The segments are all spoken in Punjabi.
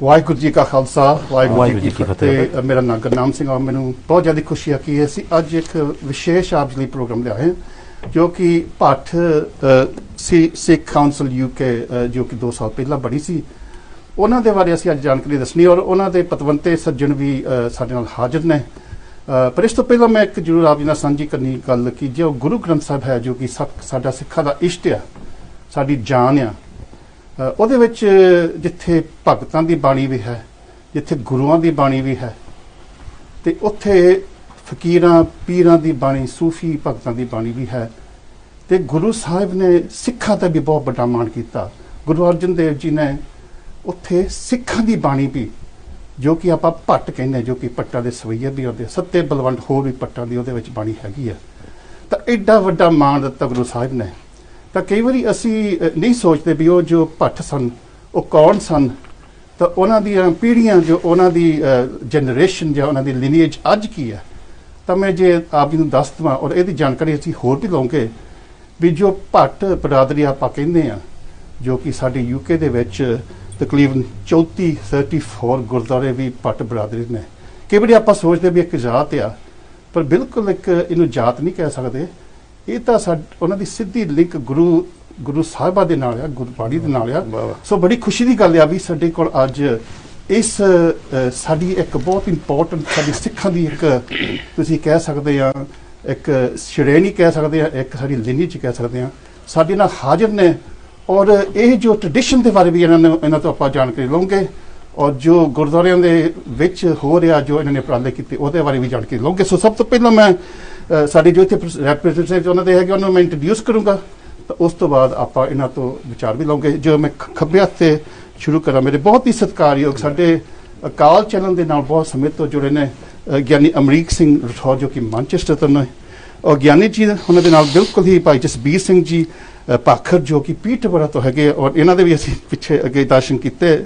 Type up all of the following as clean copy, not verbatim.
ਵਾਹਿਗੁਰੂ ਜੀ ਕਾ ਖਾਲਸਾ ਵਾਹਿਗੁਰੂ ਜੀ ਕੀ ਫਤਿਹ। ਮੇਰਾ ਨਾਮ ਗੁਰਨਾਮ ਸਿੰਘ ਆ। ਮੈਨੂੰ ਬਹੁਤ ਜ਼ਿਆਦਾ ਖੁਸ਼ੀ ਹੈ ਕਿ ਅਸੀਂ ਅੱਜ ਇੱਕ ਵਿਸ਼ੇਸ਼ ਆਪ ਲਈ ਪ੍ਰੋਗਰਾਮ ਲਿਆਏ ਹਾਂ ਜੋ ਕਿ ਭੱਠ ਸਿੱਖ ਕਾਉਂਸਲ UK ਜੋ ਕਿ 2 ਸਾਲ ਪਹਿਲਾਂ ਬਣੀ ਸੀ, ਉਹਨਾਂ ਦੇ ਬਾਰੇ ਅਸੀਂ ਅੱਜ ਜਾਣਕਾਰੀ ਦੱਸਣੀ ਔਰ ਉਹਨਾਂ ਦੇ ਪਤਵੰਤੇ ਸੱਜਣ ਵੀ ਸਾਡੇ ਨਾਲ ਹਾਜ਼ਰ ਨੇ। ਪਰ ਇਸ ਤੋਂ ਪਹਿਲਾਂ ਮੈਂ ਇੱਕ ਜ਼ਰੂਰ ਆਪ ਜੀ ਨਾਲ ਸਾਂਝੀ ਕਰਨੀ ਗੱਲ ਕਿ ਜੋ ਗੁਰੂ ਗ੍ਰੰਥ ਸਾਹਿਬ ਹੈ ਜੋ ਕਿ ਸਾਡਾ ਸਿੱਖਾਂ ਦਾ ਇਸ਼ਟ ਆ, ਸਾਡੀ ਜਾਨ ਆ, ਉਹਦੇ ਵਿੱਚ ਜਿੱਥੇ ਭਗਤਾਂ ਦੀ ਬਾਣੀ ਵੀ ਹੈ, ਜਿੱਥੇ ਗੁਰੂਆਂ ਦੀ ਬਾਣੀ ਵੀ ਹੈ, ਤੇ ਉੱਥੇ ਫਕੀਰਾਂ ਪੀਰਾਂ ਦੀ ਬਾਣੀ, ਸੂਫੀ ਭਗਤਾਂ ਦੀ ਬਾਣੀ ਵੀ ਹੈ। ਤੇ ਗੁਰੂ ਸਾਹਿਬ ਨੇ ਸਿੱਖਾਂ ਦਾ ਵੀ ਬਹੁਤ ਵੱਡਾ ਮਾਣ ਕੀਤਾ। ਗੁਰੂ ਅਰਜਨ ਦੇਵ ਜੀ ਨੇ ਉੱਥੇ ਸਿੱਖਾਂ ਦੀ ਬਾਣੀ ਵੀ, ਜੋ ਕਿ ਆਪਾਂ ਭੱਟ ਕਹਿੰਦੇ, ਜੋ ਕਿ ਪੱਟਾਂ ਦੇ ਸਵਈਏ ਵੀ ਉਹਦੇ ਸੱਤੇ ਬਲਵੰਡ ਹੋਰ ਵੀ ਪੱਟਾਂ ਦੀ ਉਹਦੇ ਵਿੱਚ ਬਾਣੀ ਹੈਗੀ ਆ। ਤਾਂ ਐਡਾ ਵੱਡਾ ਮਾਣ ਦਿੱਤਾ ਗੁਰੂ ਸਾਹਿਬ ਨੇ। ਤਾਂ ਕਈ ਵਾਰੀ ਅਸੀਂ ਨਹੀਂ ਸੋਚਦੇ ਵੀ ਉਹ ਜੋ ਭੱਟ ਸਨ ਉਹ ਕੌਣ ਸਨ, ਤਾਂ ਉਹਨਾਂ ਦੀਆਂ ਪੀੜ੍ਹੀਆਂ, ਜੋ ਉਹਨਾਂ ਦੀ ਜਨਰੇਸ਼ਨ ਜਾਂ ਉਹਨਾਂ ਦੀ ਲਿਨੀਏਜ ਅੱਜ ਕੀ ਹੈ। ਤਾਂ ਮੈਂ ਜੇ ਆਪ ਜੀ ਨੂੰ ਦੱਸ ਦੇਵਾਂ ਔਰ ਇਹਦੀ ਜਾਣਕਾਰੀ ਅਸੀਂ ਹੋਰ ਵੀ ਲਵਾਂਗੇ ਵੀ ਜੋ ਭੱਟ ਬਰਾਦਰੀ ਆਪਾਂ ਕਹਿੰਦੇ ਆ, ਜੋ ਕਿ ਸਾਡੀ UK ਦੇ ਵਿੱਚ ਤਕਰੀਬਨ 34 ਗੁਰਦੁਆਰੇ ਵੀ ਭੱਟ ਬਰਾਦਰੀ ਨੇ। ਕਈ ਵਾਰੀ ਆਪਾਂ ਸੋਚਦੇ ਵੀ ਇੱਕ ਜਾਤ ਆ, ਪਰ ਬਿਲਕੁਲ ਇੱਕ ਇਹਨੂੰ ਜਾਤ ਨਹੀਂ ਕਹਿ ਸਕਦੇ। ਇਹ ਤਾਂ ਉਹਨਾਂ ਦੀ ਸਿੱਧੀ ਲਿੰਕ ਗੁਰੂ ਸਾਹਿਬਾਂ ਦੇ ਨਾਲ ਆ, ਗੁਰਬਾਣੀ ਦੇ ਨਾਲ ਆ। ਸੋ ਬੜੀ ਖੁਸ਼ੀ ਦੀ ਗੱਲ ਆ ਵੀ ਸਾਡੇ ਕੋਲ ਅੱਜ ਇਸ ਸਾਡੀ ਇੱਕ ਬਹੁਤ ਇੰਪੋਰਟੈਂਟ, ਸਾਡੀ ਸਿੱਖਾਂ ਦੀ ਇੱਕ ਤੁਸੀਂ ਕਹਿ ਸਕਦੇ ਆ ਇੱਕ ਸ਼੍ਰੇਣੀ ਕਹਿ ਸਕਦੇ ਆ, ਇੱਕ ਸਾਡੀ ਲਿਨੀਏਜ ਕਹਿ ਸਕਦੇ ਆ, ਸਾਡੇ ਨਾਲ ਹਾਜ਼ਰ ਨੇ। ਔਰ ਇਹ ਜੋ ਟ੍ਰੈਡੀਸ਼ਨ ਦੇ ਬਾਰੇ ਵੀ ਇਹਨਾਂ ਤੋਂ ਆਪਾਂ ਜਾਣਕਾਰੀ ਲਵਾਂਗੇ ਔਰ ਜੋ ਗੁਰਦੁਆਰਿਆਂ ਦੇ ਵਿੱਚ ਹੋ ਰਿਹਾ, ਜੋ ਇਹਨਾਂ ਨੇ ਉਪਰਾਲੇ ਕੀਤੇ, ਉਹਦੇ ਬਾਰੇ ਵੀ ਜਾਣਕਾਰੀ ਲਵਾਂਗੇ। ਸੋ ਸਭ ਤੋਂ ਪਹਿਲਾਂ ਮੈਂ ਸਾਡੇ ਜੋ ਇੱਥੇ ਰੈਪਰੈਜ਼ੈਂਟੇਟਿਵ ਉਹਨਾਂ ਦੇ ਹੈਗੇ ਉਹਨਾਂ ਨੂੰ ਮੈਂ ਇੰਟਰੋਡਿਊਸ ਕਰੂੰਗਾ, ਤਾਂ ਉਸ ਤੋਂ ਬਾਅਦ ਆਪਾਂ ਇਹਨਾਂ ਤੋਂ ਵਿਚਾਰ ਵੀ ਲਵਾਂਗੇ। ਜੋ ਮੈਂ ਖੱਬੇ ਹੱਥ ਤੇ ਸ਼ੁਰੂ ਕਰਾਂ, ਮੇਰੇ ਬਹੁਤ ਹੀ ਸਤਿਕਾਰਯੋਗ ਸਾਡੇ ਅਕਾਲ ਚੈਨਲ ਦੇ ਨਾਲ ਬਹੁਤ ਸਮੇਂ ਤੋਂ ਜੁੜੇ ਨੇ ਗਿਆਨੀ ਅਮਰੀਕ ਸਿੰਘ ਰਠੌਰ, ਜੋ ਕਿ ਮਾਨਚੈਸਟਰ ਤੋਂ ਨੇ, ਔਰ ਗਿਆਨੀ ਜੀ ਉਹਨਾਂ ਦੇ ਨਾਲ ਬਿਲਕੁਲ ਹੀ ਭਾਈ ਜਸਬੀਰ ਸਿੰਘ ਜੀ ਭਾਖਰ, ਜੋ ਕਿ ਪੀਟਰਬਰਾ ਤੋਂ ਹੈਗੇ, ਔਰ ਇਹਨਾਂ ਦੇ ਵੀ ਅਸੀਂ ਪਿੱਛੇ ਅੱਗੇ ਦਰਸ਼ਨ ਕੀਤੇ।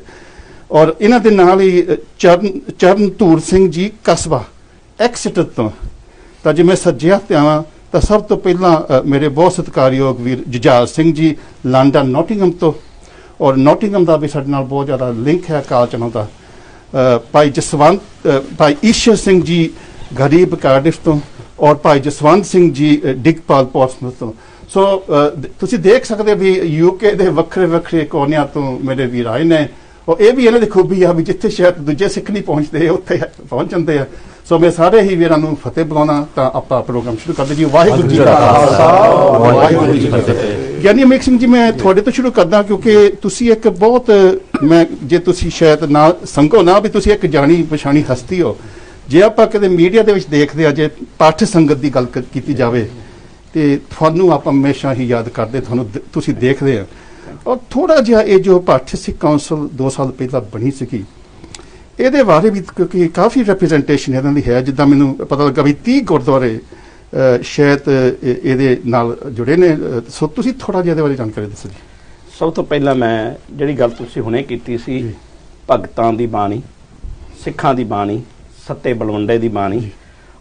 ਔਰ ਇਹਨਾਂ ਦੇ ਨਾਲ ਹੀ ਚਰਨਧੂਰ ਸਿੰਘ ਜੀ ਕਸਬਾ ਐਕਸਿਟਰ ਤੋਂ। ਤਾਂ ਜੇ ਮੈਂ ਸੱਜੇ ਹੱਥ ਤੇ ਆਵਾਂ ਤਾਂ ਸਭ ਤੋਂ ਪਹਿਲਾਂ ਮੇਰੇ ਬਹੁਤ ਸਤਿਕਾਰਯੋਗ ਵੀਰ ਜੁਝਾਰ ਸਿੰਘ ਜੀ ਲੰਡਨ ਨੋਟਿੰਗਮ ਤੋਂ, ਔਰ ਨੋਟਿੰਗਮ ਦਾ ਵੀ ਸਾਡੇ ਨਾਲ ਬਹੁਤ ਜ਼ਿਆਦਾ ਲਿੰਕ ਹੈ ਅਕਾਲ ਚੈਨਲ ਦਾ। ਭਾਈ ਈਸ਼ਰ ਸਿੰਘ ਜੀ ਗਰੀਬ ਕਾਰਡਿਫ ਤੋਂ, ਔਰ ਭਾਈ ਜਸਵੰਤ ਸਿੰਘ ਜੀ ਡਿਗਪਾਲ ਪੋਰਟਸਮouth ਤੋਂ। ਸੋ ਤੁਸੀਂ ਦੇਖ ਸਕਦੇ ਵੀ UK ਦੇ ਵੱਖਰੇ ਵੱਖਰੇ ਕੋਨਿਆਂ ਤੋਂ ਮੇਰੇ ਵੀਰ ਆਏ ਨੇ, ਔਰ ਇਹ ਵੀ ਇਹਨਾਂ ਦੀ ਖੂਬੀ ਆ ਵੀ ਜਿੱਥੇ ਸ਼ਾਇਦ ਦੂਜੇ ਸਿੱਖ ਨਹੀਂ ਪਹੁੰਚਦੇ ਉੱਥੇ ਪਹੁੰਚ ਜਾਂਦੇ ਆ। ਸੋ ਮੈਂ ਸਾਰੇ ਹੀ ਵੀਰਾਂ ਨੂੰ ਫਤਿਹ ਬੁਲਾਉਣਾ। ਤਾਂ ਆਪਾਂ ਪ੍ਰੋਗਰਾਮ ਸ਼ੁਰੂ ਕਰਦੇ ਜੀ। ਵਾਹਿਗੁਰੂ ਜੀ ਕਾ ਖਾਲਸਾ ਵਾਹਿਗੁਰੂ ਜੀ ਕੀ ਫਤਿਹ। ਗਿਆਨੀ ਅਮਰੀਕ ਸਿੰਘ ਜੀ, ਮੈਂ ਤੁਹਾਡੇ ਤੋਂ ਸ਼ੁਰੂ ਕਰਦਾ ਕਿਉਂਕਿ ਤੁਸੀਂ ਇੱਕ ਬਹੁਤ, ਮੈਂ ਜੇ ਤੁਸੀਂ ਸ਼ਾਇਦ ਨਾ ਸੰਗੋ ਨਾ ਵੀ ਤੁਸੀਂ ਇੱਕ ਜਾਣੀ ਪਛਾਣੀ ਹਸਤੀ ਹੋ। ਜੇ ਆਪਾਂ ਕਦੇ ਮੀਡੀਆ ਦੇ ਵਿੱਚ ਦੇਖਦੇ ਆ, ਜੇ ਪਾਠ ਸੰਗਤ ਦੀ ਗੱਲ ਕੀਤੀ ਜਾਵੇ ਤੇ ਤੁਹਾਨੂੰ ਆਪਾਂ ਹਮੇਸ਼ਾ ਹੀ ਯਾਦ ਕਰਦੇ, ਤੁਹਾਨੂੰ ਤੁਸੀਂ ਦੇਖਦੇ ਆ। ਔਰ ਥੋੜਾ ਜਿਹਾ ਇਹ ਜੋ ਭੱਠ ਸਿੱਖ ਕਾਉਂਸਲ 2 ਸਾਲ ਪਹਿਲਾਂ ਬਣੀ ਸੀਗੀ, ਇਹਦੇ ਬਾਰੇ ਵੀ ਕਿਉਂਕਿ ਕਾਫੀ ਰੈਪਰੈਜ਼ੈਂਟੇਸ਼ਨ ਇਹਨਾਂ ਦੀ ਹੈ। ਜਿੱਦਾਂ ਮੈਨੂੰ ਪਤਾ ਲੱਗਾ ਵੀ 30 ਗੁਰਦੁਆਰੇ ਸ਼ਾਇਦ ਇਹਦੇ ਨਾਲ ਜੁੜੇ ਨੇ। ਸੋ ਤੁਸੀਂ ਥੋੜਾ ਜਿਹਾ ਇਹਦੇ ਬਾਰੇ ਜਾਣਕਾਰੀ ਦੱਸੋ ਜੀ। ਸਭ ਤੋਂ ਪਹਿਲਾਂ ਮੈਂ ਜਿਹੜੀ ਗੱਲ ਤੁਸੀਂ ਹੁਣੇ ਕੀਤੀ ਸੀ, ਭਗਤਾਂ ਦੀ ਬਾਣੀ, ਸਿੱਖਾਂ ਦੀ ਬਾਣੀ, ਸੱਤੇ ਬਲਵੰਡੇ ਦੀ ਬਾਣੀ,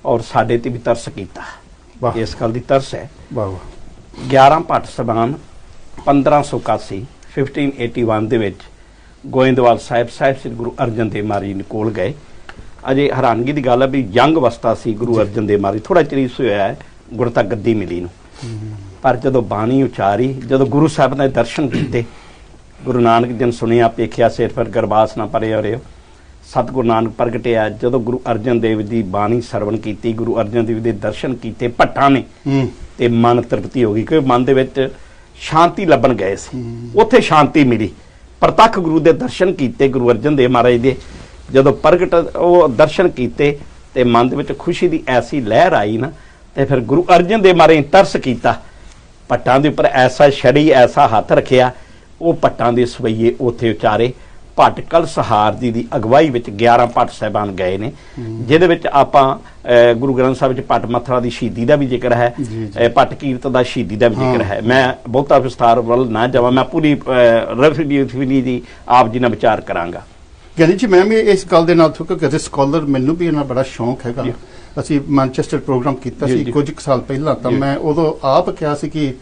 ਔਰ ਸਾਡੇ ਤੇ ਵੀ ਤਰਸ ਕੀਤਾ। ਇਸ ਗੱਲ ਦੀ ਤਰਸ ਹੈ। 11 ਭੱਟ ਸਬਾਨ 1581 1581 ਦੇ ਵਿੱਚ ਗੋਇੰਦਵਾਲ ਸਾਹਿਬ ਸ੍ਰੀ ਗੁਰੂ ਅਰਜਨ ਦੇਵ ਮਹਾਰਾਜ ਜੀ ਕੋਲ ਗਏ। ਅਜੇ ਹੈਰਾਨਗੀ ਦੀ ਗੱਲ ਹੈ ਵੀ ਯੰਗ ਅਵਸਥਾ ਸੀ ਗੁਰੂ ਅਰਜਨ ਦੇਵ ਮਹਾਰਾਜ, ਥੋੜਾ ਚਿਰ ਹੋਇਆ ਹੈ ਗੁਰਤਾ ਗੱਦੀ ਮਿਲੀ ਨੂੰ। ਪਰ ਜਦੋਂ ਬਾਣੀ ਉਚਾਰੀ, ਜਦੋਂ ਗੁਰੂ ਸਾਹਿਬ ਨੇ ਦਰਸ਼ਨ ਕੀਤੇ, ਗੁਰੂ ਨਾਨਕ ਜੀ ਨੇ ਸੁਣਿਆ ਪੇਖਿਆ ਸਿਰ ਪਰ ਗਰਬਾਸ ਨਾ ਪਰੇ ਹੋ ਸਤਿਗੁਰੂ ਨਾਨਕ ਪ੍ਰਗਟਿਆ। ਜਦੋਂ ਗੁਰੂ ਅਰਜਨ ਦੇਵ ਦੀ ਬਾਣੀ ਸਰਵਣ ਕੀਤੀ, ਗੁਰੂ ਅਰਜਨ ਦੇਵ ਦੇ ਦਰਸ਼ਨ ਕੀਤੇ ਭੱਟਾਂ ਨੇ, ਤੇ ਮਨ ਤ੍ਰਿਪਤੀ ਹੋ ਗਈ ਕਿਉਂਕਿ ਮਨ ਦੇ ਵਿੱਚ ਸ਼ਾਂਤੀ ਲੱਭਣ ਗਏ ਸੀ। ਉੱਥੇ ਸ਼ਾਂਤੀ ਮਿਲੀ। ਪ੍ਰਤੱਖ ਗੁਰੂ ਦੇ ਦਰਸ਼ਨ ਕੀਤੇ ਗੁਰੂ ਅਰਜਨ ਦੇਵ ਮਹਾਰਾਜ ਦੇ, ਜਦੋਂ ਪ੍ਰਗਟ ਉਹ ਦਰਸ਼ਨ ਕੀਤੇ ਤੇ ਮਨ ਦੇ ਵਿੱਚ ਖੁਸ਼ੀ ਦੀ ਐਸੀ ਲਹਿਰ ਆਈ ਨਾ, ਤੇ ਫਿਰ ਗੁਰੂ ਅਰਜਨ ਦੇਵ ਮਹਾਰਾਜ ਨੇ ਤਰਸ ਕੀਤਾ। ਭੱਟਾਂ ਦੇ ਉੱਪਰ ਐਸਾ ਛੜੀ, ਐਸਾ ਹੱਥ ਰੱਖਿਆ, ਉਹ ਭੱਟਾਂ ਦੇ ਸਵਈਏ ਉੱਥੇ ਉਚਾਰੇ। ਭੱਟ ਕਲਸਹਾਰ ਜੀ ਦੀ ਅਗਵਾਈ ਵਿੱਚ 11 ਭੱਟ ਸਾਹਿਬਾਨ ਗਏ ਨੇ, ਜਿਹਦੇ ਵਿੱਚ ਆਪਾਂ ਗੁਰੂ ਗ੍ਰੰਥ ਸਾਹਿਬ ਵਿੱਚ ਭੱਟ ਮੱਥਰਾ ਦੀ ਸ਼ਹੀਦੀ ਦਾ ਵੀ ਜ਼ਿਕਰ ਹੈ, ਭੱਟ ਕੀਰਤ ਦਾ ਸ਼ਹੀਦੀ ਦਾ ਵੀ ਜ਼ਿਕਰ ਹੈ। ਮੈਂ ਬਹੁਤਾ ਵਿਸਥਾਰ ਵੱਲ ਨਾ ਜਾਵਾਂ, ਮੈਂ ਪੂਰੀ ਰਫਲੀ ਦੀ ਆਪ ਜੀ ਨਾਲ ਵਿਚਾਰ ਕਰਾਂਗਾ। ਗਿਆਨੀ ਜੀ, ਮੈਂ ਵੀ ਇਸ ਗੱਲ ਦੇ ਨਾਲ ਕਿਉਂਕਿ ਐਜ਼ ਸਕਾਲਰ ਮੈਨੂੰ ਵੀ ਇਹਨਾਂ ਬੜਾ ਸ਼ੌਂਕ ਹੈਗਾ। ਅਸੀਂ ਮਾਨਚੈਸਟਰ ਪ੍ਰੋਗਰਾਮ ਕੀਤਾ ਸੀ ਕੁਝ ਸਾਲ ਪਹਿਲਾਂ, ਤਾਂ ਮੈਂ ਉਦੋਂ ਆਪ ਕਿਹਾ ਸੀ ਕਿ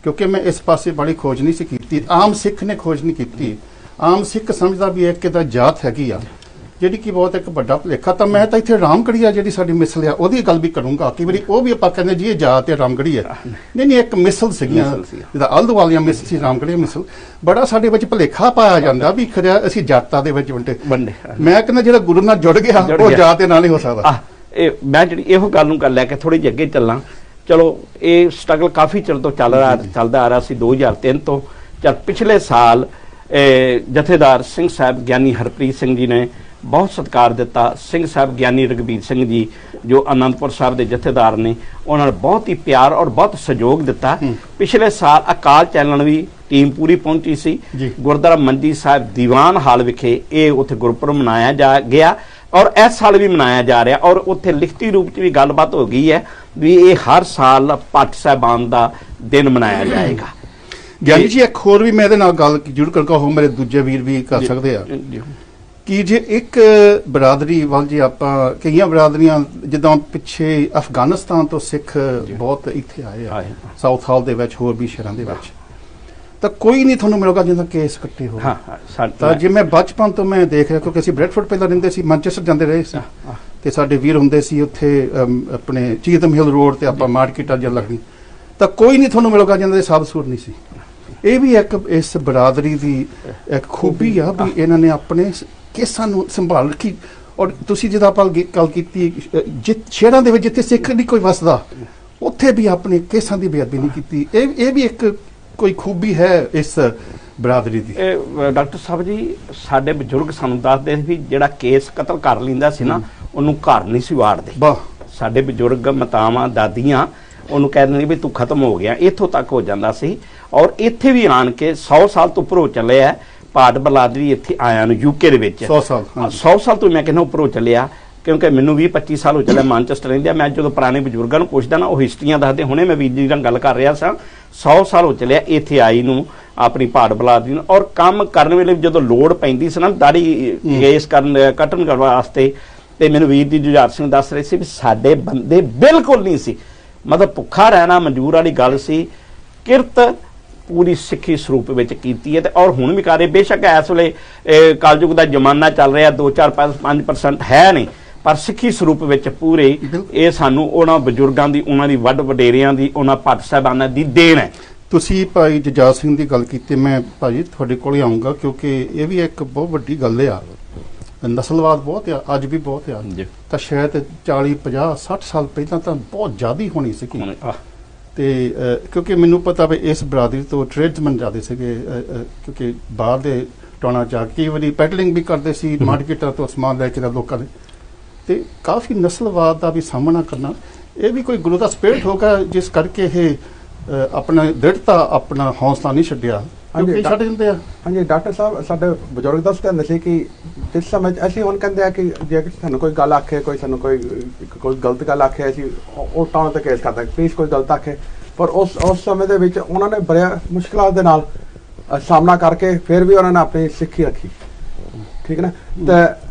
ਕਿਉਂਕਿ ਮੈਂ ਇਸ ਪਾਸੇ ਬੜੀ ਖੋਜ ਨਹੀਂ ਸੀ ਕੀਤੀ, ਆਮ ਸਿੱਖ ਨੇ ਖੋਜ ਨਹੀਂ ਕੀਤੀ। ਆਮ ਸਿੱਖ ਸਮਝਦਾ ਵੀ ਇੱਕ ਇਹਦਾ ਜਾਤ ਹੈਗੀ ਆ, ਜਿਹੜੀ ਕਿ ਬਹੁਤ ਇੱਕ ਵੱਡਾ ਭੁਲੇਖਾ। ਤਾਂ ਮੈਂ ਤਾਂ ਇੱਥੇ ਰਾਮਗੜ੍ਹੀ ਆ ਜਿਹੜੀ ਸਾਡੀ ਮਿਸਲ ਆ ਉਹਦੀ ਗੱਲ ਵੀ ਕਰੂੰਗਾ। ਕਈ ਵਾਰੀ ਉਹ ਵੀ ਆਪਾਂ ਕਹਿੰਦੇ ਜੀ ਇਹ ਜਾਤ ਹੈ ਰਾਮਗੜ੍ਹੀ ਹੈ, ਨਹੀਂ ਇੱਕ ਮਿਸਲ ਸੀਗੀਆਂ, ਜਿਹਦਾ ਆਲਦੋ ਵਾਲੀਆਂ ਮਿਸਲ ਸੀ, ਰਾਮਗੜ੍ਹੀ ਮਿਸਲ। ਬੜਾ ਸਾਡੇ ਵਿੱਚ ਭੁਲੇਖਾ ਪਾਇਆ ਜਾਂਦਾ ਵੀ ਖਰਿਆ ਅਸੀਂ ਜਾਤਾਂ ਦੇ ਵਿੱਚ ਵੰਡੇ। ਮੈਂ ਕਹਿੰਦਾ ਜਿਹੜਾ ਗੁਰੂ ਨਾਲ ਜੁੜ ਗਿਆ ਉਹ ਜਾਤ ਦੇ ਨਾਲ ਨਹੀਂ ਹੋ ਸਕਦਾ। ਇਹ ਮੈਂ ਜਿਹੜੀ ਇਹੋ ਗੱਲ ਨੂੰ ਲੈ ਕੇ ਥੋੜੀ ਜਿਹੀ ਅੱਗੇ ਚੱਲਾਂ। ਚਲੋ ਇਹ ਸਟਰਗਲ ਕਾਫੀ ਚਿਰ ਤੋਂ ਚੱਲਦਾ ਆ ਰਿਹਾ ਸੀ, 2003 ਤੋਂ। ਜਦ ਪਿਛਲੇ ਸਾਲ ਜਥੇਦਾਰ ਸਿੰਘ ਸਾਹਿਬ ਗਿਆਨੀ ਹਰਪ੍ਰੀਤ ਸਿੰਘ ਜੀ ਨੇ ਬਹੁਤ ਸਤਿਕਾਰ ਦਿੱਤਾ, ਸਿੰਘ ਸਾਹਿਬ ਗਿਆਨੀ ਰਘਬੀਰ ਸਿੰਘ ਜੀ ਜੋ ਅਨੰਦਪੁਰ ਸਾਹਿਬ ਦੇ ਜਥੇਦਾਰ ਨੇ, ਉਹਨਾਂ ਨੇ ਬਹੁਤ ਹੀ ਪਿਆਰ ਔਰ ਬਹੁਤ ਸਹਿਯੋਗ ਦਿੱਤਾ। ਪਿਛਲੇ ਸਾਲ ਅਕਾਲ ਚੈਨਲ ਵੀ ਟੀਮ ਪੂਰੀ ਪਹੁੰਚੀ ਸੀ ਗੁਰਦੁਆਰਾ ਮੰਜੀ ਸਾਹਿਬ ਦੀਵਾਨ ਹਾਲ ਵਿਖੇ। ਇਹ ਉੱਥੇ ਗੁਰਪੁਰਬ ਮਨਾਇਆ ਗਿਆ ਔਰ ਇਸ ਸਾਲ ਵੀ ਮਨਾਇਆ ਜਾ ਰਿਹਾ, ਔਰ ਉੱਥੇ ਲਿਖਤੀ ਰੂਪ 'ਚ ਵੀ ਗੱਲਬਾਤ ਹੋ ਗਈ ਹੈ ਵੀ ਇਹ ਹਰ ਸਾਲ ਭੱਟ ਸਾਹਿਬਾਨ ਦਾ ਦਿਨ ਮਨਾਇਆ ਜਾਏਗਾ। ਗਿਆਨੀ ਜੀ ਇੱਕ ਹੋਰ ਵੀ ਮੈਂ ਇਹਦੇ ਨਾਲ ਗੱਲ ਜ਼ਰੂਰ ਕਰੂੰਗਾ, ਉਹ ਮੇਰੇ ਦੂਜੇ ਵੀਰ ਵੀ ਕਰ ਸਕਦੇ ਆ ਕਿ ਜੇ ਇੱਕ ਬਰਾਦਰੀ ਵੱਲ ਜੇ ਆਪਾਂ ਕਈਆਂ ਬਰਾਦਰੀਆਂ ਜਿੱਦਾਂ ਪਿੱਛੇ ਅਫਗਾਨਿਸਤਾਨ ਤੋਂ ਸਿੱਖ ਬਹੁਤ ਇੱਥੇ ਆਏ ਆ ਸਾਊਥ ਹਾਲ ਦੇ ਵਿੱਚ, ਹੋਰ ਵੀ ਸ਼ਹਿਰਾਂ ਦੇ ਵਿੱਚ, ਤਾਂ ਕੋਈ ਨਹੀਂ ਤੁਹਾਨੂੰ ਮਿਲੇਗਾ ਜਿਹਦਾ ਕੇਸ ਇਕੱਠੇ ਹੋ। ਤਾਂ ਜੇ ਮੈਂ ਬਚਪਨ ਤੋਂ ਮੈਂ ਦੇਖ ਰਿਹਾ, ਕਿਉਂਕਿ ਅਸੀਂ ਬ੍ਰੈਡਫੋਰਡ ਪਹਿਲਾਂ ਰਹਿੰਦੇ ਸੀ, ਮੈਨਚੈਸਟਰ ਜਾਂਦੇ ਰਹੇ ਸੀ, ਤੇ ਸਾਡੇ ਵੀਰ ਹੁੰਦੇ ਸੀ ਉੱਥੇ ਆਪਣੇ ਚੀਤਮ ਹਿਲ ਰੋਡ ਤੇ ਆਪਾਂ ਮਾਰਕੀਟਾਂ ਜਾਂ ਲੱਗਣੀ, ਤਾਂ ਕੋਈ ਨਹੀਂ ਤੁਹਾਨੂੰ ਮਿਲੇਗਾ ਜਿਹਨਾਂ ਦੇ ਸਾਬ ਸੂਰ ਨਹੀਂ ਸੀ। ਇਹ ਵੀ ਇੱਕ ਇਸ ਬਰਾਦਰੀ ਦੀ ਇੱਕ ਖੂਬੀ ਆ ਵੀ ਇਹਨਾਂ ਨੇ ਆਪਣੇ ਕੇਸਾਂ ਨੂੰ ਸੰਭਾਲ ਰੱਖੀ। ਔਰ ਤੁਸੀਂ ਜਿਹਦਾ ਆਪਾਂ ਗੱਲ ਕੀਤੀ ਸ਼ਹਿਰਾਂ ਦੇ ਵਿੱਚ ਜਿੱਥੇ ਸਿੱਖ ਨਹੀਂ ਕੋਈ ਵਸਦਾ ਉੱਥੇ ਵੀ ਆਪਣੇ ਕੇਸਾਂ ਦੀ ਬੇਅਦਬੀ ਨਹੀਂ ਕੀਤੀ। ਇਹ ਵੀ ਇੱਕ ਕੋਈ ਖੂਬੀ ਹੈ ਇਸ ਬਰਾਦਰੀ ਦੀ। ਡਾਕਟਰ ਸਾਹਿਬ ਜੀ, ਸਾਡੇ ਬਜ਼ੁਰਗ ਸਾਨੂੰ ਦੱਸਦੇ ਸੀ ਵੀ ਜਿਹੜਾ ਕੇਸ ਕਤਲ ਕਰ ਲੈਂਦਾ ਸੀ ਨਾ, ਉਹਨੂੰ ਘਰ ਨਹੀਂ ਸੀ ਵਾੜਦੇ। ਸਾਡੇ ਬਜ਼ੁਰਗ ਮਾਤਾਵਾਂ ਦਾਦੀਆਂ ਉਹਨੂੰ ਕਹਿ ਦਿੰਦੇ ਵੀ ਤੂੰ ਖਤਮ ਹੋ ਗਿਆ, ਇੱਥੋਂ ਤੱਕ ਹੋ ਜਾਂਦਾ ਸੀ। ਔਰ ਇੱਥੇ ਵੀ ਆਣ ਕੇ 100 ਸਾਲ ਤੋਂ ਉੱਪਰੋਂ ਚੱਲਿਆ ਭਾਟ ਬਰਾਦਰੀ ਇੱਥੇ ਆਇਆ ਨੂੰ ਯੂਕੇ ਦੇ ਵਿੱਚ 100 ਸਾਲ ਤੋਂ ਮੈਂ ਕਹਿੰਦਾ ਉੱਪਰੋਂ ਚੱਲਿਆ, ਕਿਉਂਕਿ ਮੈਨੂੰ 20-25 ਸਾਲ ਹੋ ਚੱਲਿਆ ਮਾਨਚੈਸਟਰ ਰਹਿੰਦਿਆਂ। ਮੈਂ ਜਦੋਂ ਪੁਰਾਣੇ ਬਜ਼ੁਰਗਾਂ ਨੂੰ ਪੁੱਛਦਾ ਨਾ, ਉਹ ਹਿਸਟਰੀਆਂ ਦੱਸਦੇ। ਹੁਣੇ ਮੈਂ ਵੀਰ ਜੀ ਨਾਲ ਗੱਲ ਕਰ ਰਿਹਾ ਸਾਂ, 100 ਸਾਲ ਹੋ ਚੱਲਿਆ ਇੱਥੇ ਆਈ ਨੂੰ, ਆਪਣੀ ਭਾਟ ਬਰਾਦਰੀ ਨੂੰ। ਔਰ ਕੰਮ ਕਰਨ ਵੇਲੇ ਜਦੋਂ ਲੋੜ ਪੈਂਦੀ ਸੀ ਨਾ ਦਾੜੀ ਕੇਸ ਕੱਟਣ ਵਾਸਤੇ, ਤੇ ਮੈਨੂੰ ਵੀਰ ਜੀ ਜੁਝਾਰ ਸਿੰਘ ਦੱਸ ਰਹੇ ਸੀ ਵੀ ਸਾਡੇ ਬੰਦੇ ਬਿਲਕੁਲ ਨਹੀਂ ਸੀ, ਮਤਲਬ ਭੁੱਖਾ ਰਹਿਣਾ ਮਨਜ਼ੂਰ ਵਾਲੀ ਗੱਲ ਸੀ। ਕਿਰਤ ਪੂਰੀ ਸਿੱਖੀ ਸਰੂਪ ਵਿੱਚ ਕੀਤੀ ਹੈ ਤੇ ਔਰ ਹੁਣ ਵੀ ਕਰ ਰਹੇ। ਬੇਸ਼ੱਕ ਇਸ ਵੇਲੇ ਕਲਯੁਗ ਦਾ ਜ਼ਮਾਨਾ ਚੱਲ ਰਿਹਾ, 2-4-5% ਹੈ ਨਹੀਂ, ਪਰ ਸਿੱਖੀ ਸਰੂਪ ਵਿੱਚ ਪੂਰੇ ਇਹ ਸਾਨੂੰ ਉਹਨਾਂ ਬਜ਼ੁਰਗਾਂ ਦੀ, ਉਹਨਾਂ ਦੀ ਵੱਡ ਵਡੇਰਿਆਂ ਦੀ, ਉਹਨਾਂ ਭੱਟ ਸਾਹਿਬਾਨਾਂ ਦੀ ਦੇਣ ਹੈ। ਤੁਸੀਂ ਭਾਈ ਜਜਾਤ ਸਿੰਘ ਦੀ ਗੱਲ ਕੀਤੀ, ਮੈਂ ਭਾਜੀ ਤੁਹਾਡੇ ਕੋਲ ਹੀ ਆਉਂਗਾ ਕਿਉਂਕਿ ਇਹ ਵੀ ਇੱਕ ਬਹੁਤ ਵੱਡੀ ਗੱਲ ਆ। ਨਸਲਵਾਦ ਬਹੁਤ ਆ, ਅੱਜ ਵੀ ਬਹੁਤ ਆ, ਤਾਂ ਸ਼ਾਇਦ 40-50-60 ਸਾਲ ਪਹਿਲਾਂ ਤਾਂ ਬਹੁਤ ਜ਼ਿਆਦਾ ਹੋਣੀ ਸੀ। ਤੇ ਕਿਉਂਕਿ ਮੈਨੂੰ ਪਤਾ ਵੀ ਇਸ ਬਰਾਦਰੀ ਤੋਂ ਟ੍ਰੇਡਸਮੈਨ ਜ਼ਿਆਦਾ ਸੀਗੇ, ਕਿਉਂਕਿ ਬਾਹਰ ਦੇ ਟਾਉਣਾ ਜਾ ਕੇ ਕਈ ਵਾਰੀ ਪੈਡਲਿੰਗ ਵੀ ਕਰਦੇ ਸੀ, ਮਾਰਕੀਟਾਂ ਤੋਂ ਸਮਾਨ ਲੈ ਕੇ ਲੋਕਾਂ ਨੇ, ਤੇ ਕਾਫੀ ਨਸਲਵਾਦ ਦਾ ਵੀ ਸਾਹਮਣਾ ਕਰਨਾ। ਇਹ ਵੀ ਕੋਈ ਗੁਰੂ ਦਾ ਸਪਿਰਿਟ ਹੋਗਾ ਜਿਸ ਕਰਕੇ ਇਹ ਆਪਣਾ ਦ੍ਰਿੜਤਾ, ਆਪਣਾ ਹੌਸਲਾ ਨਹੀਂ ਛੱਡਿਆ। ਛੱਡ ਦਿੰਦੇ ਆ। ਹਾਂਜੀ ਡਾਕਟਰ ਸਾਹਿਬ, ਸਾਡੇ ਬਜ਼ੁਰਗ ਦੱਸਦੇ ਹੁੰਦੇ ਸੀ ਕਿ ਜਿਸ ਸਮੇਂ ਅਸੀਂ ਹੁਣ ਕਹਿੰਦੇ ਆ ਕਿ ਜੇ ਸਾਨੂੰ ਕੋਈ ਗੱਲ ਆਖੇ, ਕੋਈ ਸਾਨੂੰ ਕੋਈ ਗਲਤ ਗੱਲ ਆਖੇ, ਅਸੀਂ ਉਹ ਟਾਉਣ ਤੇ ਕੇਸ ਕਰਦੇ ਪਲੀਜ਼ ਕੋਈ ਗਲਤ ਆਖੇ। ਪਰ ਉਸ ਸਮੇਂ ਦੇ ਵਿੱਚ ਉਹਨਾਂ ਨੇ ਬੜੇ ਮੁਸ਼ਕਿਲਾਂ ਦੇ ਨਾਲ ਸਾਹਮਣਾ ਕਰਕੇ ਫਿਰ ਵੀ ਉਹਨਾਂ ਨੇ ਆਪਣੀ ਸਿੱਖੀ ਰੱਖੀ। ਠੀਕ ਹੈ ਨਾ। ਤੇ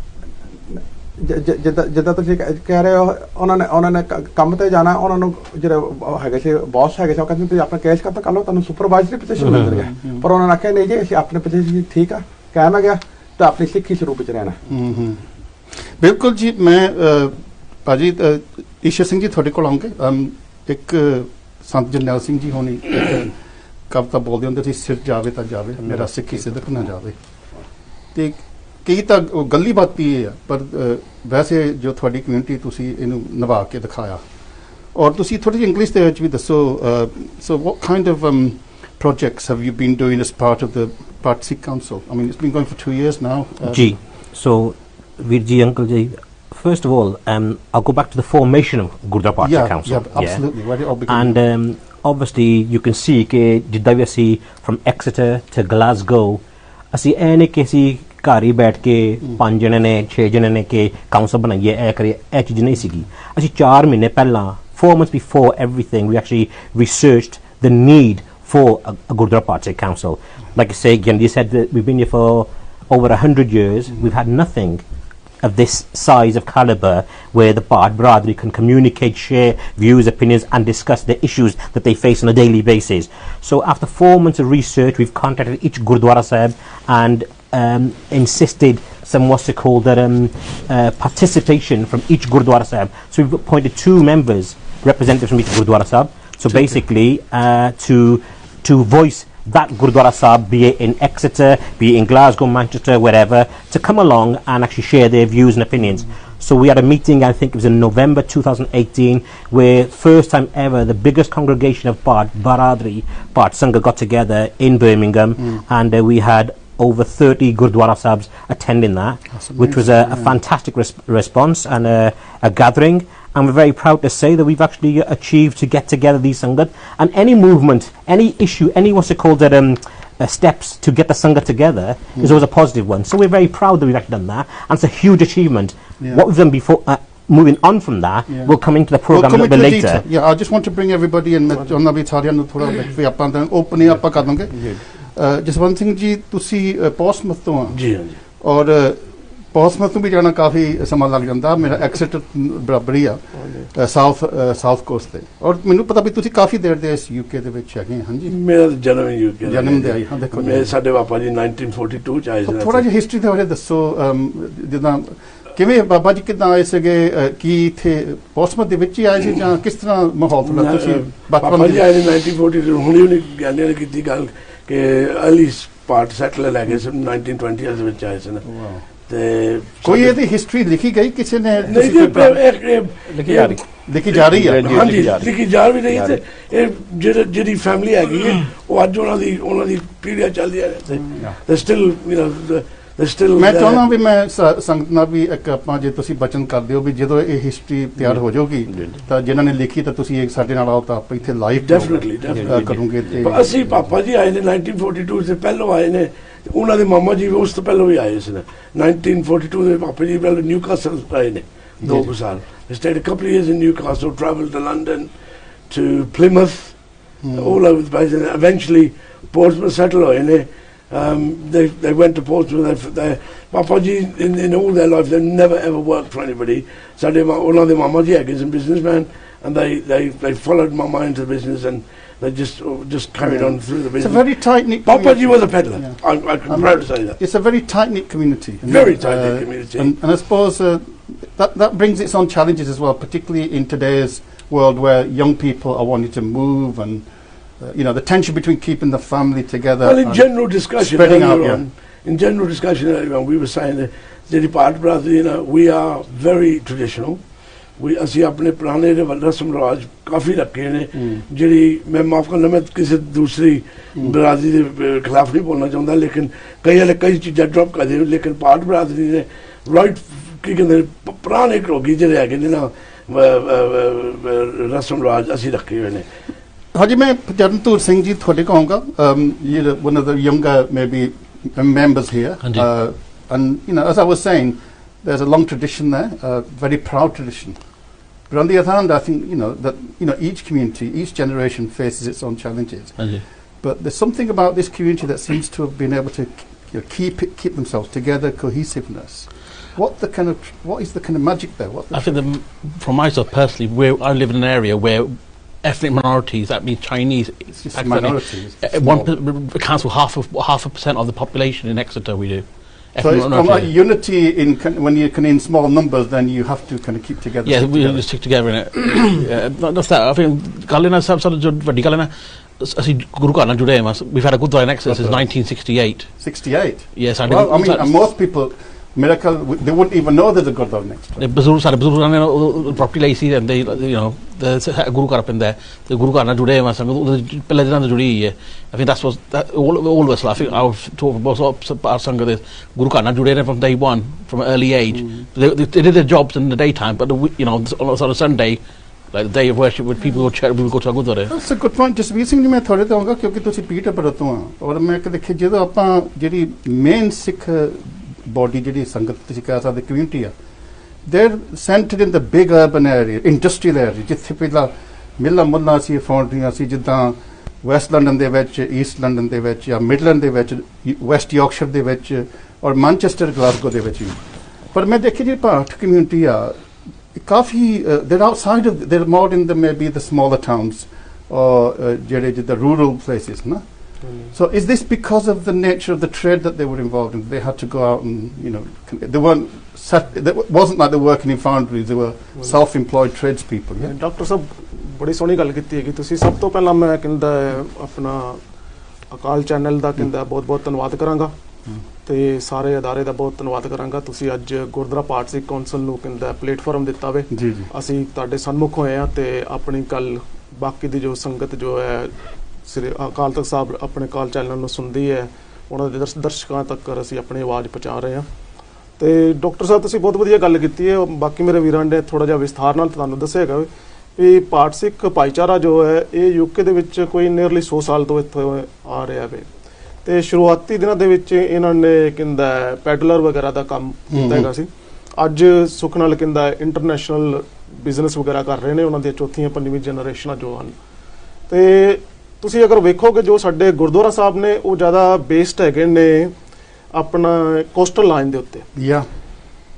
ਜਿੱਦਾਂ ਤੁਸੀਂ ਕਹਿ ਰਹੇ ਹੋ, ਉਹਨਾਂ ਨੇ ਕੰਮ ਤੇ ਜਾਣਾ, ਉਹਨਾਂ ਨੂੰ ਜਿਹੜੇ ਹੈਗੇ ਸੀ ਬੌਸ ਹੈਗੇ ਸੀ, ਉਹ ਕਹਿੰਦੇ ਤੁਸੀਂ ਆਪਣਾ ਕੇਸ ਖਤਮ ਕਰ ਲਓ, ਤੁਹਾਨੂੰ ਸੁਪਰਵਾਈਜ਼ਰੀ ਪੋਜੀਸ਼ਨ ਮਿਲ ਜਾਏਗਾ। ਪਰ ਉਹਨਾਂ ਨੇ ਆਖਿਆ ਨਹੀਂ ਜੀ, ਅਸੀਂ ਆਪਣੇ ਪੋਜੀਸ਼ਨ ਠੀਕ ਆ, ਕਾਇਮ ਗਿਆ ਤਾਂ ਆਪਣੀ ਸਿੱਖੀ ਸਰੂਪ ਵਿੱਚ ਰਹਿਣਾ। ਬਿਲਕੁਲ ਜੀ। ਮੈਂ ਭਾਜੀ ਈਸ਼ਰ ਸਿੰਘ ਜੀ ਤੁਹਾਡੇ ਕੋਲ ਆਉਂਗੇ। ਇੱਕ ਸੰਤ ਜਰਨੈਲ ਸਿੰਘ ਜੀ ਹੋਣੀ ਕਵਿਤਾ ਬੋਲਦੇ ਹੁੰਦੇ ਸੀ, ਸਿਰ ਜਾਵੇ ਤਾਂ ਜਾਵੇ, ਮੇਰਾ ਸਿੱਖੀ ਸਿਦਕ ਨਾ ਜਾਵੇ। ਤੇ ਕਈ ਤਾਂ ਗੱਲੀ ਬਾਤ ਵੀ ਇਹ ਆ, ਪਰ ਵੈਸੇ ਜੋ ਤੁਹਾਡੀ ਕਮਿਊਨਿਟੀ ਤੁਸੀਂ ਇਹਨੂੰ ਨਿਭਾ ਕੇ ਦਿਖਾਇਆ। ਔਰ ਤੁਸੀਂ ਥੋੜੀ ਜਿਹੀ ਇੰਗਲਿਸ਼ ਦੇ ਵਿੱਚ ਵੀ ਦੱਸੋ, so what kind of projects have you been doing as part of the Bhat Sikh Council? I mean, it's been going for 2 years now. Ji, so Virji Uncle Ji, first of all, I'll go back to the formation of Gurdwara Bhat Sikh Council. Yeah, absolutely. Where did it all begin? And obviously, you can see that ਜਿੱਦਾਂ ਵੀ ਅਸੀਂ from Exeter to Glasgow, ਅਸੀਂ ਇਹ ਨਹੀਂ ਕਿ ਅਸੀਂ ਘਰ ਹੀ ਬੈਠ ਕੇ 5 ਜਣੇ ਨੇ 6 ਜਣੇ ਨੇ ਕਿ ਕਾਉਂਸਲ ਬਣਾਈਏ, ਇਹ ਕਰੀਏ, ਇਹ ਚੀਜ਼ ਨਹੀਂ ਸੀਗੀ। ਅਸੀਂ 4 ਮਹੀਨੇ ਪਹਿਲਾਂ, 4 months before everything, we actually researched the need for a Gurdwara Bhat Sikh Council. Like I say again, you said that we've been here for over 100 years. We've had nothing of this size of caliber where the Bhat Biradari can communicate, share views, opinions and discuss the issues that they face on a daily basis. So after 4 months of research, we've contacted each Gurdwara Sahib and insisted some what's it called participation from each Gurdwara Sahib. So we've appointed 2 members, representatives from each Gurdwara Sahib. So basically, to voice that Gurdwara Sahib, be it in Exeter, be it in Glasgow, Manchester, wherever, to come along and actually share their views and opinions. So we had a meeting, I think it was in November 2018, where first time ever the biggest congregation of Baradri, Sangha got together in Birmingham, and we had over 30 Gurdwara Sahibs attending that, which was a fantastic response and a gathering. And we're very proud to say that we've actually achieved to get together these Sangat, and any movement, any issue, any what's it called steps to get the Sangha together is always a positive one. So we're very proud that we've actually done that, and it's a huge achievement. What we've done before, moving on from that, we'll come into the program a little bit later. Yeah, I just want to bring everybody in. Opening up Jaswant Singh ji तुसी पोस्टमथ तो हैं जी हाँ जी और पोस्टमथ भी जाना काफ़ी समा लग जाता मेरा एक्सेटर बराबर ही आ साउथ कोस्ट ते और मैनू पता भी तुसी काफ़ी देर दे इस यूके दे विच हैगे हां जी मेरा जन्म यूके जन्म दे आई हां देखो मेरे साडे पापा जी 1942 च आए थे थोड़ा जिहा हिस्ट्री दे बारे दसो जिदा किवें बाबा जी किदां आए सके की इत्थे पोस्टमथ दे विच ही आए सी जां किस तरह माहौल थोड़ा तुसी पापा जी आए 1942 हुणी गल्ले ने कीती गल कि अर्ली पार्ट सेटल लगे सब 1920 ਦੇ ਵਿੱਚ ਆਏ ਸਨ ਤੇ ਕੋਈ ਇਹਦੀ ਹਿਸਟਰੀ ਲਿਖੀ ਗਈ ਕਿਸੇ ਨੇ ਲਿਖੀ ਜਾ ਰਹੀ ਹੈ ਹਾਂਜੀ ਲਿਖੀ ਜਾ ਵੀ ਰਹੀ ਤੇ ਇਹ ਜਿਹੜੀ ਫੈਮਿਲੀ ਹੈਗੀ ਹੈ ਉਹ ਅੱਜ ਉਹਨਾਂ ਦੀ ਪੀੜ੍ਹੀਆਂ ਚੱਲਦੀਆਂ ਨੇ ਤੇ ਸਟਿਲ ਯੂ نو मैं चाहना भी मैं संगत ना भी एक ਆਪਾਂ ਜੇ ਤੁਸੀਂ ਬਚਨ ਕਰਦੇ ਹੋ ਵੀ ਜਦੋਂ ਇਹ ਹਿਸਟਰੀ ਤਿਆਰ ਹੋ ਜਾਊਗੀ ਤਾਂ ਜਿਨ੍ਹਾਂ ਨੇ ਲਿਖੀ ਤਾਂ ਤੁਸੀਂ ਇੱਕ ਸਾਡੇ ਨਾਲ ਆਓ ਤਾਂ ਆਪਾਂ ਇੱਥੇ ਲਾਈਵ ਡੈਫੀਨਿਟਲੀ ਕਰੂੰਗੇ ਤੇ ਅਸੀਂ ਪਾਪਾ ਜੀ ਆਏ ਨੇ 1942 ਸੇ ਪਹਿਲਾਂ ਆਏ ਨੇ ਉਹਨਾਂ ਦੇ ਮਾਮਾ ਜੀ ਉਸ ਤੋਂ ਪਹਿਲਾਂ ਵੀ ਆਏ ਸੀ 1942 ਦੇ ਪਾਪਾ ਜੀ ਪਹਿਲਾਂ ਨਿਊਕਾਸਲ ਆਏ ਨੇ 2 ਸਾਲ they stayed a couple of years in Newcastle, traveled to London, to Plymouth, all over the place, and eventually Portsmouth settled hoye ne. They went to Portsmouth. Papa ji in all their life they've never ever worked for anybody. So one of the mama ji is a businessman, and they followed mama into the business, and they just carried on through the business. It's a very tight knit. Papa ji was a peddler. Yeah. I'm proud to say that. It's a very tight knit community. Very tight knit community. And I suppose that brings its own challenges as well, particularly in today's world where young people are wanting to move and. You know, the tension between keeping the family together. Well, in general discussion, spreading out, in general discussion, we were saying that the Departed Brother, you know, we are very traditional. ਅਸੀਂ ਆਪਣੇ ਪੁਰਾਣੇ ਰਸਮ ਰਿਵਾਜ ਕਾਫੀ ਰੱਖੇ ਨੇ ਜਿਹੜੀ ਮੈਂ ਮਾਫ ਕਰਨਾ ਮੈਂ ਕਿਸੇ ਦੂਸਰੀ ਬਰਾਦਰੀ ਦੇ ਖਿਲਾਫ ਨਹੀਂ ਬੋਲਣਾ ਚਾਹੁੰਦਾ ਲੇਕਿਨ ਕਈ ਚੀਜ਼ਾਂ ਡ੍ਰੌਪ ਕਰ ਦੇ ਲੇਕਿਨ ਪਾਰਟ ਬਰਾਦਰੀ ਨੇ ਰਾਈਟ ਕੀ ਕਹਿੰਦੇ ਪੁਰਾਣੇ ਲੋਕੀ ਜਿਹੜੇ ਹੈਗੇ ਨੇ ਨਾ ਰਸਮ ਰਿਵਾਜ ਅਸੀਂ ਰੱਖੇ ਹੋਏ ਨੇ Haji, मैं Jarantur Singh ji थोड़े कहूँगा. You're one of the younger maybe members here, and you know, as I was saying, there's a long tradition there, very proud tradition. But on the other hand, I think each community, each generation faces its own challenges. But there's something about this community that seems to have been able to keep themselves together, cohesiveness. What is the kind of magic there? I think from myself personally, I live in an area where ethnic minorities, that means Chinese, accounts for half a percent of the population in Exeter. We do. So it's kind of like unity when you can in small numbers, then you have to kind of keep together. Yeah, we just stick together in it. Not just that. I think Galina, Galina, ਅਸੀਂ ਗੁਰੂ ਘਰ ਨਾਲ ਜੁੜੇ ਹਾਂ we've had a good in Exeter since 1968. 68? Yes, well, I mean, and most people Miracle, they wouldn't even know there's a Gurdwara next to it. ਸਾਡੇ ਬਜ਼ੁਰਗਾਂ ਨੇ ਪ੍ਰੋਪਰਟੀ ਲਈ ਸੀ and they ਗੁਰੂ ਘਰ ਪੈਂਦਾ ਤੇ ਗੁਰੂ ਘਰ ਨਾਲ ਜੁੜੇ ਹੋਏ ਸੰਗਤ ਪਹਿਲੇ ਦਿਨਾਂ ਤੋਂ ਜੁੜੀ ਹੋਈ ਹੈ I think that's what all of us I think I've talked about our ਸੰਗਤ ਗੁਰੂ ਘਰ ਨਾਲ ਜੁੜੇ ਨੇ from day one from an early age. They did their jobs in the daytime but on a Sunday like the day of worship with people will go to a Gurdwara. That's a good point. Jasbir Singh ਜੀ ਮੈਂ ਥੋੜੇ ਦਊਂਗਾ ਕਿਉਂਕਿ ਤੁਸੀਂ ਪੀਟਰਬਰੋ ਤੋਂ ਆ ਔਰ ਮੈਂ ਦੇਖਿਆ ਜਦੋਂ ਆਪਾਂ ਜਿਹੜੀ ਮੇਨ ਸਿੱਖ body ਜਿਹੜੀ ਸੰਗਤ ਤੁਸੀਂ ਕਹਿ ਸਕਦੇ ਕਮਿਊਨਿਟੀ ਆ they're centered in the big urban area, industrial area ਜਿੱਥੇ ਪਹਿਲਾਂ ਮਿਲਾਂ ਮੁੱਲਾਂ ਸੀ ਫੌਂਡਰੀਆਂ ਸੀ ਜਿੱਦਾਂ ਵੈਸਟ ਲੰਡਨ ਦੇ ਵਿੱਚ ਈਸਟ ਲੰਡਨ ਦੇ ਵਿੱਚ ਜਾਂ ਮਿਡਲੈਂਡ ਦੇ ਵਿੱਚ ਵੈਸਟ ਯਾਰਕਸ਼ਾਇਰ ਦੇ ਵਿੱਚ ਔਰ ਮੈਨਚੈਸਟਰ ਗਲਾਸਗੋ ਦੇ ਵਿੱਚ ਪਰ ਮੈਂ ਦੇਖੀ ਜਿਹੜੀ ਭਾਰਤ ਕਮਿਊਨਿਟੀ ਆ ਕਾਫੀ they're outside of they're more in the maybe the smaller towns or ਜਿਹੜੇ ਜਿੱਦਾਂ rural places ਨਾ So is this because of the nature of the trade that they were involved in? They had to go out and, they weren't it wasn't like they were working in foundries, they were self-employed tradespeople. Yeah? Doctor ਸਾਹਿਬ ਬੜੀ ਸੋਹਣੀ ਗੱਲ ਕੀਤੀ ਹੈਗੀ ਤੁਸੀਂ। ਸਭ ਤੋਂ ਪਹਿਲਾਂ ਮੈਂ ਕਹਿੰਦਾ ਆਪਣਾ ਅਕਾਲ ਚੈਨਲ ਦਾ ਕਹਿੰਦਾ ਬਹੁਤ ਬਹੁਤ ਧੰਨਵਾਦ ਕਰਾਂਗਾ ਤੇ ਸਾਰੇ ਅਦਾਰੇ ਦਾ ਬਹੁਤ ਧੰਨਵਾਦ ਕਰਾਂਗਾ। ਤੁਸੀਂ ਅੱਜ ਗੁਰਦੁਆਰਾ ਪਾਠ ਸਿੱਖ ਕੌਂਸਲ ਨੂੰ ਕਹਿੰਦਾ ਪਲੇਟਫਾਰਮ ਦਿੱਤਾ ਵੇ। ਜੀ ਅਸੀਂ ਤੁਹਾਡੇ ਸਨਮੁਖ ਹੋਏ ਆ ਤੇ ਆਪਣੀ ਗੱਲ ਬਾਕੀ ਦੀ ਜੋ ਸੰਗਤ ਜੋ ਹੈ ਸ੍ਰੀ ਅਕਾਲ ਤਖਤ ਸਾਹਿਬ ਆਪਣੇ ਅਕਾਲ ਚੈਨਲ ਨੂੰ ਸੁਣਦੀ ਹੈ, ਉਹਨਾਂ ਦੇ ਦਰਸ਼ਕਾਂ ਤੱਕ ਅਸੀਂ ਆਪਣੀ ਆਵਾਜ਼ ਪਹੁੰਚਾ ਰਹੇ ਹਾਂ। ਤੇ ਡਾਕਟਰ ਸਾਹਿਬ ਤੁਸੀਂ ਬਹੁਤ ਵਧੀਆ ਗੱਲ ਕੀਤੀ ਹੈ। ਬਾਕੀ ਮੇਰੇ ਵੀਰਾਂ ਨੇ ਥੋੜਾ ਜਿਹਾ ਵਿਸਥਾਰ ਨਾਲ ਤੁਹਾਨੂੰ ਦੱਸਿਆਗਾ ਵੀ ਪਾਠ ਸਿੱਖ ਭਾਈਚਾਰਾ ਜੋ ਹੈ ਇਹ ਯੂਕੇ ਦੇ ਵਿੱਚ ਕੋਈ ਨੀਅਰਲੀ 100 ਸਾਲ ਤੋਂ ਇੱਥੇ ਆ ਰਿਹਾ ਵੇ ਤੇ ਸ਼ੁਰੂਆਤੀ ਦਿਨਾਂ ਦੇ ਵਿੱਚ ਇਹਨਾਂ ਨੇ ਕਹਿੰਦਾ ਪੈਡਲਰ ਵਗੈਰਾ ਦਾ ਕੰਮ ਕੀਤਾ ਹੈਗਾ ਸੀ। ਅੱਜ ਸੁੱਖ ਨਾਲ ਕਹਿੰਦਾ ਇੰਟਰਨੈਸ਼ਨਲ ਬਿਜ਼ਨਸ ਵਗੈਰਾ ਕਰ ਰਹੇ ਨੇ, ਉਹਨਾਂ ਦੀਆਂ ਚੌਥੀਆਂ ਪੰਜਵੀਂ ਜਨਰੇਸ਼ਨਾਂ ਜੋ ਹਨ। ਤੇ ਤੁਸੀਂ ਅਗਰ ਵੇਖੋਗੇ ਜੋ ਸਾਡੇ ਗੁਰਦੁਆਰਾ ਸਾਹਿਬ ਨੇ ਉਹ ਜ਼ਿਆਦਾ ਬੇਸਡ ਹੈਗੇ ਨੇ ਆਪਣਾ ਕੋਸਟਲ ਲਾਈਨ ਦੇ ਉੱਤੇ।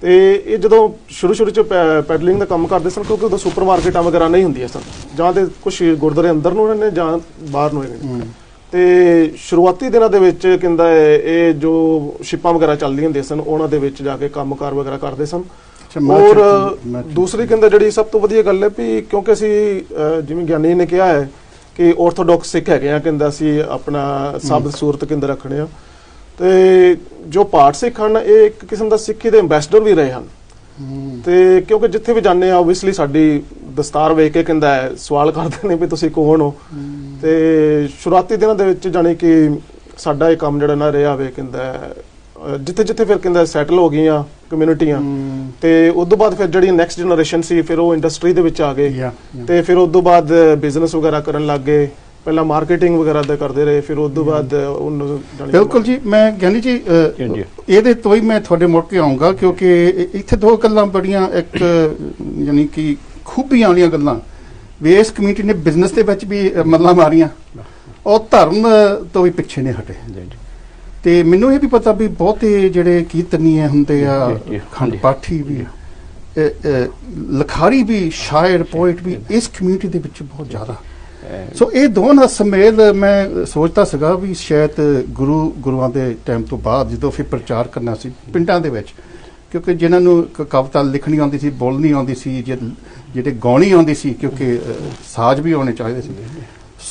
ਤੇ ਇਹ ਜਦੋਂ ਸ਼ੁਰੂ ਚ ਪੈਡਲਿੰਗ ਦਾ ਕੰਮ ਕਰਦੇ ਸਨ ਕਿਉਂਕਿ ਉਦੋਂ ਸੁਪਰ ਮਾਰਕੀਟਾਂ ਵਗੈਰਾ ਨਹੀਂ ਹੁੰਦੀਆਂ ਸਨ, ਜਾਂ ਤੇ ਕੁਝ ਗੁਰਦੁਆਰੇ ਅੰਦਰ ਨੂੰ ਨੇ ਜਾਂ ਬਾਹਰ ਨੂੰ ਹੈਗੇ। ਤੇ ਸ਼ੁਰੂਆਤੀ ਦਿਨਾਂ ਦੇ ਵਿੱਚ ਕਹਿੰਦਾ ਇਹ ਜੋ ਸ਼ਿਪਾਂ ਵਗੈਰਾ ਚੱਲਦੀਆਂ ਹੁੰਦੀਆਂ ਸਨ ਉਹਨਾਂ ਦੇ ਵਿੱਚ ਜਾ ਕੇ ਕੰਮਕਾਰ ਵਗੈਰਾ ਕਰਦੇ ਸਨ। ਔਰ ਦੂਸਰੀ ਕਹਿੰਦਾ ਜਿਹੜੀ ਸਭ ਤੋਂ ਵਧੀਆ ਗੱਲ ਹੈ ਵੀ ਕਿਉਂਕਿ ਅਸੀਂ ਜਿਵੇਂ ਗਿਆਨੀ ਨੇ ਕਿਹਾ ਹੈ ਕਿ ਆਰਥੋਡਾਕਸ ਸਿੱਖ ਹੈਗੇ ਆ, ਕਹਿੰਦਾ ਅਸੀਂ ਆਪਣਾ ਸਾਬਤ ਸੂਰਤ ਕਹਿੰਦਾ ਰੱਖਣੇ ਆ। ਤੇ ਜੋ ਪਾਠ ਸਿੱਖ ਹਨ ਇਹ ਇੱਕ ਕਿਸਮ ਦਾ ਸਿੱਖੀ ਦੇ ਐਂਬੈਸਡਰ ਵੀ ਰਹੇ ਹਨ। ਤੇ ਕਿਉਂਕਿ ਜਿੱਥੇ ਵੀ ਜਾਂਦੇ ਆ ਓਬਵੀਅਸਲੀ ਸਾਡੀ ਦਸਤਾਰ ਵੇਖ ਕੇ ਕਹਿੰਦਾ ਸਵਾਲ ਕਰਦੇ ਨੇ ਵੀ ਤੁਸੀਂ ਕੌਣ ਹੋ। ਤੇ ਸ਼ੁਰੂਆਤੀ ਦਿਨਾਂ ਦੇ ਵਿੱਚ ਜਾਣੀ ਕਿ ਸਾਡਾ ਇਹ ਕੰਮ ਜਿਹੜਾ ਨਾ ਰਿਹਾ ਵੇ ਕਹਿੰਦਾ ਜਿੱਥੇ ਜਿੱਥੇ ਫਿਰ ਕਹਿੰਦਾ ਸੈਟਲ ਹੋ ਗਈਆਂ ਕਮਿਊਨਿਟੀਆਂ ਤੇ ਉਸ ਤੋਂ ਬਾਅਦ ਫਿਰ ਜਿਹੜੀ ਨੈਕਸਟ ਜਨਰੇਸ਼ਨ ਸੀ ਫਿਰ ਉਹ ਇੰਡਸਟਰੀ ਦੇ ਵਿੱਚ ਆ ਗਏ ਤੇ ਫਿਰ ਉਸ ਤੋਂ ਬਾਅਦ ਬਿਜ਼ਨਸ ਵਗੈਰਾ ਕਰਨ ਲੱਗ ਗਏ। ਪਹਿਲਾਂ ਮਾਰਕੀਟਿੰਗ ਵਗੈਰਾ ਦਾ ਕਰਦੇ ਰਹੇ, ਫਿਰ ਉਸ ਤੋਂ ਬਾਅਦ ਉਹਨੂੰ ਬਿਲਕੁਲ ਜੀ। ਮੈਂ ਗਿਆਨੀ ਜੀ ਇਹਦੇ ਤੋਂ ਹੀ ਮੈਂ ਤੁਹਾਡੇ ਮੁੜ ਕੇ ਆਉਂਗਾ ਕਿਉਂਕਿ ਇੱਥੇ ਦੋ ਗੱਲਾਂ ਬੜੀਆਂ ਇੱਕ ਯਾਨੀ ਕਿ ਖੂਬੀਆਂ ਵਾਲੀਆਂ ਗੱਲਾਂ ਵੀ ਇਸ ਕਮਿਊਨਿਟੀ ਨੇ ਬਿਜ਼ਨਸ ਦੇ ਵਿੱਚ ਵੀ ਮੱਲਾਂ ਮਾਰੀਆਂ ਔਰ ਧਰਮ ਤੋਂ ਵੀ ਪਿੱਛੇ ਨਹੀਂ ਹਟੇ। ਤੇ ਮੈਨੂੰ ਇਹ ਵੀ ਪਤਾ ਵੀ ਬਹੁਤੇ ਜਿਹੜੇ ਕੀਰਤਨੀਏ ਹੁੰਦੇ ਆ, ਖੰਡ ਪਾਠੀ ਵੀ, ਲਿਖਾਰੀ ਵੀ, ਸ਼ਾਇਰ ਪੋਇਟ ਵੀ ਇਸ ਕਮਿਊਨਿਟੀ ਦੇ ਵਿੱਚ ਬਹੁਤ ਜ਼ਿਆਦਾ। ਸੋ ਇਹ ਦੋਨਾਂ ਸਮੇਲ ਮੈਂ ਸੋਚਦਾ ਸੀਗਾ ਵੀ ਸ਼ਾਇਦ ਗੁਰੂਆਂ ਦੇ ਟਾਈਮ ਤੋਂ ਬਾਅਦ ਜਦੋਂ ਫਿਰ ਪ੍ਰਚਾਰ ਕਰਨਾ ਸੀ ਪਿੰਡਾਂ ਦੇ ਵਿੱਚ, ਕਿਉਂਕਿ ਜਿਨ੍ਹਾਂ ਨੂੰ ਕਵਿਤਾ ਲਿਖਣੀ ਆਉਂਦੀ ਸੀ, ਬੋਲਣੀ ਆਉਂਦੀ ਸੀ, ਜਿਹੜੇ ਗਾਉਣੀ ਆਉਂਦੀ ਸੀ, ਕਿਉਂਕਿ ਸਾਜ਼ ਵੀ ਆਉਣੇ ਚਾਹੀਦੇ ਸੀ।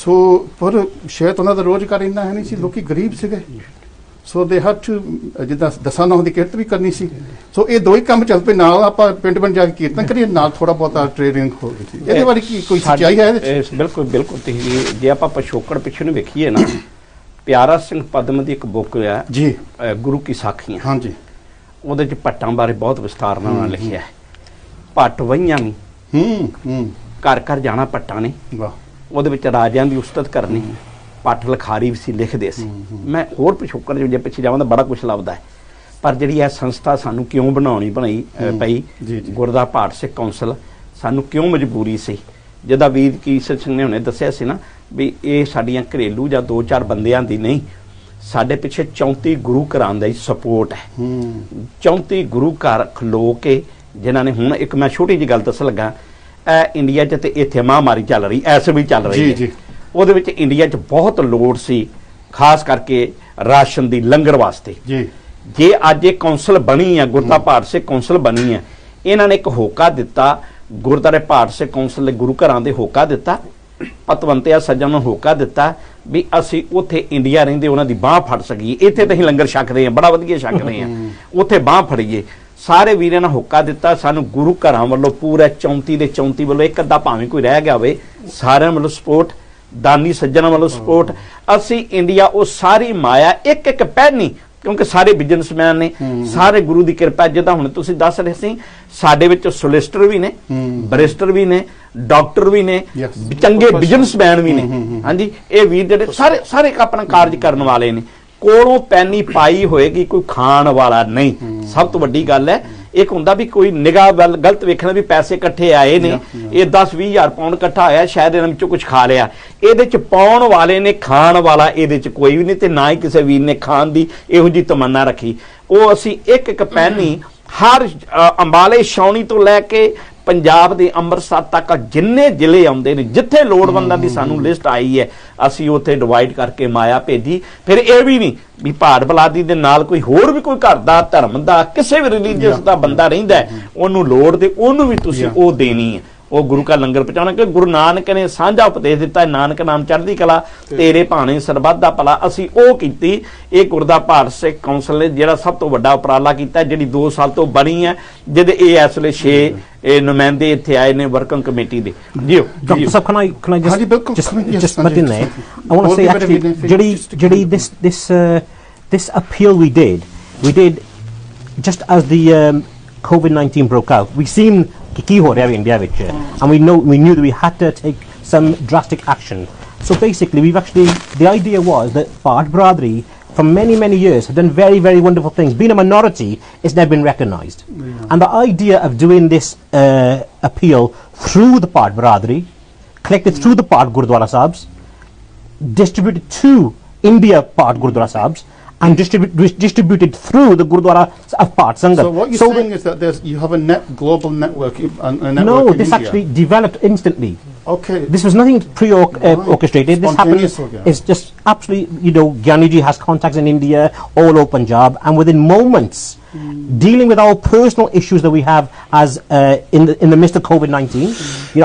ਸੋ ਪਰ ਸ਼ਾਇਦ ਉਹਨਾਂ ਦਾ ਰੋਜ਼ਗਾਰ ਇੰਨਾ ਹੈ ਨਹੀਂ ਸੀ, ਲੋਕੀ ਗਰੀਬ ਸੀਗੇ। ਸੋ ਦੇ ਹੈਡ ਟੂ ਜਿੱਦਾਂ ਦਸਾਂ ਨੌਂ ਦੀ ਕਿਰਤ ਵੀ ਕਰਨੀ ਸੀ। ਸੋ ਇਹ ਦੋ ਹੀ ਕੰਮ ਚੱਲ ਪਏ, ਨਾਲ ਆਪਾਂ ਪਿੰਡ ਪਿੰਡ ਜਾ ਕੇ ਕੀਰਤਨ ਕਰੀਏ, ਨਾਲ ਥੋੜਾ ਬਹੁਤਾ ਟ੍ਰੇਨਿੰਗ ਹੋ ਗਈ ਸੀ। ਇਹਦੇ ਬਾਰੇ ਕੀ ਕੋਈ ਸੱਚਾਈ ਹੈ ਇਹਦੇ ਵਿੱਚ? ਬਿਲਕੁਲ ਬਿਲਕੁਲ। ਜੇ ਆਪਾਂ ਪਿਛੋਕੜ ਪਿੱਛੇ ਨੂੰ ਵੇਖੀਏ ਨਾ, ਪਿਆਰਾ ਸਿੰਘ ਪਦਮ ਦੀ ਇੱਕ ਬੁੱਕ ਆ ਜੀ ਗੁਰੂ ਕੀ ਸਾਖੀਆਂ, ਹਾਂਜੀ, ਉਹਦੇ ਚ ਭੱਟਾਂ ਬਾਰੇ ਬਹੁਤ ਵਿਸਤਾਰ ਨਾਲ ਲਿਖਿਆ ਹੈ। ਭੱਟ ਵਹੀਆਂ ਵੀ ਘਰ ਘਰ ਜਾਣਾ ਭੱਟਾਂ ਨੇ, ਉਹਦੇ ਵਿੱਚ ਰਾਜਿਆਂ ਦੀ ਉਸਤਤ ਕਰਨੀ, ਪੱਠ ਲਿਖਾਰੀ ਵੀ ਸੀ, ਲਿਖਦੇ ਸੀ। ਮੈਂ ਹੋਰ ਪਿਛੋਕੜ ਜੇ ਪਿੱਛੇ ਜਾਵਾਂ ਤਾਂ ਬੜਾ ਕੁਛ ਲੱਭਦਾ ਹੈ। ਪਰ ਜਿਹੜੀ ਇਹ ਸੰਸਥਾ ਸਾਨੂੰ ਕਿਉਂ ਬਣਾਉਣੀ ਪਈ ਗੁਰਦੁਆਰਾ ਪਾਠ ਸਿੱਖ ਕੌਂਸਲ, ਸਾਨੂੰ ਕਿਉਂ ਮਜਬੂਰੀ ਸੀ? ਜਿੱਦਾਂ ਵੀਰ ਕੀਰਤ ਸਿੰਘ ਨੇ ਹੁਣੇ ਦੱਸਿਆ ਸੀ ਨਾ ਵੀ ਇਹ ਸਾਡੀਆਂ ਘਰੇਲੂ ਜਾਂ 2-4 ਬੰਦਿਆਂ ਦੀ ਨਹੀਂ, ਸਾਡੇ ਪਿੱਛੇ 34 ਗੁਰੂ ਘਰਾਂ ਦਾ ਹੀ ਸਪੋਰਟ ਹੈ। 34 ਗੁਰੂ ਘਰ ਖਲੋ ਕੇ ਜਿਨ੍ਹਾਂ ਨੇ ਹੁਣ ਇੱਕ ਮੈਂ ਛੋਟੀ ਜਿਹੀ ਗੱਲ ਦੱਸਣ ਲੱਗਾ, ਇੰਡੀਆ 'ਚ ਤੇ ਇੱਥੇ ਮਹਾਂਮਾਰੀ ਚੱਲ ਰਹੀ ਐਸ ਵੀ ਚੱਲ ਰਹੀ ਹੈ, ਉਹਦੇ ਵਿੱਚ ਇੰਡੀਆ 'ਚ ਬਹੁਤ ਲੋੜ ਸੀ ਖਾਸ ਕਰਕੇ ਰਾਸ਼ਨ ਦੀ, ਲੰਗਰ ਵਾਸਤੇ। ਜੇ ਅੱਜ ਇਹ ਕੌਂਸਲ ਬਣੀ ਆ, ਗੁਰਦੁਆਰਾ ਪਾਠ ਸਿੱਖ ਕੌਂਸਲ ਬਣੀ ਆ, ਇਹਨਾਂ ਨੇ ਇੱਕ ਹੋਕਾ ਦਿੱਤਾ, ਗੁਰਦੁਆਰੇ ਪਾਠ ਸਿੱਖ ਕੌਂਸਲ ਦੇ ਗੁਰੂ ਘਰਾਂ ਦੇ ਹੋਕਾ ਦਿੱਤਾ, ਪਤਵੰਤਿਆ ਸੱਜਣ ਨੂੰ ਹੋਕਾ ਦਿੱਤਾ ਵੀ ਅਸੀਂ ਉੱਥੇ ਇੰਡੀਆ ਰਹਿੰਦੇ ਉਹਨਾਂ ਦੀ ਬਾਂਹ ਫੜ ਸਕੀਏ। ਇੱਥੇ ਤਾਂ ਅਸੀਂ ਲੰਗਰ ਛਕਦੇ ਹਾਂ, ਬੜਾ ਵਧੀਆ ਛਕਦੇ ਹਾਂ, ਉੱਥੇ ਬਾਂਹ ਫੜੀਏ। ਸਾਰੇ ਵੀਰਾਂ ਨੇ ਹੋਕਾ ਦਿੱਤਾ, ਸਾਨੂੰ ਗੁਰੂ ਘਰਾਂ ਵੱਲੋਂ ਪੂਰਾ 34 ਦੇ 34 ਵੱਲੋਂ ਇੱਕ ਅੱਧਾ ਭਾਵੇਂ ਕੋਈ ਰਹਿ ਗਿਆ ਹੋਵੇ, ਸਾਰਿਆਂ ਵੱਲੋਂ ਸਪੋਰਟ, ਦਾਨੀ ਸੱਜਣਾ ਵੱਲੋਂ ਸਪੋਰਟ। ਅਸੀਂ ਇੰਡੀਆ ਉਹ ਸਾਰੀ ਮਾਇਆ ਇੱਕ ਇੱਕ ਪੈਨੀ, ਕਿਉਂਕਿ ਸਾਰੇ ਬਿਜ਼ਨਸਮੈਨ ਨੇ, ਸਾਰੇ ਗੁਰੂ ਦੀ ਕਿਰਪਾ। ਜਿੱਦਾਂ ਹੁਣ ਤੁਸੀਂ ਦੱਸ ਰਹੇ ਸੀ, ਸਾਡੇ ਵਿੱਚ ਸੋਲਿਸਟਰ ਵੀ ਨੇ, ਬੈਰਿਸਟਰ ਵੀ ਨੇ, ਡਾਕਟਰ ਵੀ ਨੇ, ਚੰਗੇ ਬਿਜ਼ਨਸਮੈਨ ਵੀ ਨੇ। ਹਾਂਜੀ, ਇਹ ਵੀਰ ਜਿਹੜੇ ਸਾਰੇ ਆਪਣਾ ਕਾਰਜ ਕਰਨ ਵਾਲੇ ਨੇ, ਕੋਲੋਂ ਪੈਨੀ ਪਾਈ ਹੋਏਗੀ, ਕੋਈ ਖਾਣ ਵਾਲਾ ਨਹੀਂ। ਸਭ ਤੋਂ ਵੱਡੀ ਗੱਲ ਹੈ, ਇੱਕ ਹੁੰਦਾ ਵੀ ਕੋਈ ਨਿਗਾਹ ਵੱਲ ਗਲਤ ਵੇਖਣਾ ਵੀ ਪੈਸੇ ਇਕੱਠੇ ਆਏ ਨੇ, ਇਹ 10-20 ਹਜ਼ਾਰ ਪਾਉਂਡ ਇਕੱਠਾ ਹੋਇਆ, ਸ਼ਾਇਦ ਇਹਨਾਂ ਵਿੱਚੋਂ ਕੁਝ ਖਾ ਲਿਆ। ਇਹਦੇ ਚ ਪਾਉਣ ਵਾਲੇ ਨੇ, ਖਾਣ ਵਾਲਾ ਇਹਦੇ ਚ ਕੋਈ ਵੀ ਨਹੀਂ, ਤੇ ਨਾ ਹੀ ਕਿਸੇ ਵੀਰ ਨੇ ਖਾਣ ਦੀ ਇਹੋ ਜਿਹੀ ਤਮੰਨਾ ਰੱਖੀ। ਉਹ ਅਸੀਂ ਇੱਕ ਇੱਕ ਪੈਨੀ ਹਰ ਅੰਬਾਲੇ ਛਾਉਣੀ ਤੋਂ ਲੈ ਕੇ ਪੰਜਾਬ ਦੇ ਅੰਮ੍ਰਿਤਸਰ ਤੱਕ ਜਿੰਨੇ ਜ਼ਿਲ੍ਹੇ ਆਉਂਦੇ ਨੇ, ਜਿੱਥੇ ਲੋੜਵੰਦਾਂ ਦੀ ਸਾਨੂੰ ਲਿਸਟ ਆਈ ਹੈ, ਅਸੀਂ ਉੱਥੇ ਡਿਵਾਈਡ ਕਰਕੇ ਮਾਇਆ ਭੇਜੀ। ਫਿਰ ਇਹ ਵੀ ਨਹੀਂ ਵੀ ਭਾੜ ਬਲਾਦੀ ਦੇ ਨਾਲ ਕੋਈ ਹੋਰ ਵੀ ਕੋਈ ਘਰ ਦਾ, ਧਰਮ ਦਾ, ਕਿਸੇ ਵੀ ਰਿਲੀਜੀਅਸ ਦਾ ਬੰਦਾ ਰਹਿੰਦਾ, ਉਹਨੂੰ ਲੋੜ ਤੇ ਉਹਨੂੰ ਵੀ ਤੁਸੀਂ ਉਹ ਦੇਣੀ ਹੈ, ਉਹ ਗੁਰੂ ਕਾ ਲੰਗਰ ਪਹੁੰਚਾਉਣਾ। ਕਿ ਗੁਰੂ ਨਾਨਕ ਨੇ ਸਾਂਝਾ ਉਪਦੇਸ਼ ਦਿੱਤਾ, ਨਾਨਕ ਨਾਮ ਚੜ੍ਹਦੀ ਕਲਾ, ਤੇਰੇ ਭਾਣੇ ਸਰਬੱਤ ਦਾ ਭਲਾ। ਅਸੀਂ ਉਹ ਕੀਤੀ। ਇਹ ਗੁਰਦਾ ਭਾਰਤ ਸਿੱਖ ਕੌਂਸਲ ਨੇ ਜਿਹੜਾ ਸਭ ਤੋਂ ਵੱਡਾ ਉਪਰਾਲਾ ਕੀਤਾ, ਜਿਹੜੀ 2 ਸਾਲ ਤੋਂ ਬਣੀ ਹੈ, ਜਿਹਦੇ ਇਹ ਇਸ ਵੇਲੇ 6 ਨੁਮਾਇੰਦੇ ਇੱਥੇ ਆਏ ਨੇ ਵਰਕਿੰਗ ਕਮੇਟੀ ਦੇ। ਜੀ Dr. Sab, can I just butt in there? I want to say actually, this appeal we did just as the COVID-19 broke out. We seen ki ho raha hai India vich, and we knew that we had to take some drastic action. So basically, the idea was that Pad Bradri for many years have done very, very wonderful things. Being a minority, it's never been recognised. And the idea of doing this appeal through the Pad Bradri, collected through the Pad Gurdwara Sahibs, distributed to India Pad Gurdwara Sahibs, and distributed through the Gurdwara of Pad Sangat. So what you're saying is that you have a global network, a network no, in this India. actually developed instantly. Okay. This was nothing orchestrated. This happened. Yeah. It's just absolutely, Gyaniji has contacts in India, all over Punjab, and within moments, dealing with our personal issues that we have as in the midst of COVID-19,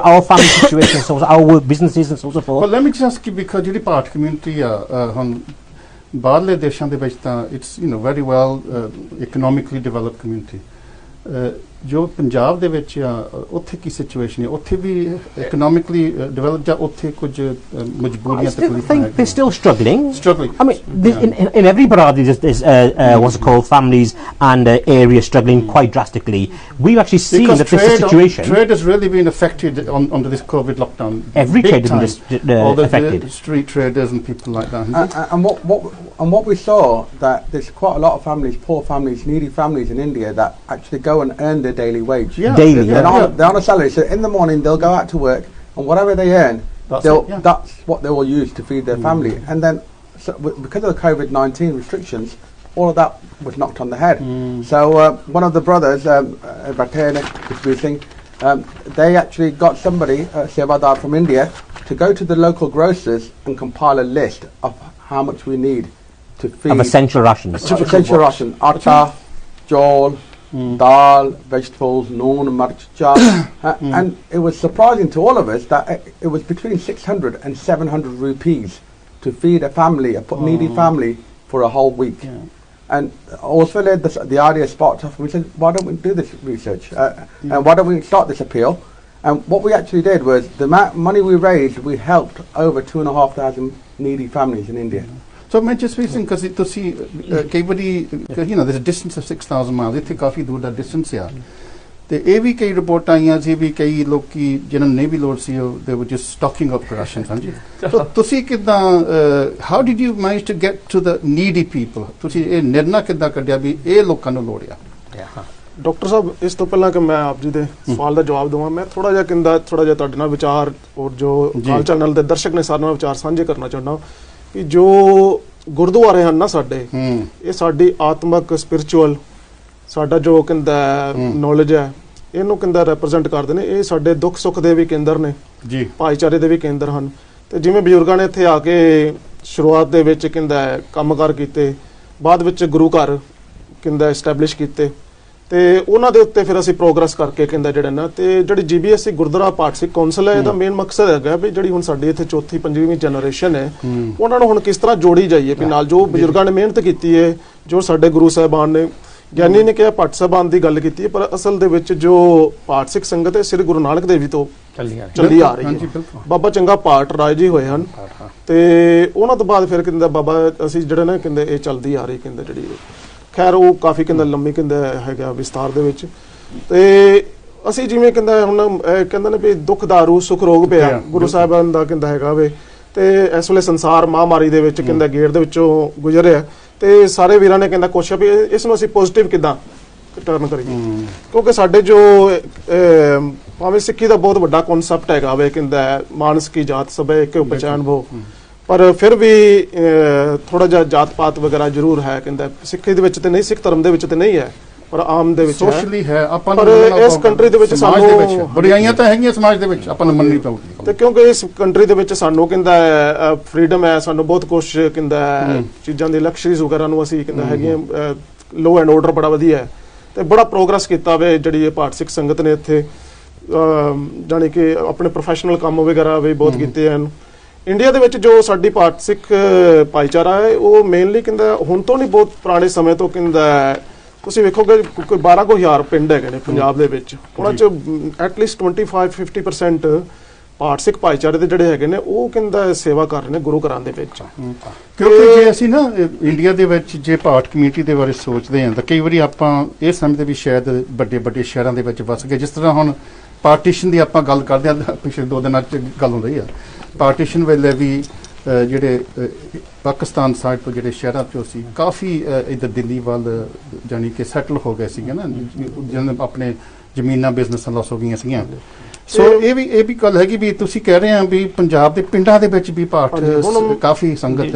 our family situation, so our businesses and so forth. Well, let me just ask you, because ਜਿਹੜੀ ਭਾਰਤ ਕਮਿਊਨਿਟੀ ਆ ਹੁਣ ਬਾਹਰਲੇ ਦੇਸ਼ਾਂ ਦੇ ਵਿੱਚ ਤਾਂ it's very well economically developed community, ਜੋ ਪੰਜਾਬ ਦੇ ਵਿੱਚ ਆ ਉੱਥੇ ਕੀ ਸਿਚੁਏਸ਼ਨ ਹੈ? ਉੱਥੇ ਵੀ ਇਕਨੋਮਿਕਲੀ ਡਿਵੈਲਪ ਜਾਂ ਉੱਥੇ ਕੁਝ ਮਜਬੂਰੀਆਂ ਤਕਲੀਫਾਂ ਹੈ? They're still struggling. I mean, in every Baradi there's what's it called, families and areas struggling quite drastically. We've actually seen because that this situation. Trade has really been affected under this COVID lockdown. Every trade has been all the affected. Street traders and people like that. And what we saw, that there's quite a lot of families, poor families, needy families in India that actually go and earn their daily wage. Yeah. Daily, They're on a salary, so in the morning they'll go out to work, and whatever they earn, that's what they will use to feed their family. And then, because of the COVID-19 restrictions, all of that was knocked on the head. So one of the brothers, they actually got somebody, Sevadar from India, to go to the local grocers and compile a list of how much we need to feed. Of essential rations. Essential ration, atta, jol, dal, vegetables, noon, march, and it was surprising to all of us that it was between 600 and 700 rupees to feed a family, a needy family, for a whole week. And also the idea sparked off. We said, why don't we do this research? And why don't we start this appeal? And what we actually did was, the money we raised, we helped over 2,500 needy families in India. So ਮੈਂ just reason because ਤੁਸੀਂ ਕਈ ਵਾਰੀ there's a distance of 6,000 miles, ਇੱਥੇ ਕਾਫੀ ਦੂਰ ਦਾ distance ਆ, ਤੇ ਇਹ ਵੀ ਕਈ ਰਿਪੋਰਟਾਂ ਆਈਆਂ ਸੀ ਵੀ ਕਈ ਲੋਕੀ ਜਿਹਨਾਂ ਨੂੰ ਨਹੀਂ ਵੀ ਲੋੜ ਸੀ ਉਹ they were just stocking up rations. ਹਾਂਜੀ, so ਤੁਸੀਂ ਕਿੱਦਾਂ how did you manage to get to the needy people? ਤੁਸੀਂ ਇਹ ਨਿਰਣਾ ਕਿੱਦਾਂ ਕੱਢਿਆ ਵੀ ਇਹ ਲੋਕਾਂ ਨੂੰ ਲੋੜ ਆ? ਡਾਕਟਰ ਸਾਹਿਬ, ਇਸ ਤੋਂ ਪਹਿਲਾਂ ਕਿ ਮੈਂ ਆਪ ਜੀ ਦੇ ਸਵਾਲ ਦਾ ਜਵਾਬ ਦੇਵਾਂ, ਮੈਂ ਥੋੜਾ ਜਿਹਾ ਤੁਹਾਡੇ ਨਾਲ ਵਿਚਾਰ ਔਰ ਜੋ ਕਾਲ ਚੈਨਲ ਦੇ ਦਰਸ਼ਕ ਨੇ ਸਾਡੇ ਨਾਲ ਵਿਚਾਰ ਸਾਂਝੇ ਕਰਨਾ ਚਾਹੁੰਦਾ ਕਿ ਜੋ ਗੁਰਦੁਆਰੇ ਹਨ ਨਾ ਸਾਡੇ, ਇਹ ਸਾਡੀ ਆਤਮਿਕ ਸਪਿਰਚੁਅਲ ਸਾਡਾ ਜੋ ਕਹਿੰਦਾ ਨੌਲੇਜ ਹੈ, ਇਹਨੂੰ ਕਹਿੰਦਾ ਰਿਪਰੈਜ਼ੈਂਟ ਕਰਦੇ ਨੇ। ਇਹ ਸਾਡੇ ਦੁੱਖ ਸੁੱਖ ਦੇ ਵੀ ਕੇਂਦਰ ਨੇ ਜੀ, ਭਾਈਚਾਰੇ ਦੇ ਵੀ ਕੇਂਦਰ ਹਨ। ਤੇ ਜਿਵੇਂ ਬਜ਼ੁਰਗਾਂ ਨੇ ਇੱਥੇ ਆ ਕੇ ਸ਼ੁਰੂਆਤ ਦੇ ਵਿੱਚ ਕਹਿੰਦਾ ਕੰਮਕਾਰ ਕੀਤੇ, ਬਾਅਦ ਵਿੱਚ ਗੁਰੂ ਘਰ ਕਹਿੰਦਾ ਐਸਟੈਬਲਿਸ਼ ਕੀਤੇ, ਤੇ ਉਹਨਾਂ ਦੇ ਉੱਤੇ ਫਿਰ ਅਸੀਂ ਪ੍ਰੋਗਰੈਸ ਕਰਕੇ ਕਹਿੰਦਾ ਜਿਹੜਾ ਨਾ, ਤੇ ਜਿਹੜੀ GBSC ਗੁਰਦੁਆਰਾ ਪਾਠ ਸਿੱਖ ਕੌਂਸਲ ਹੈ, ਇਹਦਾ ਮੇਨ ਮਕਸਦ ਹੈਗਾ ਵੀ ਜਿਹੜੀ ਹੁਣ ਸਾਡੀ ਇੱਥੇ ਚੌਥੀ ਪੰਜਵੀਂ ਜਨਰੇਸ਼ਨ ਹੈ, ਉਹਨਾਂ ਨੂੰ ਹੁਣ ਕਿਸ ਤਰ੍ਹਾਂ ਜੋੜੀ ਜਾਈਏ ਵੀ ਨਾਲ ਜੋ ਬਜ਼ੁਰਗਾਂ ਨੇ ਮਿਹਨਤ ਕੀਤੀ ਹੈ, ਜੋ ਸਾਡੇ ਗੁਰੂ ਸਾਹਿਬਾਨ ਨੇ, ਗਿਆਨੀ ਨੇ ਕਿਹਾ ਭੱਟ ਸਾਹਿਬਾਨ ਦੀ ਗੱਲ ਕੀਤੀ ਹੈ, ਪਰ ਅਸਲ ਦੇ ਵਿੱਚ ਜੋ ਪਾਠ ਸਿੱਖ ਸੰਗਤ ਹੈ ਸ੍ਰੀ ਗੁਰੂ ਨਾਨਕ ਦੇਵ ਜੀ ਤੋਂ ਚੱਲੀ ਆ ਰਹੀ ਹੈ। ਬਾਬਾ ਚੰਗਾ ਪਾਠ ਰਾਏ ਜੀ ਹੋਏ ਹਨ, ਤੇ ਉਹਨਾਂ ਤੋਂ ਬਾਅਦ ਫਿਰ ਕਹਿੰਦਾ ਬਾਬਾ ਅਸੀਂ ਜਿਹੜਾ ਨਾ ਕਹਿੰਦੇ ਇਹ ਚੱਲਦੀ ਆ ਰਹੀ ਕਹਿੰਦਾ ਜਿਹੜੀ, ਖੈਰ ਉਹ ਕਾਫੀ ਕਹਿੰਦਾ ਲੰਮੀ ਕਹਿੰਦਾ ਹੈਗਾ ਵਿਸਤਾਰ ਦੇ ਵਿੱਚ। ਤੇ ਅਸੀਂ ਜਿਵੇਂ ਕਹਿੰਦਾ ਹੁਣ ਕਹਿੰਦੇ ਨੇ ਵੀ ਦੁੱਖ ਦਾਰੂ ਸੁੱਖ ਰੋਗ ਪਿਆ ਗੁਰੂ ਸਾਹਿਬਾਨ ਦਾ ਕਹਿੰਦਾ ਹੈਗਾ ਵੇ, ਤੇ ਇਸ ਵੇਲੇ ਸੰਸਾਰ ਮਹਾਮਾਰੀ ਦੇ ਵਿੱਚ ਕਹਿੰਦਾ ਗੇੜ ਦੇ ਵਿੱਚੋਂ ਗੁਜ਼ਰਿਆ, ਤੇ ਸਾਰੇ ਵੀਰਾਂ ਨੇ ਕਹਿੰਦਾ ਕੋਸ਼ਿਸ਼ ਵੀ ਇਸ ਨੂੰ ਅਸੀਂ ਪੋਜ਼ਿਟਿਵ ਕਿੱਦਾਂ ਟਰਨ ਕਰੀਏ, ਕਿਉਂਕਿ ਸਾਡੇ ਜੋ ਭਾਵੇਂ ਸਿੱਖੀ ਦਾ ਬਹੁਤ ਵੱਡਾ ਕਨਸੈਪਟ ਹੈਗਾ ਵੇ ਕਹਿੰਦਾ ਮਾਨਸ ਕੀ ਜਾਤ ਸਭੇ ਕਿਉਂ ਪਛਾਣ ਵੋ, ਪਰ ਫਿਰ ਵੀ ਥੋੜਾ ਜਿਹਾ ਜਾਤ ਪਾਤ ਵਗੈਰਾ ਜ਼ਰੂਰ ਹੈ ਕਹਿੰਦਾ ਸਿੱਖੀ ਦੇ ਵਿੱਚ ਤੇ ਨਹੀਂ, ਸਿੱਖ ਧਰਮ ਦੇ ਵਿੱਚ ਤੇ ਨਹੀਂ ਹੈ, ਪਰ ਆਮ ਦੇ ਵਿੱਚ ਹੈ ਸੋਸ਼ਲੀ ਹੈ ਆਪਾਂ ਪਰ ਇਸ ਕੰਟਰੀ ਦੇ ਵਿੱਚ ਸਮਾਜ ਦੇ ਵਿੱਚ ਸਾਨੂੰ ਬੁਰਾਈਆਂ ਤਾਂ ਹੈਗੀਆਂ ਸਮਾਜ ਦੇ ਵਿੱਚ ਆਪਾਂ ਨੂੰ ਮੰਨਣੀ ਪਊਗੀ ਤੇ ਕਿਉਂਕਿ ਇਸ ਕੰਟਰੀ ਦੇ ਵਿੱਚ ਸਾਨੂੰ ਕਹਿੰਦਾ ਫਰੀडम ਹੈ ਸਾਨੂੰ ਬਹੁਤ ਕੁਝ ਕਹਿੰਦਾ ਚੀਜ਼ਾਂ ਦੀ ਲਕਸ਼ਰੀਜ਼ ਵਗੈਰਾ ਨੂੰ ਅਸੀਂ ਕਹਿੰਦਾ ਹੈਗੀਆਂ ਲੋ ਐਂਡ ਆਰਡਰ ਬੜਾ ਵਧੀਆ ਹੈ ਤੇ ਬੜਾ ਪ੍ਰੋਗਰੈਸ ਕੀਤਾ ਵੇ ਜਿਹੜੀ ਇਹ ਭਾਰਤ ਸਿੱਖ ਸੰਗਤ ਨੇ ਇੱਥੇ ਜਾਣੀ ਕਿ ਆਪਣੇ ਪ੍ਰੋਫੈਸ਼ਨਲ ਕੰਮ ਵਗੈਰਾ ਵੀ ਬਹੁਤ ਕੀਤੇ ਹਨ ਇੰਡੀਆ ਦੇ ਵਿੱਚ ਜੋ ਸਾਡੀ ਭਾਰਤ ਸਿੱਖ ਭਾਈਚਾਰਾ ਹੈ ਉਹ ਮੇਨਲੀ ਕਹਿੰਦਾ ਹੁਣ ਤੋਂ ਨਹੀਂ ਬਹੁਤ ਪੁਰਾਣੇ ਸਮੇਂ ਤੋਂ ਕਹਿੰਦਾ ਤੁਸੀਂ ਵੇਖੋਗੇ ਕੋਈ 12,000 ਪਿੰਡ ਹੈਗੇ ਨੇ ਪੰਜਾਬ ਦੇ ਵਿੱਚ ਉਹਨਾਂ 'ਚ ਐਟਲੀਸਟ 25-50% ਭਾਰਤ ਸਿੱਖ ਭਾਈਚਾਰੇ ਦੇ ਜਿਹੜੇ ਹੈਗੇ ਨੇ ਉਹ ਕਹਿੰਦਾ ਸੇਵਾ ਕਰ ਰਹੇ ਨੇ ਗੁਰੂ ਘਰਾਂ ਦੇ ਵਿੱਚ ਕਿਉਂਕਿ ਜੇ ਅਸੀਂ ਨਾ ਇੰਡੀਆ ਦੇ ਵਿੱਚ ਜੇ ਭਾਰਤ ਕਮਿਊਨਿਟੀ ਦੇ ਬਾਰੇ ਸੋਚਦੇ ਹਾਂ ਤਾਂ ਕਈ ਵਾਰੀ ਆਪਾਂ ਇਹ ਸਮਝਦੇ ਵੀ ਸ਼ਾਇਦ ਵੱਡੇ ਸ਼ਹਿਰਾਂ ਦੇ ਵਿੱਚ ਵਸ ਗਏ ਜਿਸ ਤਰ੍ਹਾਂ ਹੁਣ ਪਾਰਟੀਸ਼ਨ ਦੀ ਆਪਾਂ ਗੱਲ ਕਰਦੇ ਹਾਂ ਪਿਛਲੇ 2 ਦਿਨਾਂ 'ਚ ਗੱਲ ਹੁੰਦੀ ਆ ਪਾਰਟੀਸ਼ਨ ਵੇਲੇ ਵੀ ਜਿਹੜੇ ਪਾਕਿਸਤਾਨ ਸਾਈਡ ਤੋਂ ਜਿਹੜੇ ਸ਼ਹਿਰਾਂ 'ਚੋਂ ਸੀ ਕਾਫੀ ਇੱਧਰ ਦਿੱਲੀ ਵੱਲ ਜਾਣੀ ਕਿ ਸੈਟਲ ਹੋ ਗਏ ਸੀਗੇ ਨਾ ਜਿਹਨਾਂ ਆਪਣੇ ਜ਼ਮੀਨਾਂ ਬਿਜ਼ਨਸਾਂ ਲਾਸ ਹੋ ਗਈਆਂ ਸੀਗੀਆਂ ਸੋ ਇਹ ਵੀ ਗੱਲ ਹੈਗੀ ਵੀ ਤੁਸੀਂ ਕਹਿ ਰਹੇ ਆ ਵੀ ਪੰਜਾਬ ਦੇ ਪਿੰਡਾਂ ਦੇ ਵਿੱਚ ਵੀ ਭਾਰਤ ਕਾਫੀ ਸੰਗਤ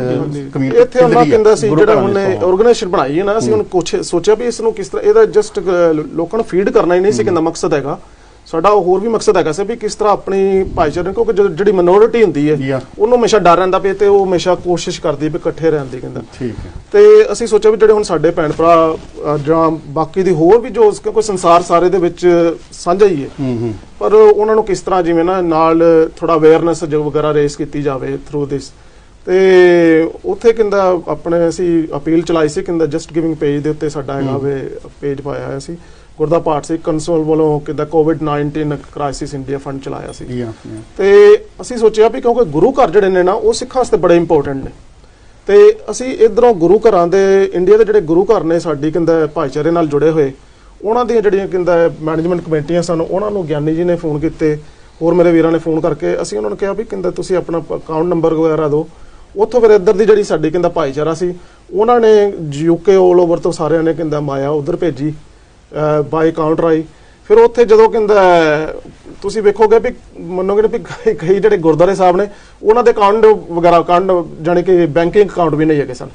ਕਮਿਊਨਿਟੀ ਇੱਥੇ ਉਹਨਾਂ ਕਹਿੰਦਾ ਸੀ ਜਿਹੜਾ ਉਹਨੇ ਆਰਗੇਨਾਈਜੇਸ਼ਨ ਬਣਾਈ ਹੈ ਨਾ ਅਸੀਂ ਉਹਨੂੰ ਕੁਝ ਸੋਚਿਆ ਵੀ ਇਸ ਨੂੰ ਕਿਸ ਤਰ੍ਹਾਂ ਇਹਦਾ ਜਸਟ ਲੋਕਾਂ ਨੂੰ ਫੀਡ ਕਰਨਾ ਹੀ ਨਹੀਂ ਸੀ ਕਹਿੰਦਾ ਮਕਸਦ ਹੈਗਾ ਸਾਡਾ ਹੋਰ ਵੀ ਮਕਸਦ ਹੈਗਾ ਸੀ ਵੀ ਕਿਸ ਤਰ੍ਹਾਂ ਆਪਣੀ ਭਾਈਚਾਰੇ ਕਿਉਂਕਿ ਜਿਹੜੀ ਮਿਨੋਰਿਟੀ ਹੁੰਦੀ ਹੈ ਉਹਨੂੰ ਹਮੇਸ਼ਾ ਡਰ ਰਹਿੰਦਾ ਪਏ ਤੇ ਉਹ ਹਮੇਸ਼ਾ ਕੋਸ਼ਿਸ਼ ਕਰਦੀ ਵੀ ਇਕੱਠੇ ਰਹਿਣ ਦੀ ਕਹਿੰਦਾ ਠੀਕ ਹੈ ਤੇ ਅਸੀਂ ਸੋਚਿਆ ਵੀ ਜਿਹੜੇ ਹੁਣ ਸਾਡੇ ਭੈਣ ਭਰਾ ਜਾਂ ਬਾਕੀ ਦੀ ਹੋਰ ਵੀ ਜੋ ਕਿਉਂਕਿ ਸੰਸਾਰ ਸਾਰੇ ਦੇ ਵਿੱਚ ਸਾਂਝਾ ਹੀ ਹੈ ਪਰ ਉਹਨਾਂ ਨੂੰ ਕਿਸ ਤਰ੍ਹਾਂ ਜਿਵੇਂ ਨਾ ਨਾਲ ਥੋੜਾ ਅਵੇਅਰਨੈਸ ਜੋ ਵਗੈਰਾ ਰੇਸ ਕੀਤੀ ਜਾਵੇ ਥਰੂ ਦਿਸ ਤੇ ਉੱਥੇ ਕਹਿੰਦਾ ਆਪਣੇ ਅਸੀਂ ਅਪੀਲ ਚਲਾਈ ਸੀ ਕਹਿੰਦਾ ਜਸਟ ਗਿਵਿੰਗ ਪੇਜ ਦੇ ਉੱਤੇ ਸਾਡਾ ਹੈਗਾ ਵੇ ਪੇਜ ਪਾਇਆ ਹੋਇਆ ਸੀ ਗੁਰਦਾ ਭਾਰਤ ਸਿੱਖ ਕੰਸੋਲ ਵੱਲੋਂ ਕਿਦਾ COVID-19 ਕ੍ਰਾਈਸਿਸ ਇੰਡੀਆ ਫੰਡ ਚਲਾਇਆ ਸੀ ਤੇ ਅਸੀਂ ਸੋਚਿਆ ਵੀ ਕਿਉਂਕਿ ਗੁਰੂ ਘਰ ਜਿਹੜੇ ਨੇ ਨਾ ਉਹ ਸਿੱਖਾਂ ਵਾਸਤੇ ਬੜੇ ਇੰਪੋਰਟੈਂਟ ਨੇ ਤੇ ਅਸੀਂ ਇਧਰੋਂ ਗੁਰੂ ਘਰਾਂ ਦੇ ਇੰਡੀਆ ਦੇ ਜਿਹੜੇ ਗੁਰੂ ਘਰ ਨੇ ਸਾਡੀ ਕਹਿੰਦਾ ਭਾਈਚਾਰੇ ਨਾਲ ਜੁੜੇ ਹੋਏ ਉਹਨਾਂ ਦੀਆਂ ਜਿਹੜੀਆਂ ਕਹਿੰਦਾ ਮੈਨੇਜਮੈਂਟ ਕਮੇਟੀਆਂ ਸਨ ਉਹਨਾਂ ਨੂੰ ਗਿਆਨੀ ਜੀ ਨੇ ਫੋਨ ਕੀਤੇ ਹੋਰ ਮੇਰੇ ਵੀਰਾਂ ਨੇ ਫੋਨ ਕਰਕੇ ਅਸੀਂ ਉਹਨਾਂ ਨੂੰ ਕਿਹਾ ਵੀ ਕਹਿੰਦਾ ਤੁਸੀਂ ਆਪਣਾ ਅਕਾਊਂਟ ਨੰਬਰ ਵਗੈਰਾ ਦਿਓ ਉੱਥੋਂ ਫਿਰ ਇੱਧਰ ਦੀ ਜਿਹੜੀ ਸਾਡੀ ਕਹਿੰਦਾ ਭਾਈਚਾਰਾ ਸੀ ਉਹਨਾਂ ਨੇ UK ਆਲ ਓਵਰ ਤੋਂ ਸਾਰਿਆਂ ਨੇ ਕਹਿੰਦਾ ਮਾਇਆ ਉਧਰ ਭੇਜੀ ਬਾਈ ਅਕਾਊਂਟ ਰਾਈ ਫਿਰ ਉੱਥੇ ਜਦੋਂ ਕਹਿੰਦਾ ਤੁਸੀਂ ਵੇਖੋਗੇ ਵੀ ਮੰਨੋਗੇ ਵੀ ਕਈ ਜਿਹੜੇ ਗੁਰਦੁਆਰੇ ਸਾਹਿਬ ਨੇ ਉਹਨਾਂ ਦੇ ਅਕਾਊਂਟ ਵਗੈਰਾ ਅਕਾਊਂਟ ਜਾਨੀ ਕਿ ਬੈਂਕਿੰਗ ਅਕਾਊਂਟ ਵੀ ਨਹੀਂ ਹੈਗੇ ਸਨ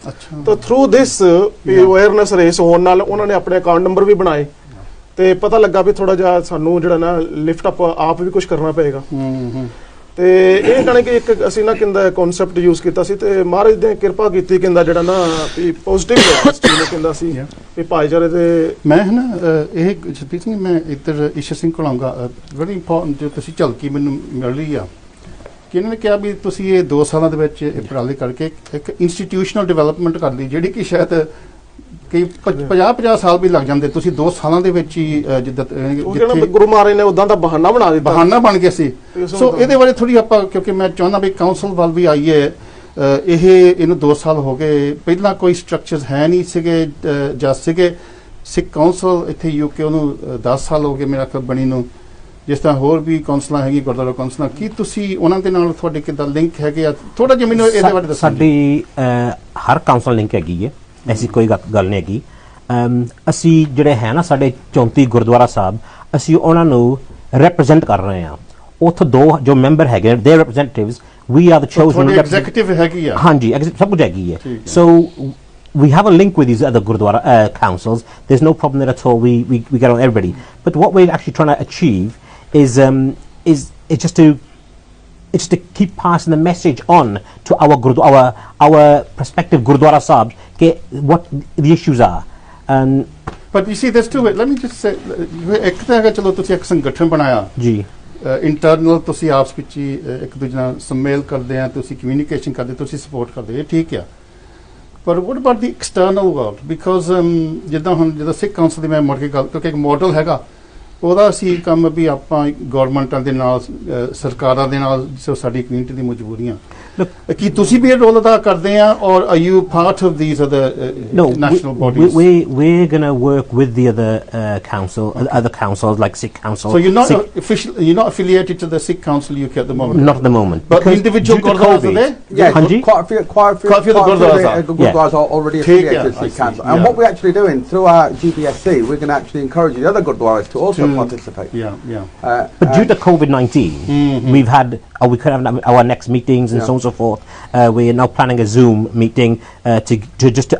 ਤਾਂ ਥਰੂ ਦਿਸ ਅਵੇਅਰਨੈਸ ਰੇਸ ਹੋਣ ਨਾਲ ਉਹਨਾਂ ਨੇ ਆਪਣੇ ਅਕਾਊਂਟ ਨੰਬਰ ਵੀ ਬਣਾਏ ਤੇ ਪਤਾ ਲੱਗਾ ਵੀ ਥੋੜਾ ਜਿਹਾ ਸਾਨੂੰ ਜਿਹੜਾ ਨਾ ਲਿਫਟ ਅਪ ਆਪ ਵੀ ਕੁਝ ਕਰਨਾ ਪਏਗਾ ਤੇ ਇਹ ਜਾਣੀ ਕਿ ਇੱਕ ਅਸੀਂ ਨਾ ਕਹਿੰਦਾ ਕਨਸੈਪਟ ਯੂਜ਼ ਕੀਤਾ ਸੀ ਤੇ ਮਹਾਰਾਜ ਨੇ ਕਿਰਪਾ ਕੀਤੀ ਕਹਿੰਦਾ ਜਿਹੜਾ ਨਾ ਵੀ ਪੋਜ਼ਿਟਿਵ ਸਟੇਟ ਕਹਿੰਦਾ ਸੀ ਵੀ ਭਾਈਚਾਰੇ ਦੇ ਮੈਂ ਹੈ ਨਾ ਇਹ ਜਸਪੀਤ ਸਿੰਘ ਮੈਂ ਇੱਧਰ ਈਸ਼ਰ ਸਿੰਘ ਕੋਲ ਆਉਂਗਾ ਵੈਰੀ ਇੰਪੋਰਟੈਂਟ ਜੋ ਤੁਸੀਂ ਝਲਕੀ ਮੈਨੂੰ ਮਿਲ ਰਹੀ ਆ ਕਿ ਇਹਨਾਂ ਨੇ ਕਿਹਾ ਵੀ ਤੁਸੀਂ ਇਹ 2 ਸਾਲਾਂ ਦੇ ਵਿੱਚ ਉਪਰਾਲੇ ਕਰਕੇ ਇੱਕ ਇੰਸਟੀਟਿਊਸ਼ਨਲ ਡਿਵੈਲਪਮੈਂਟ ਕਰ ਲਈ ਜਿਹੜੀ ਕਿ ਸ਼ਾਇਦ ਕਈ 50 ਸਾਲ ਵੀ ਲੱਗ ਜਾਂਦੇ ਤੁਸੀਂ 2 ਸਾਲਾਂ ਦੇ ਵਿੱਚ ਹੀ ਜਿੱਦਾਂ ਗੁਰੂ ਮਹਾਰਾਜ ਨੇ ਉਦਾਂ ਦਾ ਬਹਾਨਾ ਬਣਾ ਦਿੱਤਾ ਬਹਾਨਾ ਬਣ ਗਿਆ ਸੀ ਸੋ ਇਹਦੇ ਬਾਰੇ ਥੋੜੀ ਆਪਾਂ ਕਿਉਂਕਿ ਮੈਂ ਚਾਹੁੰਦਾ ਵੀ ਕਾਉਂਸਲ ਵੱਲ ਵੀ ਆਈਏ ਇਹਨੂੰ 2 ਸਾਲ ਹੋ ਗਏ ਪਹਿਲਾਂ ਕੋਈ ਸਟਰਕਚਰਸ ਹੈ ਨਹੀਂ ਸੀਗੇ ਜਾਂ ਸੀਗੇ ਸਿੱਖ ਕਾਉਂਸਲ ਇੱਥੇ UK ਉਹਨੂੰ 10 ਸਾਲ ਹੋ ਗਏ ਮੇਰਾ ਖਿਆਲ ਬਣੀ ਨੂੰ ਜਿਸ ਤਰ੍ਹਾਂ ਹੋਰ ਵੀ ਕਾਉਂਸਲਾਂ ਹੈਗੀ ਗੁਰਦੁਆਰਾ ਕਾਉਂਸਲਾਂ ਕੀ ਤੁਸੀਂ ਉਹਨਾਂ ਦੇ ਨਾਲ ਤੁਹਾਡੇ ਕਿੱਦਾਂ ਲਿੰਕ ਹੈਗੇ ਆ ਥੋੜਾ ਜਿਹਾ ਮੈਨੂੰ ਇਹਦੇ ਬਾਰੇ ਦੱਸੋ ਸਾਡੀ ਹਰ ਕਾਉਂਸਲ ਲਿੰਕ ਹੈਗੀ ਹੈ ਐਸੀ ਕੋਈ ਗੱਲ ਨਹੀਂ ਹੈਗੀ ਅਸੀਂ ਜਿਹੜੇ ਹੈ ਨਾ ਸਾਡੇ 34 ਗੁਰਦੁਆਰਾ ਸਾਹਿਬ ਅਸੀਂ ਉਹਨਾਂ ਨੂੰ ਰਿਪਰੈਜ਼ੈਂਟ ਕਰ ਰਹੇ ਹਾਂ ਉੱਥੇ 2 ਜੋ ਮੈਂਬਰ ਹੈਗੇ ਦੇ representatives we are the chosen executive ਹੈਗੀ ਆ ਹਾਂਜੀ ਸਭ ਕੁਝ ਹੈਗੀ ਹੈ ਸੋ we have a link with these other Gurdwara councils. There's no problem there at all. We get on everybody. But what we're actually trying to achieve is just to keep passing the message on to our prospective Gurdwara Sahibs what the issues are. But you see, there's two ways. Let me just say, ਇੱਕ ਤਾਂ ਹੈਗਾ ਚਲੋ ਤੁਸੀਂ ਇੱਕ ਸੰਗਠਨ ਬਣਾਇਆ ਜੀ ਇੰਟਰਨਲ ਤੁਸੀਂ ਆਪਸ ਵਿੱਚ ਹੀ ਇੱਕ ਦੂਜੇ ਨਾਲ ਸੰਮੇਲ ਕਰਦੇ ਆ ਤੁਸੀਂ ਕਮਿਊਨੀਕੇਸ਼ਨ ਕਰਦੇ ਤੁਸੀਂ ਸਪੋਰਟ ਕਰਦੇ ਇਹ ਠੀਕ ਆ ਪਰ what about the external world because ਜਿੱਦਾਂ ਹੁਣ ਜਦੋਂ ਸਿੱਖ ਕਾਉਂਸਲ ਦੀ ਮੈਂ ਮੁੜ ਕੇ ਗੱਲ ਕਿਉਂਕਿ ਇੱਕ ਮਾਡਲ ਹੈਗਾ ਉਹਦਾ ਅਸੀਂ ਕੰਮ ਵੀ ਆਪਾਂ ਗਵਰਨਮੈਂਟਾਂ ਦੇ ਨਾਲ ਸਰਕਾਰਾਂ ਦੇ ਨਾਲ ਜੋ ਸਾਡੀ ਕਮਿਊਨਿਟੀ ਦੀ ਮਜਬੂਰੀਆਂ ਕੀ ਤੁਸੀਂ ਵੀ ਇਹ ਰੋਲ ਅਦਾ ਕਰਦੇ ਆ or are you part of these other national bodies? We're going to work with the other councils like Sikh Council. So you're not affiliated to the Sikh Council UK at the moment? Not at the moment. But individual gurdwaras are there? Yeah, quite a few gurdwaras are already affiliated to Sikh Council. And what we're actually doing through our GBSC, we're going to actually encourage the other gurdwaras to also participate. But due to COVID-19, we could have our next meetings and so on and so forth. We're now planning a Zoom meeting to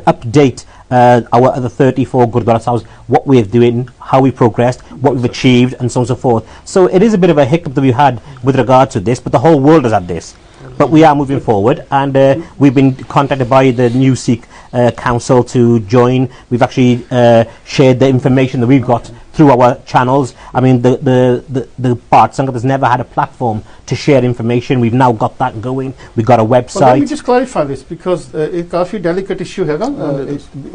update our other 34 Gurdwara Sahibs, what we're doing, how we progressed, what we've achieved, and so on and so forth. So it is a bit of a hiccup that we had with regard to this, but the whole world has had this. But we are moving forward, and we've been contacted by the new Sikh Council to join. We've actually shared the information that we've got through our channels. I mean, the Bharat Sangat has never had a platform to share information. We've now got that going. We've got a website. Well, let me just clarify this, because it's a very delicate issue है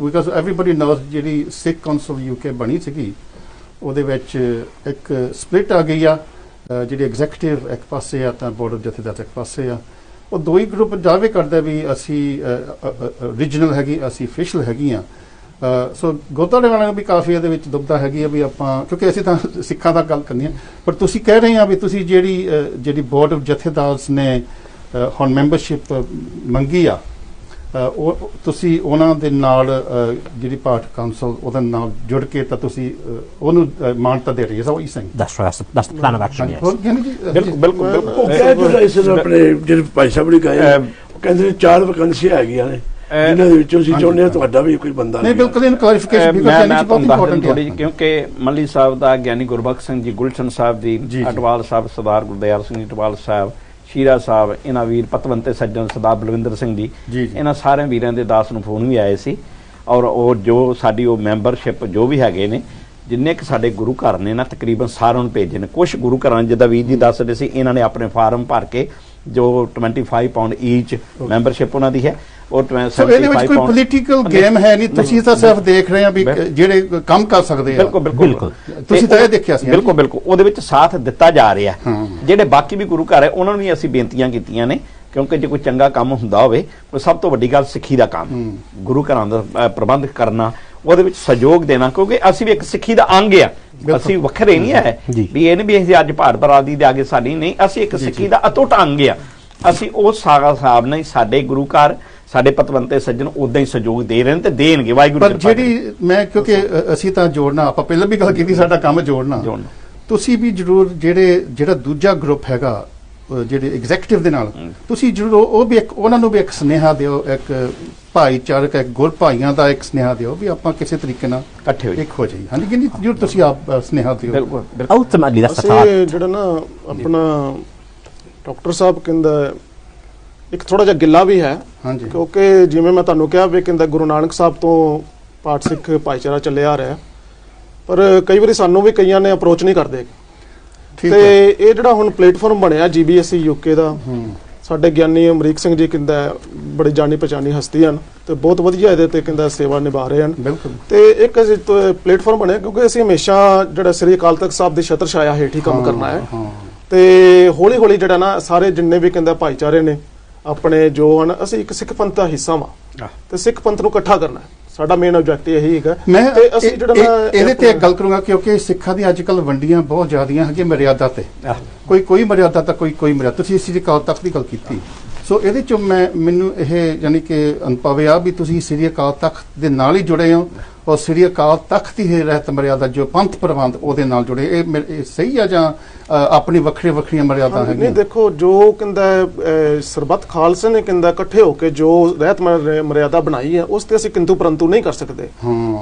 because everybody knows ਜਿਹੜੀ Sikh Council UK ਬਣੀ ਸੀਗੀ ਉਹਦੇ ਵਿੱਚ ਇੱਕ split ਆ ਗਈ ਆ ਜਿਹੜੀ ਐਗਜ਼ੀਕਟਿਵ ਇੱਕ ਪਾਸੇ ਆ ਤਾਂ ਬੋਰਡ ਜਥੇਦਾਰ ਇੱਕ ਪਾਸੇ ਆ ਉਹ ਦੋ ਹੀ ਗਰੁੱਪ ਦਾਅਵੇ ਕਰਦਾ ਵੀ ਅਸੀਂ ਓਰੀਜਨਲ ਹੈਗੀ ਅਸੀਂ ਅਫੀਸ਼ੀਅਲ ਹੈਗੀਆਂ ਸੋ ਗੁਰਦੁਆਰੇ ਵਾਲਿਆਂ ਨੂੰ ਵੀ ਕਾਫੀ ਇਹਦੇ ਵਿੱਚ ਦੁਬਦਾ ਹੈਗੀ ਆ ਵੀ ਆਪਾਂ ਕਿਉਂਕਿ ਅਸੀਂ ਤਾਂ ਸਿੱਖਾਂ ਦਾ ਗੱਲ ਕਰਨੀ ਆ ਪਰ ਤੁਸੀਂ ਕਹਿ ਰਹੇ ਆ ਵੀ ਤੁਸੀਂ ਜਿਹੜੀ ਬੋਰਡ ਆਫ ਜਥੇਦਾਰਸ ਨੇ ਹੁਣ ਮੈਂਬਰਸ਼ਿਪ ਮੰਗੀ ਆ ਉਹ ਤੁਸੀਂ ਉਹਨਾਂ ਦੇ ਨਾਲ ਜਿਹੜੀ ਭਾਰਤ ਕਾਉਂਸਲ ਉਹਦੇ ਨਾਲ ਜੁੜ ਕੇ ਤਾਂ ਤੁਸੀਂ ਉਹਨੂੰ ਮਾਨਤਾ ਦੇ ਰਹੀ ਹੈ ਸੋ ਇਸ That's right. That's the plan of action. Yes. ਬਿਲਕੁਲ ਉਹ ਕਹਿ ਜੋ ਇਸ ਆਪਣੇ ਜਿਹੜੇ ਭਾਈ ਸਾਹਿਬ ਨੇ ਗਏ ਉਹ ਕਹਿੰਦੇ 4 ਵੈਕੈਂਸੀਆਂ ਹੈਗੀਆਂ ਨੇ ਜਿਨ੍ਹਾਂ ਦੇ ਵਿੱਚੋਂ ਅਸੀਂ ਚਾਹੁੰਦੇ ਹਾਂ ਤੁਹਾਡਾ ਵੀ ਕੋਈ ਬੰਦਾ ਨਹੀਂ ਬਿਲਕੁਲ ਇਹਨੂੰ ਕਲੈਰੀਫਿਕੇਸ਼ਨ ਮੈਂ ਬਹੁਤ ਇੰਪੋਰਟੈਂਟ ਥੋੜੀ ਕਿਉਂਕਿ ਮੱਲੀ ਸਾਹਿਬ ਦਾ ਗਿਆਨੀ ਗੁਰਬਖਸ਼ ਸਿੰਘ ਜੀ ਗੁਲਸ਼ਨ ਸਾਹਿਬ ਦੀ ਅਟਵਾਲ ਸਾਹਿਬ ਸਰਦਾਰ ਗੁਰਦਿਆਲ ਸਿੰਘ ਜੀ ਅਟਵਾਲ ਸਾਹਿਬ ਸ਼ੀਰਾ ਸਾਹਿਬ ਇਹਨਾਂ ਵੀਰ ਪਤਵੰਤੇ ਸੱਜਣ ਸਰਦਾਰ ਬਲਵਿੰਦਰ ਸਿੰਘ ਜੀ ਇਹਨਾਂ ਸਾਰਿਆਂ ਵੀਰਾਂ ਦੇ ਦਾਸ ਨੂੰ ਫੋਨ ਵੀ ਆਏ ਸੀ ਔਰ ਉਹ ਜੋ ਸਾਡੀ ਉਹ ਮੈਂਬਰਸ਼ਿਪ ਜੋ ਵੀ ਹੈਗੇ ਨੇ ਜਿੰਨੇ ਕਿ ਸਾਡੇ ਗੁਰੂ ਘਰ ਨੇ ਨਾ ਤਕਰੀਬਨ ਸਾਰਿਆਂ ਨੂੰ ਭੇਜੇ ਨੇ ਕੁਝ ਗੁਰੂ ਘਰਾਂ ਜਿੱਦਾਂ ਵੀਰ ਜੀ ਦੱਸ ਰਹੇ ਸੀ ਇਹਨਾਂ ਨੇ ਆਪਣੇ ਫਾਰਮ ਭਰ ਕੇ ਜੋ 25 ਪਾਉਂਡ ਈਚ ਮੈਂਬਰਸ਼ਿਪ ਉਹਨਾਂ ਦੀ ਹੈ ਔਰ ਇਹਦੇ ਵਿੱਚ ਕੋਈ ਪੋਲੀਟੀਕਲ ਗੇਮ ਹੈ ਨਹੀਂ ਤੁਸੀਂ ਤਾਂ ਸਿਰਫ ਦੇਖ ਰਹੇ ਆ ਵੀ ਜਿਹੜੇ ਕੰਮ ਕਰ ਸਕਦੇ ਆ ਬਿਲਕੁਲ ਤੁਸੀਂ ਤਾਂ ਇਹ ਦੇਖਿਆ ਸੀ ਬਿਲਕੁਲ ਉਹਦੇ ਵਿੱਚ ਸਾਥ ਦਿੱਤਾ ਜਾ ਰਿਹਾ ਜਿਹੜੇ ਬਾਕੀ ਵੀ ਗੁਰੂ ਘਰ ਹੈ ਉਹਨਾਂ ਨੂੰ ਵੀ ਅਸੀਂ ਬੇਨਤੀਆਂ ਕੀਤੀਆਂ ਨੇ ਕਿਉਂਕਿ ਜੇ ਕੋਈ ਚੰਗਾ ਕੰਮ ਹੁੰਦਾ ਹੋਵੇ ਉਹ ਸਭ ਤੋਂ ਵੱਡੀ ਗੱਲ ਸਿੱਖੀ ਦਾ ਕੰਮ ਗੁਰੂ ਘਰਾਂ ਦਾ ਪ੍ਰਬੰਧ ਕਰਨਾ ਉਹਦੇ ਵਿੱਚ ਸਹਿਯੋਗ ਦੇਣਾ ਕਿਉਂਕਿ ਅਸੀਂ ਵੀ ਇੱਕ ਸਿੱਖੀ ਦਾ ਅੰਗ ਆ ਅਸੀਂ ਵੱਖਰੇ ਨਹੀਂ ਹੈ ਵੀ ਇਹ ਨਹੀਂ ਵੀ ਅਸੀਂ ਅੱਜ ਭਾਰਤ ਬਰਾਦਰੀ ਦੇ ਅੱਗੇ ਸਾਡੀ ਨਹੀਂ ਅਸੀਂ ਇੱਕ ਸਿੱਖੀ ਦਾ ਅਟੁੱਟ ਅੰਗ ਆ ਅਸੀਂ ਉਸ ਸਾਗਾ ਸਾਹਿਬ ਨੇ ਸਾਡੇ ਗੁਰੂ ਘਰ ਸਾਡੇ ਪਤਵੰਤੇ ਸੱਜਣ ਉਦਾਂ ਹੀ ਸਹਿਯੋਗ ਦੇ ਰਹੇ ਨੇ ਤੇ ਦੇਣਗੇ ਵਾਹਿਗੁਰੂ ਪਰ ਜਿਹੜੀ ਮੈਂ ਕਿਉਂਕਿ ਅਸੀਂ ਤਾਂ ਜੋੜਨਾ ਆਪਾਂ ਪਹਿਲਾਂ ਵੀ ਗੱਲ ਕੀਤੀ ਸਾਡਾ ਕੰਮ ਜੋੜਨਾ ਤੁਸੀਂ ਵੀ ਜ਼ਰੂਰ ਜਿਹੜਾ ਦੂਜਾ ਗਰੁੱਪ ਹੈਗਾ ਜਿਹੜੇ ਐਗਜ਼ੀਕਟਿਵ ਦੇ ਨਾਲ ਤੁਸੀਂ ਜ਼ਰੂਰ ਉਹ ਵੀ ਇੱਕ ਉਹਨਾਂ ਨੂੰ ਵੀ ਇੱਕ ਸੁਨੇਹਾ ਦਿਓ ਇੱਕ ਭਾਈਚਾਰਕ ਇੱਕ ਗੁਰ ਭਾਈਆਂ ਦਾ ਇੱਕ ਸੁਨੇਹਾ ਦਿਓ ਵੀ ਆਪਾਂ ਕਿਸੇ ਤਰੀਕੇ ਨਾਲ ਇਕੱਠੇ ਹੋਈਏ ਇੱਕ ਹੋ ਜਾਈਏ ਹਾਂਜੀ ਕਿ ਜ਼ਰੂਰ ਤੁਸੀਂ ਆਪ ਸੁਨੇਹਾ ਦਿਓ Ultimately, that's the thought. ਜਿਹੜਾ ਨਾ ਆਪਣਾ ਡਾਕਟਰ ਸਾਹਿਬ ਕਹਿੰਦਾ ਇੱਕ ਥੋੜਾ ਜਿਹਾ ਗਿੱਲਾ ਵੀ ਹੈ ਕਿਉਂਕਿ ਜਿਵੇਂ ਮੈਂ ਤੁਹਾਨੂੰ ਕਿਹਾ ਵੀ ਕਹਿੰਦਾ ਗੁਰੂ ਨਾਨਕ ਸਾਹਿਬ ਤੋਂ ਪਾਠ ਸਿੱਖ ਭਾਈਚਾਰਾ ਚੱਲਿਆ ਆ ਰਿਹਾ ਪਰ ਕਈ ਵਾਰੀ ਸਾਨੂੰ ਵੀ ਕਈਆਂ ਨੇ ਅਪਰੋਚ ਨਹੀਂ ਕਰਦੇ ਤੇ ਇਹ ਜਿਹੜਾ ਹੁਣ ਪਲੇਟਫਾਰਮ ਬਣਿਆ GBSE UK ਦਾ ਸਾਡੇ ਗਿਆਨੀ ਅਮਰੀਕ ਸਿੰਘ ਜੀ ਕਹਿੰਦਾ ਬੜੀ ਜਾਣੀ ਪਛਾਣੀ ਹਸਤੀ ਹਨ ਤੇ ਬਹੁਤ ਵਧੀਆ ਇਹਦੇ ਤੇ ਕਹਿੰਦਾ ਸੇਵਾ ਨਿਭਾ ਰਹੇ ਹਨ ਤੇ ਇੱਕ ਪਲੇਟਫਾਰਮ ਬਣਿਆ ਕਿਉਂਕਿ ਅਸੀਂ ਹਮੇਸ਼ਾ ਜਿਹੜਾ ਸ੍ਰੀ ਅਕਾਲ ਤਖਤ ਸਾਹਿਬ ਦੀ ਛਤਰ ਛਾਇਆ ਹੇਠ ਹੀ ਕੰਮ ਕਰਨਾ ਹੈ ਤੇ ਹੌਲੀ ਹੌਲੀ ਜਿਹੜਾ ਨਾ ਸਾਰੇ ਜਿੰਨੇ ਵੀ ਕਹਿੰਦਾ ਭਾਈਚਾਰੇ ਨੇ ਆਪਣੇ ਜੋ ਹਨ ਅਸੀਂ ਇੱਕ ਸਿੱਖ ਪੰਥ ਦਾ ਹਿੱਸਾ ਵਾਂ ਤੇ ਸਿੱਖ ਪੰਥ ਨੂੰ ਇਕੱਠਾ ਕਰਨਾ ਸਾਡਾ ਮੇਨ ਆਬਜੈਕਟਿਵ ਇਹੀ ਹੈਗਾ ਤੇ ਅਸੀਂ ਜਿਹੜਾ ਇਹਦੇ ਤੇ ਗੱਲ ਕਰੂੰਗਾ ਕਿਉਂਕਿ ਸਿੱਖਾਂ ਦੀ ਅੱਜ ਕੱਲ ਵੰਡੀਆਂ ਬਹੁਤ ਜ਼ਿਆਦੀਆਂ ਹੈਗੀਆਂ ਮਰਿਆਦਾ ਤੇ ਕੋਈ ਮਰਿਆਦਾ ਤਾਂ ਕੋਈ ਮਰਿਆਦਾ ਤੁਸੀਂ ਸ੍ਰੀ ਅਕਾਲ ਤਖਤ ਦੀ ਗੱਲ ਕੀਤੀ ਸੋ ਇਹਦੇ ਚੋਂ ਮੈਨੂੰ ਇਹ ਯਾਨੀ ਕਿ ਅਨੁਭਵ ਆ ਵੀ ਤੁਸੀਂ ਸ੍ਰੀ ਅਕਾਲ ਤਖਤ ਦੇ ਨਾਲ ਹੀ ਜੁੜੇ ਹੋ ਔਰ ਸ੍ਰੀ ਅਕਾਲ ਤਖਤ ਦੀ ਰਹਿਤ ਮਰਿਆਦਾ ਜੋ ਪੰਥ ਪ੍ਰਬੰਧ ਉਹਦੇ ਨਾਲ ਜੁੜੇ ਇਹ ਸਹੀ ਆ ਜਾਂ ਆਪਣੀ ਵੱਖਰੀਆਂ ਮਰਿਆਦਾ ਹੈਗੀਆਂ ਨਹੀਂ ਦੇਖੋ ਜੋ ਕਹਿੰਦਾ ਸਰਬੱਤ ਖਾਲਸਾ ਨੇ ਕਹਿੰਦਾ ਇਕੱਠੇ ਹੋ ਕੇ ਜੋ ਰਹਿਤ ਮਰਿਆਦਾ ਬਣਾਈ ਹੈ ਉਸ ਤੇ ਅਸੀਂ ਕਿੰਤੂ ਪਰੰਤੂ ਨਹੀਂ ਕਰ ਸਕਦੇ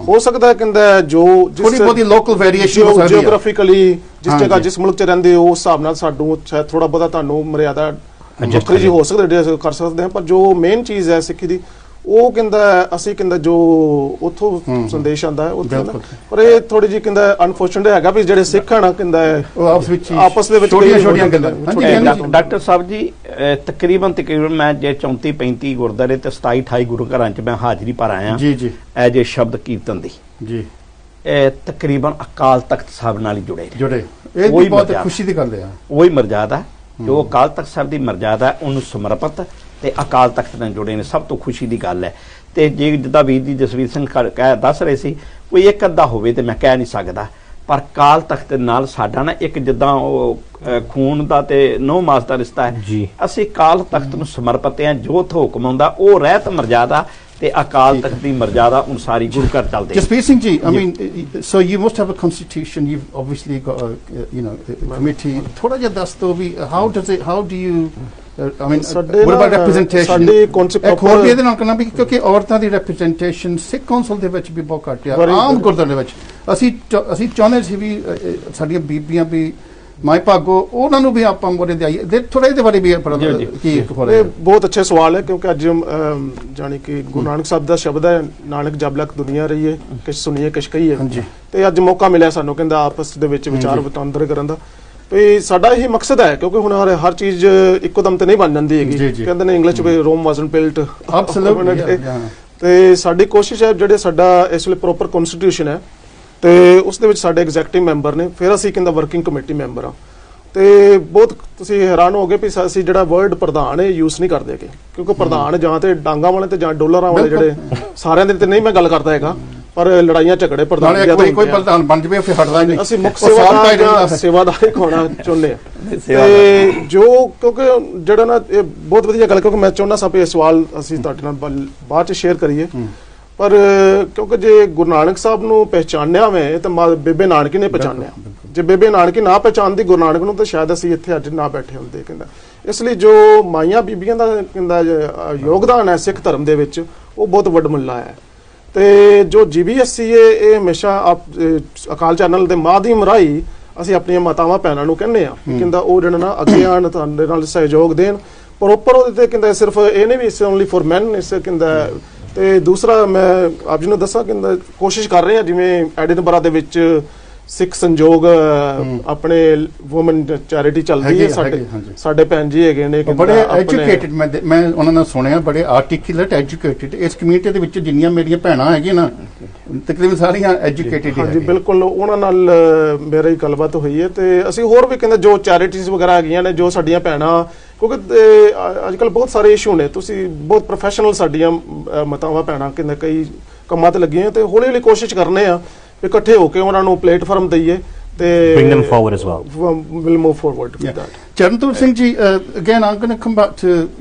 ਹੋ ਸਕਦਾ ਕਹਿੰਦਾ ਜੋ ਥੋੜੀ ਬਹੁਤੀ ਲੋਕਲ ਵੇਰੀਏਸ਼ਨ ਹੋ ਸਕਦੀ ਹੈ ਜਿਓਗ੍ਰਾਫਿਕਲੀ ਜਿਸ ਜਗ੍ਹਾ ਜਿਸ ਮੁਲਕ 'ਚ ਰਹਿੰਦੇ ਹੋ ਉਸ ਹਿਸਾਬ ਨਾਲ ਸਾਨੂੰ ਸ਼ਾਇਦ ਥੋੜਾ ਬਹੁਤਾ ਤੁਹਾਨੂੰ ਮਰਿਆਦਾ ਵੱਖਰੀ ਜੀ ਹੋ ਸਕਦਾ ਕਰ ਸਕਦੇ ਹਾਂ ਪਰ ਜੋ ਮੇਨ ਚੀਜ਼ ਹੈ ਸਿੱਖੀ ਦੀ ਉਹ ਕਹਿੰਦਾ ਅਸੀਂ ਕਹਿੰਦਾ ਜੋ ਉਥੋਂ ਸੰਦੇਸ਼ ਆਂਦਾ ਹੈ ਪਰ ਇਹ ਥੋੜੀ ਜਿਹੀ ਕਹਿੰਦਾ ਅਨਫੋਰਚੂਨੇਟ ਹੈਗਾ ਵੀ ਜਿਹੜੇ ਸਿੱਖ ਹਨ ਕਹਿੰਦਾ ਆਪਸ ਦੇ ਵਿੱਚ ਛੋਟੀਆਂ ਗੱਲਾਂ ਡਾਕਟਰ ਸਾਹਿਬ ਜੀ ਤਕਰੀਬਨ ਮੈਂ ਜੇ 34-35 ਗੁਰਦੁਆਰੇ ਤੇ 27-28 ਗੁਰੂ ਘਰਾਂ 'ਚ ਮੈਂ ਹਾਜ਼ਰੀ ਭਰ ਆਇਆ ਜੀ ਐਜ ਏ ਸ਼ਬਦ ਕੀਰਤਨ ਦੀ ਜੀ ਇਹ ਤਕਰੀਬਨ ਅਕਾਲ ਤਖਤ ਸਾਹਿਬ ਨਾਲ ਹੀ ਜੁੜੇ ਇਹ ਬਹੁਤ ਖੁਸ਼ੀ ਦੀ ਗੱਲ ਹੈ ਉਹੀ ਮਰਜ਼ਾਦਾ ਜੋ ਅਕਾਲ ਤਖਤ ਸਾਹਿਬ ਦੀ ਮਰਜ਼ਾਦਾ ਉਹਨੂੰ ਸਮਰਪਿਤ ਤੇ ਅਕਾਲ ਤਖਤ ਨਾਲ ਜੁੜੇ ਨੇ ਸਭ ਤੋਂ ਖੁਸ਼ੀ ਦੀ ਗੱਲ ਹੈ ਤੇ ਜੇ ਜਿੱਦਾਂ ਵੀਰ ਜੀ ਜਸਵੀਰ ਸਿੰਘ ਦੱਸ ਰਹੇ ਸੀ ਕੋਈ ਇੱਕ ਅੱਧਾ ਹੋਵੇ ਤੇ ਮੈਂ ਕਹਿ ਨਹੀਂ ਸਕਦਾ ਪਰ ਅਕਾਲ ਤਖਤ ਨਾਲ ਸਾਡਾ ਨਾ ਇੱਕ ਜਿੱਦਾਂ ਉਹ ਖੂਨ ਦਾ ਤੇ ਨੌ ਮਾਸ ਦਾ ਰਿਸ਼ਤਾ ਹੈ ਅਸੀਂ ਅਕਾਲ ਤਖਤ ਨੂੰ ਸਮਰਪਿਤ ਹਾਂ ਜੋ ਉੱਥੋਂ ਹੁਕਮ ਆਉਂਦਾ ਉਹ ਰਹਿਤ ਮਰਜ਼ਾਦਾ ਤੇ ਅਕਾਲ ਤਖਤ ਦੀ ਮਰਜ਼ਾਦਾ ਅਨੁਸਾਰੀ ਗੁਰੂ ਘਰ ਚੱਲਦੇ Jaspir Singh ji I mean so you must have a constitution you've obviously got a, a committee ਥੋੜਾ ਜਿਹਾ ਦੱਸ ਦਿਓ ਵੀ how do you ਆਈ ਮੀਨ ਸਾਡੇ ਵਾਟ ਅਬਾਊਟ ਨਾ, ਰਿਪਰੈਜ਼ੈਂਟੇਸ਼ਨ ਸਾਡੀ concept ਇੱਕ ਹੋਰ ਵੀ proper- ਇਹਦੇ ਨਾਲ ਕਰਨਾ ਵੀ ਕਿਉਂਕਿ ਔਰਤਾਂ ਦੀ ਰਿਪਰੈਜ਼ੈਂਟੇਸ਼ਨ ਸਿੱਖ ਕੌਂਸਲ ਦੇ ਵਿੱਚ ਵੀ ਬਹੁਤ ਘੱਟ ਆ Very ਆਮ good. ਗੁਰਦੁਆਰੇ ਵਿੱਚ ਅਸੀਂ ਚਾਹੁੰਦੇ ਸੀ ਵੀ ਸਾਡੀਆਂ ਬੀਬੀਆਂ ਵੀ ਮਾਈ ਭਾਗੋ ਉਹਨਾਂ ਨੂੰ ਵੀ ਆਪਾਂ ਮੋਰੇ ਦੇ ਆਈਏ ਥੋੜਾ ਇਹਦੇ ਬਾਰੇ ਵੀ ਆਪਣਾ ਜੀ, ਜੀ। ਕੀ ਹੋ ਇਹ ਬਹੁਤ ਅੱਛਾ ਸਵਾਲ ਹੈ ਕਿਉਂਕਿ ਅੱਜ ਜਾਣੀ ਕਿ ਗੁਰੂ ਨਾਨਕ ਸਾਹਿਬ ਦਾ ਸ਼ਬਦ ਹੈ, ਨਾਨਕ ਜਬ ਲਕ ਦੁਨੀਆ ਰਹੀਏ ਕਿਛ ਸੁਣੀਏ ਕਿਛ ਕਹੀਏ, ਹਾਂਜੀ। ਤੇ ਅੱਜ ਮੌਕਾ ਮਿਲਿਆ ਸਾਨੂੰ ਕਹਿੰਦਾ ਆਪਸ ਦੇ ਵਿੱਚ ਵਿਚਾਰ ਵਟਾਂਦਰੇ ਕਰਨ ਦਾ। ਤੇ ਸਾਡਾ ਇਹ ਮਕਸਦ ਹੈ ਕਿਉਂਕਿ ਹੁਣ ਹਰ ਚੀਜ਼ ਇੱਕੋ ਦਮ ਤੇ ਨਹੀਂ ਬਣ ਜਾਂਦੀ ਜੀ, ਹੈਗੀ, ਜੀ। ਕਹਿੰਦੇ ਨੇ ਇੰਗਲਿਸ਼ ਵਿੱਚ ਰੋਮ ਵਾਸਨਟ ਬਿਲਟ Absolutely, yeah. ਤੇ ਸਾਡੀ ਕੋਸ਼ਿਸ਼ ਹੈ ਜਿਹੜੇ ਸਾਡਾ ਇਸ ਵੇਲੇ ਪ੍ਰੋਪਰ ਕਨਸਟੀਟਿਊਸ਼ਨ ਹੈ ਤੇ ਉਸ ਦੇ ਵਿੱਚ ਸਾਡੇ ਐਗਜ਼ੈਕਟਿਵ ਮੈਂਬਰ ਨੇ, ਫਿਰ ਅਸੀਂ ਕਹਿੰਦਾ ਵਰਕਿੰਗ ਕਮੇਟੀ ਮੈਂਬਰ ਆ। ਤੇ ਬਹੁਤ ਤੁਸੀਂ ਹੈਰਾਨ ਹੋਗੇ ਵੀ ਅਸੀਂ ਜਿਹੜਾ ਵਰਡ ਪ੍ਰਧਾਨ ਹੈ ਯੂਜ਼ ਨਹੀਂ ਕਰਦੇ ਹੈਗੇ, ਕਿਉਂਕਿ ਪ੍ਰਧਾਨ ਜਾਂ ਤੇ ਡਾਂਗਾ ਵਾਲੇ ਤੇ ਜਾਂ ਡੋਲਰਾਂ ਵਾਲੇ ਜਿਹੜੇ ਸਾਰਿਆਂ ਦੇ ਤੇ ਨਹੀਂ ਮੈਂ ਗੱਲ ਕਰਦਾ ਹੈਗਾ, ਪਰ ਲੜਾਈਆਂ ਝਗੜੇ ਪ੍ਰਧਾਨ ਨਾਲੇ ਜ਼ਿਆਦਾ ਕੋਈ ਹੁੰਦੇ ਆ। ਪ੍ਰਧਾਨ ਬਣ ਜਵੇ ਫਿਰ ਹਟਦਾ ਹੀ ਨਹੀਂ ਅਸੀਂ ਮੁੱਖ ਉਹ ਸਾਲ ਸੇਵਾਦਾਰ ਦਾ ਹੀ ਜਾਂ ਰਹਿੰਦਾ। ਸੇਵਾਦਾਰ ਹੋਣਾ ਚਾਹੁੰਦੇ ਆ ਸੇਵਾਦਾਰ। ਤੇ ਜੋ ਕਿਉਂਕਿ ਜਿਹੜਾ ਨਾ ਇਹ ਬਹੁਤ ਵਧੀਆ ਗੱਲ, ਕਿਉਂਕਿ ਮੈਂ ਚਾਹੁੰਦਾ ਸਾਂ ਵੀ ਇਹ ਸਵਾਲ ਅਸੀਂ ਤੁਹਾਡੇ ਨਾਲ ਬਾਅਦ ਚ ਸ਼ੇਅਰ ਕਰੀਏ, ਪਰ ਕਿਉਂਕਿ ਜੇ ਗੁਰੂ ਨਾਨਕ ਸਾਹਿਬ ਨੂੰ ਪਹਿਚਾਨਿਆ ਹੋਵੇ ਤਾਂ ਬੇਬੇ ਨਾਨਕੀ ਨੇ ਪਹਿਚਾਨਿਆ, ਜੇ ਬੇਬੇ ਨਾਨਕੀ ਨਾ ਪਹਿਚਾਨਦੀ ਗੁਰੂ ਨਾਨਕ ਨੂੰ ਤਾਂ ਸ਼ਾਇਦ ਅਸੀਂ ਇੱਥੇ ਅੱਜ ਨਾ ਬੈਠੇ ਹੁੰਦੇ। ਕਹਿੰਦਾ ਇਸ ਲਈ ਜੋ ਮਾਈਆਂ ਬੀਬੀਆਂ ਦਾ ਕਹਿੰਦਾ ਯੋਗਦਾਨ ਹੈ ਸਿੱਖ ਧਰਮ ਦੇ ਵਿੱਚ ਉਹ ਬਹੁਤ ਵੱਡਮੁੱਲਾ ਹੈ। ਤੇ ਜੋ GBSC ਇਹ ਹਮੇਸ਼ਾ ਅਕਾਲ ਚੈਨਲ ਦੇ ਮਾਧਿਅਮ ਰਾਹੀਂ ਅਸੀਂ ਆਪਣੀਆਂ ਮਾਤਾਵਾਂ ਭੈਣਾਂ ਨੂੰ ਕਹਿੰਦੇ ਆ ਕਹਿੰਦਾ ਉਹ ਜਿਹੜਾ ਨਾ ਅੱਗੇ ਆਣ ਤੁਹਾਡੇ ਨਾਲ ਸਹਿਯੋਗ ਦੇਣ ਪ੍ਰੋਪਰ ਉਹਦੇ ਤੇ ਕਹਿੰਦਾ ਸਿਰਫ ਇਹ ਨਹੀਂ ਵੀ ਇਸ ਓਨਲੀ ਫॉर ਮੈਨ ਇਸ ਕਹਿੰਦਾ। ਤੇ ਦੂਸਰਾ ਮੈਂ ਆਪ ਜੀ ਨੂੰ ਦੱਸਾਂ ਕਹਿੰਦਾ ਕੋਸ਼ਿਸ਼ ਕਰ ਰਹੇ ਆ ਜਿਵੇਂ ਐਡਿਨਬਰਾ ਦੇ ਵਿੱਚ ਸਿੱਖ ਸੰਯੋਗ ਆਪਣੇ ਵੂਮਨ ਚੈਰਿਟੀ ਚੱਲਦੀ ਹੈ, ਸਾਡੇ ਭੈਣ ਜੀ ਹੈਗੇ ਨੇ ਬੜੇ ਐਜੂਕੇਟਿਡ, ਮੈਂ ਉਹਨਾਂ ਨਾਲ ਸੁਣਿਆ ਬੜੇ ਆਰਟੀਕੂਲੇਟ ਐਜੂਕੇਟਿਡ। ਇਸ ਕਮਿਊਨਿਟੀ ਦੇ ਵਿੱਚ ਜਿੰਨੀਆਂ ਮੇਰੀਆਂ ਭੈਣਾਂ ਹੈਗੀਆਂ ਨਾ ਤਕਰੀਬਨ ਸਾਰੀਆਂ ਐਜੂਕੇਟਿਡ ਹਾਂਜੀ ਬਿਲਕੁਲ, ਉਹਨਾਂ ਨਾਲ ਮੇਰੀ ਗੱਲਬਾਤ ਹੋਈ ਹੈ। ਤੇ ਅਸੀਂ ਹੋਰ ਵੀ ਕਹਿੰਦੇ ਜੋ ਚੈਰਿਟੀਜ਼ ਵਗੈਰਾ ਹੈਗੀਆਂ ਨੇ ਜੋ ਸਾਡੀਆਂ ਭੈਣਾਂ, ਕਿਉਂਕਿ ਅੱਜ ਕੱਲ ਬਹੁਤ ਸਾਰੇ ਇਸ਼ੂ ਨੇ, ਤੁਸੀਂ ਬਹੁਤ ਪ੍ਰੋਫੈਸ਼ਨਲ ਸਾਡੀਆਂ ਮਾਤਾਵਾਂ ਭੈਣਾਂ ਕਹਿੰਦੇ ਕਈ ਕੰਮਾਂ ਤੇ ਲੱਗੀਆਂ ਤੇ ਹੌਲੀ ਹੌਲੀ ਕੋਸ਼ਿਸ਼ ਕਰਨੇ ਆ ਇਕੱਠੇ ਹੋ ਕੇ ਉਹਨਾਂ ਨੂੰ ਪਲੇਟਫਾਰਮ ਦਈਏ ਤੇ bring them forward as well. We'll move forward with that. ਚਰਨਤੋਰ Singh ji, again I'm going to come back to,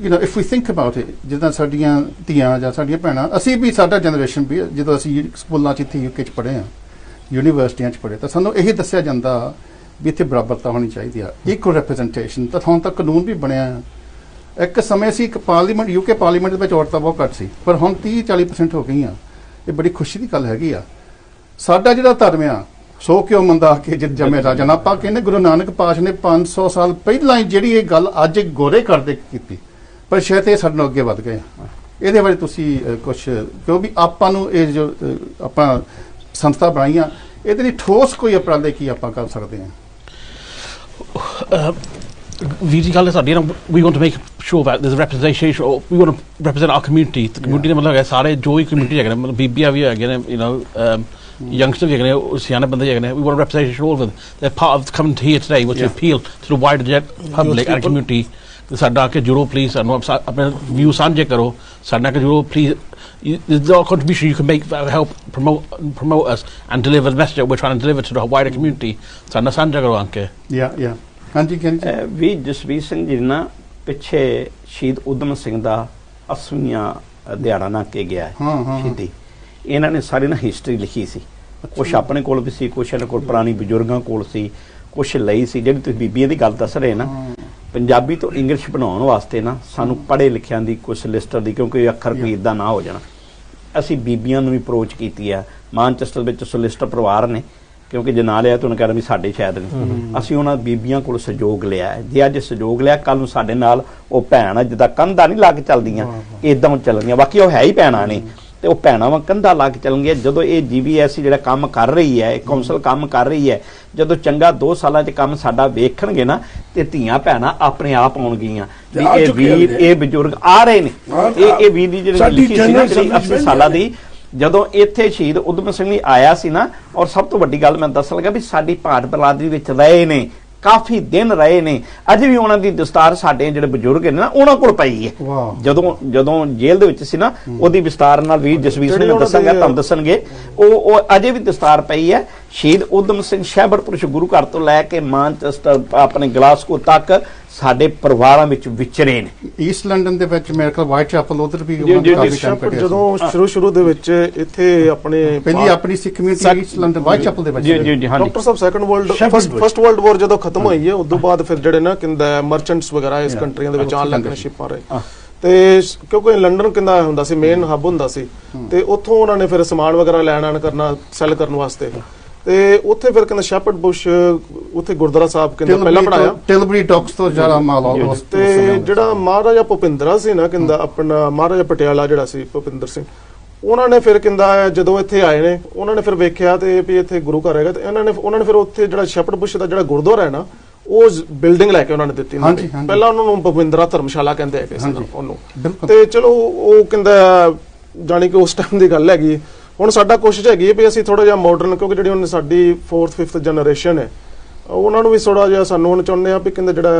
if we think about it, ਜਿੱਦਾਂ ਸਾਡੀਆਂ ਧੀਆਂ ਜਾਂ ਸਾਡੀਆਂ ਭੈਣਾਂ, ਅਸੀਂ ਵੀ ਸਾਡਾ ਜਨਰੇਸ਼ਨ ਵੀ ਜਦੋਂ ਅਸੀਂ ਸਕੂਲਾਂ 'ਚ ਇੱਥੇ UK 'ਚ ਪੜ੍ਹੇ ਆ, ਯੂਨੀਵਰਸਿਟੀਆਂ 'ਚ ਪੜ੍ਹੇ, ਤਾਂ ਸਾਨੂੰ ਇਹੀ ਦੱਸਿਆ ਜਾਂਦਾ ਵੀ ਇੱਥੇ ਬਰਾਬਰਤਾ ਹੋਣੀ ਚਾਹੀਦੀ ਆ, ਇਕੁਅਲ ਰਿਪਰੈਜ਼ੈਂਟੇਸ਼ਨ। ਤਾਂ ਹੁਣ ਤੱਕ ਕਾਨੂੰਨ ਵੀ ਬਣਿਆ। ਇੱਕ ਸਮੇਂ ਸੀ ਇੱਕ ਪਾਰਲੀਮੈਂਟ, UK ਪਾਰਲੀਮੈਂਟ ਦੇ ਵਿੱਚ ਔਰਤਾਂ ਬਹੁਤ ਘੱਟ ਸੀ, ਪਰ ਹੁਣ 30-40% ਹੋ ਗਈਆਂ। ਇਹ ਬੜੀ ਖੁਸ਼ੀ ਦੀ ਗੱਲ ਹੈਗੀ ਆ। ਸਾਡਾ ਜਿਹੜਾ ਧਰਮ ਆ, ਸੋ ਕਿਉ ਮੰਦਾ ਕੇ ਜਿਤ ਜਮੇ ਰਾਜਨ, ਆਪਾਂ ਕਹਿੰਦੇ ਗੁਰੂ ਨਾਨਕ ਪਾਤਸ਼ਾਹ ਨੇ 500 ਸਾਲ ਪਹਿਲਾਂ ਹੀ ਜਿਹੜੀ ਇਹ ਗੱਲ ਅੱਜ ਗੋਰੇ ਕਰਦੇ ਕੀਤੀ, ਪਰ ਸ਼ਾਇਦ ਇਹ ਸਾਡੇ ਨਾਲ ਅੱਗੇ ਵੱਧ ਗਏ ਆ। ਇਹਦੇ ਬਾਰੇ ਤੁਸੀਂ ਕੁਝ, ਕਿਉਂਕਿ ਆਪਾਂ ਨੂੰ ਇਹ ਜੋ ਆਪਾਂ ਸੰਸਥਾ ਬਣਾਈਆਂ, ਇਹਦੇ ਲਈ ਠੋਸ ਕੋਈ ਉਪਰਾਲੇ ਕੀ ਆਪਾਂ ਕਰ ਸਕਦੇ ਹਾਂ? ਵੀਰ ਜੀ ਗੱਲ ਹੈ ਸਾਡੀ ਨਾ, we want to make sure that there's a representation, or we want to represent our community. The community ਦਾ ਮਤਲਬ ਹੈ ਸਾਰੇ ਜੋ ਹੀ community ਹੈਗੇ ਨੇ, ਮਤਲਬ ਬੀਬੀਆਂ ਵੀ ਹੈਗੇ ਨੇ, youngsters ਵੀ ਹੈਗੇ ਨੇ, ਸਿਆਣੇ ਬੰਦੇ ਹੈਗੇ ਨੇ, we want a representation of all of them. They're part of coming here today, which to appeal to the wider public and community. ਸਾਡਾ ਕੇ ਜੁੜੋ ਪਲੀਜ਼, ਸਾਨੂੰ ਆਪਣੇ ਵਿਊ ਸਾਂਝੇ ਕਰੋ, ਸਾਡਾ ਕੇ ਜੁੜੋ please. There's a contribution you can make that will help promote us and deliver the message that we're trying to deliver to the wider community. ਸਾਡਾ ਸਾਂਝਾ ਕਰੋ ਅੰਕੇ। ਹਾਂਜੀ ਵੀ ਜਸਵੀਰ ਸਿੰਘ ਜੀ ਨਾ ਪਿੱਛੇ ਸ਼ਹੀਦ ਊਧਮ ਸਿੰਘ ਦਾ 80ਵਾਂ ਦਿਹਾੜਾ ਨਾ ਕੇ ਗਿਆ ਸ਼ਹੀਦੀ, ਇਹਨਾਂ ਨੇ ਸਾਰੀ ਨਾ ਹਿਸਟਰੀ ਲਿਖੀ ਸੀ। ਕੁਛ ਆਪਣੇ ਕੋਲ ਵੀ ਸੀ, ਕੁਛ ਇਹਨਾਂ ਕੋਲ ਪੁਰਾਣੀ ਬਜ਼ੁਰਗਾਂ ਕੋਲ ਸੀ, ਕੁਛ ਲਈ ਸੀ। ਜਿਹੜੀ ਤੁਸੀਂ ਬੀਬੀਆਂ ਦੀ ਗੱਲ ਦੱਸ ਰਹੇ ਨਾ, ਪੰਜਾਬੀ ਤੋਂ ਇੰਗਲਿਸ਼ ਬਣਾਉਣ ਵਾਸਤੇ ਨਾ ਸਾਨੂੰ ਪੜ੍ਹੇ ਲਿਖਿਆਂ ਦੀ ਕੁਛ ਲਿਸਟਰ ਦੀ, ਕਿਉਂਕਿ ਅੱਖਰ ਭੀੜ ਦਾ ਨਾ ਹੋ ਜਾਣਾ, ਅਸੀਂ ਬੀਬੀਆਂ ਨੂੰ ਵੀ ਅਪਰੋਚ ਕੀਤੀ ਆ। ਮਾਨਚੈਸਟਰ ਵਿੱਚ ਸੋਲਿਸਟਰ ਪਰਿਵਾਰ ਨੇ, ਕਿਉਂਕਿ ਜੇ ਨਾ ਲਿਆ ਤਾਂ ਉਹਨੇ ਕਹਿਣਾ ਵੀ ਸਾਡੇ ਸ਼ਾਇਦ ਨਹੀਂ। ਅਸੀਂ ਉਹਨਾਂ ਬੀਬੀਆਂ ਕੋਲ ਸਹਿਯੋਗ ਲਿਆ। ਜੇ ਅੱਜ ਸਹਿਯੋਗ ਲਿਆ, ਕੱਲ ਨੂੰ ਸਾਡੇ ਨਾਲ ਉਹ ਭੈਣ ਜਿੱਦਾਂ ਕੰਧਾਂ ਨਹੀਂ ਲੱਗ ਚੱਲਦੀਆਂ, ਇਦਾਂ ਚੱਲਣਗੀਆਂ। ਬਾਕੀ ਉਹ ਹੈ ਹੀ ਭੈਣਾਂ ਨੇ, ਤੇ ਉਹ ਭੈਣਾਂ ਵਾਂ ਕੰਧਾਂ ਲੱਗ ਚੱਲਣਗੀਆਂ। ਜਦੋਂ ਇਹ GBSC ਜਿਹੜਾ ਕੰਮ ਕਰ ਰਹੀ ਹੈ, ਕੌਂਸਲ ਕੰਮ ਕਰ ਰਹੀ ਹੈ, ਜਦੋਂ ਚੰਗਾ 2 ਸਾਲਾਂ 'ਚ ਕੰਮ ਸਾਡਾ ਵੇਖਣਗੇ ਨਾ, ਤੇ ਧੀਆਂ ਭੈਣਾਂ ਆਪਣੇ ਆਪ ਆਉਣਗੀਆਂ ਵੀ ਇਹ ਵੀਰ, ਇਹ ਬਜ਼ੁਰਗ ਆ ਰਹੇ ਨੇ। ਇਹ ਵੀਰ ਦੀ ਜਿਹੜੀ ਲਿਖੀ ਸੀ ਨਾ, ਜਿਹੜੀ 80 ਸਾਲਾਂ ਦੀ, ਜਦੋਂ ਇੱਥੇ ਸ਼ਹੀਦ ਊਧਮ ਸਿੰਘ ਜੀ ਆਇਆ ਸੀ ਨਾ, ਔਰ ਸਭ ਤੋਂ ਵੱਡੀ ਗੱਲ ਮੈਂ ਦੱਸਣ ਲੱਗਾ ਵੀ ਸਾਡੀ ਭਾਟ ਬਰਾਦਰੀ ਵਿੱਚ ਰਹੇ ਨੇ, ਕਾਫੀ ਦਿਨ ਰਹੇ ਨੇ, ਅਜੇ ਵੀ ਉਹਨਾਂ ਦੀ ਦਸਤਾਰ ਸਾਡੇ ਜਿਹੜੇ ਬਜ਼ੁਰਗ ਨੇ ਨਾ ਉਹਨਾਂ ਕੋਲ ਪਈ ਹੈ। ਜਦੋਂ ਜੇਲ੍ਹ ਦੇ ਵਿੱਚ ਸੀ ਨਾ, ਉਹਦੀ ਵਿਸਤਾਰ ਨਾਲ ਵੀ ਜਸਵੀਰ ਸਿੰਘ ਦੱਸਾਂਗਾ, ਤੁਹਾਨੂੰ ਦੱਸਣਗੇ, ਉਹ ਅਜੇ ਵੀ ਦਸਤਾਰ ਪਈ ਹੈ। ਸ਼ਹੀਦ ਊਧਮ ਸਿੰਘ ਸ਼ਹਿਬਰਪੁਰ ਗੁਰੂ ਘਰ ਤੋਂ ਲੈ ਕੇ ਮਾਨਚੈਸਟਰ ਆਪਣੇ ਗਲਾਸਕੋ ਤੱਕ ਸਾਡੇ ਪਰਿਵਾਰਾਂ ਵਿੱਚ ਵਿਚਰੇ ਨੇ। ਈਸਟ ਲੰਡਨ ਦੇ ਵਿੱਚ ਮੇਰੇ ਕੋਲ ਵਾਈਟ ਚੈਪਲ ਉਧਰ ਵੀ ਜੀ, ਕਾਫੀ ਟਾਈਮ ਕੱਢਿਆ ਸੀ। ਜਦੋਂ ਸ਼ੁਰੂ ਦੇ ਵਿੱਚ ਇੱਥੇ ਆਪਣੇ ਪਹਿਲੀ ਆਪਣੀ Sikh community East London Whitechapel ਦੇ ਵਿੱਚ ਜੀ ਜੀ ਹਾਂਜੀ doctor sahib first world war ਜਦੋਂ ਖਤਮ ਹੋਈ ਹੈ, ਉਦੋਂ ਬਾਅਦ ਫਿਰ ਜਿਹੜੇ ਨਾ ਕਹਿੰਦਾ ਮਰਚੈਂਟਸ ਵਗੈਰਾ ਇਸ ਕੰਟਰੀਆਂ ਦੇ ਵਿੱਚ ਆਉਣ ਲੱਗ ਪਏ ਸ਼ਿਪਾਂ ਰਹੇ, ਤੇ ਕਿਉਂਕਿ ਲੰਡਨ ਕਹਿੰਦਾ ਹੁੰਦਾ ਸੀ ਮੇਨ ਹੱਬ ਹੁੰਦਾ ਸੀ, ਤੇ ਉੱਥੋਂ ਉਹਨਾਂ ਨੇ ਫਿਰ ਸਮਾਨ ਵਗੈਰਾ ਲੈਣ ਆਣ ਕਰਨਾ ਸੈੱਲ ਕਰਨ ਵਾਸਤੇ, ਤੇ ਉੱਥੇ ਫਿਰ ਕਹਿੰਦਾ ਸ਼ੈਪਰਡ ਬੁਸ਼ ਉੱਥੇ ਗੁਰਦੁਆਰਾ ਸਾਹਿਬ ਕਹਿੰਦਾ ਪਹਿਲਾਂ ਬਣਾਇਆ ਟਿਲਬਰੀ ਡਾਕਸ ਤੋਂ ਜ਼ਿਆਦਾ ਮਾਲ ਆਉਂਦਾ। ਤੇ ਜਿਹੜਾ ਮਹਾਰਾਜਾ ਭੁਪਿੰਦਰਾ ਸੀ ਨਾ ਕਹਿੰਦਾ ਆਪਣਾ ਮਹਾਰਾਜਾ ਪਟਿਆਲਾ ਜਿਹੜਾ ਸੀ ਭੁਪਿੰਦਰ ਸਿੰਘ, ਉਹਨਾਂ ਨੇ ਫਿਰ ਕਹਿੰਦਾ ਜਦੋਂ ਇੱਥੇ ਆਏ ਨੇ ਉਹਨਾਂ ਨੇ ਫਿਰ ਵੇਖਿਆ ਤੇ ਵੀ ਇੱਥੇ ਗੁਰੂ ਘਰ ਹੈਗਾ, ਤੇ ਉਹਨਾਂ ਨੇ ਫਿਰ ਉੱਥੇ ਜਿਹੜਾ ਸ਼ੈਪਰਡ ਬੁਸ਼ ਦਾ ਜਿਹੜਾ ਗੁਰਦੁਆਰਾ ਹੈ ਨਾ ਉਹ ਬਿਲਡਿੰਗ ਲੈ ਕੇ ਉਹਨਾਂ ਨੇ ਦਿੱਤੀ। ਪਹਿਲਾਂ ਉਹਨਾਂ ਨੂੰ ਭੁਪਿੰਦਰਾ ਧਰਮਸ਼ਾਲਾ ਕਹਿੰਦੇ ਹੈਗੇ ਸੀ ਉਹਨੂੰ, ਤੇ ਚਲੋ ਉਹ ਕਹਿੰਦਾ ਜਾਣੀ ਕਿ ਉਸ ਟਾਈਮ ਦੀ ਗੱਲ ਹੈਗੀ। ਹੁਣ ਸਾਡਾ ਕੋਸ਼ਿਸ਼ ਹੈਗੀ ਹੈ ਵੀ ਅਸੀਂ ਥੋੜਾ ਜਿਹਾ ਮਾਡਰਨ, ਕਿਉਂਕਿ ਜਿਹੜੀ ਹੁਣ ਸਾਡੀ 4th 5th ਜਨਰੇਸ਼ਨ ਹੈ ਉਹਨਾਂ ਨੂੰ ਵੀ ਥੋੜਾ ਜਿਹਾ ਸਾਨੂੰ ਹੁਣ ਚਾਹੁੰਦੇ ਆ ਵੀ ਕਹਿੰਦੇ ਜਿਹੜਾ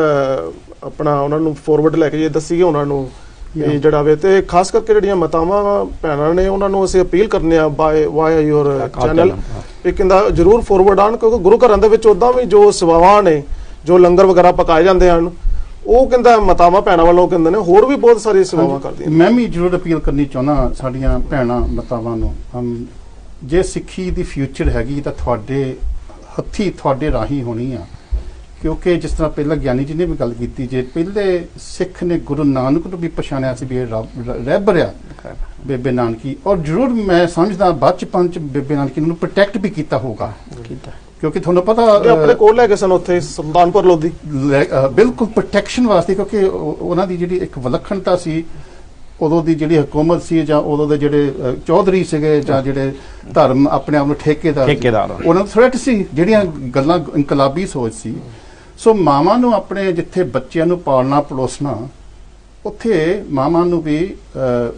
ਆਪਣਾ ਉਹਨਾਂ ਨੂੰ ਫੋਰਵਰਡ ਲੈ ਕੇ ਜੇ ਦੱਸੀਏ ਉਹਨਾਂ ਨੂੰ ਇਹ ਜਿਹੜਾ ਵੇ, ਤੇ ਖਾਸ ਕਰਕੇ ਜਿਹੜੀਆਂ ਮਾਤਾਵਾਂ ਭੈਣਾਂ ਨੇ ਉਹਨਾਂ ਨੂੰ ਅਸੀਂ ਅਪੀਲ ਕਰਨੇ ਆ ਵਾਇਆ ਯੂਰ ਚੈਨਲ ਵੀ ਕਹਿੰਦਾ ਜ਼ਰੂਰ ਫੋਰਵਰਡ ਆਣ, ਕਿਉਂਕਿ ਗੁਰੂ ਘਰਾਂ ਦੇ ਵਿੱਚ ਉਦਾਂ ਵੀ ਜੋ ਸੇਵਾਵਾਂ ਨੇ, ਜੋ ਲੰਗਰ ਵਗੈਰਾ ਪਕਾਏ ਜਾਂਦੇ ਹਨ, ਉਹ ਕਹਿੰਦਾ ਮਾਤਾਵਾਂ ਭੈਣਾਂ ਵੱਲੋਂ ਕਹਿੰਦੇ ਨੇ ਹੋਰ ਵੀ ਬਹੁਤ ਸਾਰੀ ਸੇਵਾਵਾਂ ਕਰਦੀਆਂ। ਮੈਂ ਵੀ ਜ਼ਰੂਰ ਅਪੀਲ ਕਰਨੀ ਚਾਹੁੰਦਾ ਸਾਡੀਆਂ ਭੈਣਾਂ ਮਾਤਾਵਾਂ ਨੂੰ, ਜੇ ਸਿੱਖੀ ਦੀ ਫਿਊਚਰ ਹੈਗੀ ਤਾਂ ਤੁਹਾਡੇ ਹੱਥੀ ਤੁਹਾਡੇ ਰਾਹੀਂ ਹੋਣੀ ਆ, ਕਿਉਂਕਿ ਜਿਸ ਤਰ੍ਹਾਂ ਪਹਿਲਾਂ ਗਿਆਨੀ ਜੀ ਨੇ ਵੀ ਗੱਲ ਕੀਤੀ, ਜੇ ਪਹਿਲੇ ਸਿੱਖ ਨੇ ਗੁਰੂ ਨਾਨਕ ਨੂੰ ਵੀ ਪਛਾਣਿਆ ਸੀ ਵੀ ਇਹ ਰਹਿਬਰ ਆ ਬੇਬੇ ਨਾਨਕੀ, ਔਰ ਜ਼ਰੂਰ ਮੈਂ ਸਮਝਦਾ ਬਚਪਨ ਚ ਬੇਬੇ ਨਾਨਕੀ ਨੂੰ ਪ੍ਰੋਟੈਕਟ ਵੀ ਕੀਤਾ ਹੋਊਗਾ, ਕਿਉਂਕਿ ਤੁਹਾਨੂੰ ਪਤਾ ਆਪਣੇ ਕੋਲ ਲੈ ਕੇ ਸਨ ਉੱਥੇ ਸੁਲਤਾਨਪੁਰ ਲੋਧੀ ਬਿਲਕੁਲ ਪ੍ਰੋਟੈਕਸ਼ਨ ਵਾਸਤੇ, ਕਿਉਂਕਿ ਉਹਨਾਂ ਦੀ ਜਿਹੜੀ ਇੱਕ ਵਿਲੱਖਣਤਾ ਸੀ ਉਦੋਂ ਦੀ ਜਿਹੜੀ ਹਕੂਮਤ ਸੀ ਜਾਂ ਉਦੋਂ ਦੇ ਜਿਹੜੇ ਚੌਧਰੀ ਸੀਗੇ ਜਾਂ ਜਿਹੜੇ ਧਰਮ ਆਪਣੇ ਆਪ ਨੂੰ ਠੇਕੇਦਾਰ ਉਹਨਾਂ ਨੂੰ ਥ੍ਰੈਟ ਸੀ, ਜਿਹੜੀਆਂ ਗੱਲਾਂ ਇਨਕਲਾਬੀ ਸੋਚ ਸੀ। ਸੋ ਮਾਵਾਂ ਨੂੰ ਆਪਣੇ ਜਿੱਥੇ ਬੱਚਿਆਂ ਨੂੰ ਪਾਲਣਾ ਪਲੋਸਣਾ, ਉੱਥੇ ਮਾਵਾਂ ਨੂੰ ਵੀ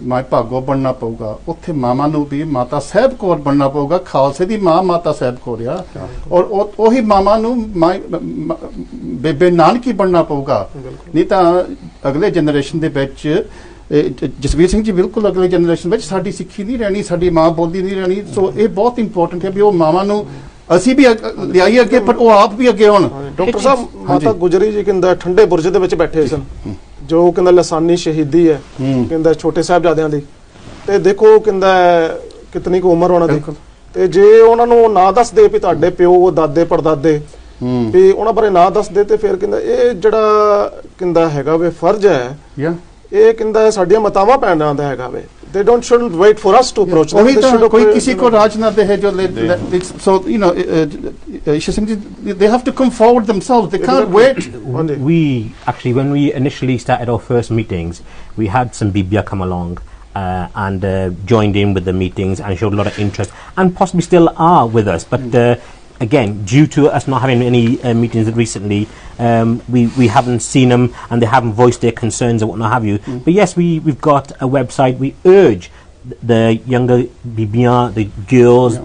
ਮਾਈ ਭਾਗੋ ਬਣਨਾ ਪਊਗਾ, ਉੱਥੇ ਮਾਵਾਂ ਨੂੰ ਵੀ ਮਾਤਾ ਸਾਹਿਬ ਕੌਰ ਬਣਨਾ ਪਊਗਾ, ਖਾਲਸੇ ਦੀ ਮਾਂ ਮਾਤਾ ਸਾਹਿਬ ਕੌਰ ਆ, ਔਰ ਉਹੀ ਮਾਵਾਂ ਨੂੰ ਬੇਬੇ ਨਾਨਕੀ ਬਣਨਾ ਪਊਗਾ। ਨਹੀਂ ਤਾਂ ਅਗਲੇ ਜਨਰੇਸ਼ਨ ਦੇ ਵਿੱਚ ਜਸਵੀਰ ਸਿੰਘ ਜੀ ਬਿਲਕੁਲ ਅਗਲੇ ਜਨਰੇਸ਼ਨ ਵਿੱਚ ਸਾਡੀ ਸਿੱਖੀ ਨਹੀਂ ਰਹਿਣੀ, ਸਾਡੀ ਮਾਂ ਬੋਲੀ ਨਹੀਂ ਰਹਿਣੀ। ਸੋ ਇਹ ਬਹੁਤ ਇੰਪੋਰਟੈਂਟ ਹੈ ਵੀ ਉਹ ਮਾਵਾਂ ਨੂੰ ਅਸੀਂ ਵੀ ਲਿਆਈ ਅੱਗੇ, ਪਰ ਉਹ ਆਪ ਵੀ ਅੱਗੇ ਆਉਣ। ਡਾਕਟਰ ਸਾਹਿਬ ਮਾਤਾ ਗੁਜਰੀ ਜੀ ਕਹਿੰਦਾ ਠੰਡੇ ਬੁਰਜ ਦੇ ਵਿੱਚ ਬੈਠੇ ਸਨ, ਜੋ ਕਹਿੰਦਾ ਲਸਾਨੀ ਸ਼ਹੀਦੀ ਹੈ ਕਹਿੰਦਾ ਛੋਟੇ ਸਾਹਿਬਜ਼ਾਦਿਆਂ ਦੀ, ਤੇ ਦੇਖੋ ਕਹਿੰਦਾ ਕਿਤਨੀ ਕੁ ਉਮਰ ਉਹਨਾਂ ਦੀ, ਤੇ ਜੇ ਉਹਨਾਂ ਨੂੰ ਨਾ ਦੱਸਦੇ ਵੀ ਤੁਹਾਡੇ ਪਿਓ ਦਾਦੇ ਪੜਦਾਦੇ ਵੀ ਉਹਨਾਂ ਬਾਰੇ ਨਾ ਦੱਸਦੇ, ਤੇ ਫਿਰ ਕਹਿੰਦਾ ਇਹ ਜਿਹੜਾ ਕਹਿੰਦਾ ਹੈਗਾ ਵੇ ਫਰਜ਼ ਹੈ, ਇਹ ਕਹਿੰਦਾ ਸਾਡੀਆਂ ਮਾਤਾਵਾਂ ਭੈਣਾਂ ਦਾ ਹੈਗਾ ਵੇ। They shouldn't wait for us to approach them. कोई किसी को राज ना दे जो so you know they have to come forward themselves. They can't wait. We actually, when we initially started our first meetings, we had some Bibia come along and joined in with the meetings and showed a lot of interest, and possibly still are with us, but again, due to us not having any meetings recently, we haven't seen them and they haven't voiced their concerns or what not have you. But yes, we've got a website. We urge the younger Bibiyan, the girls,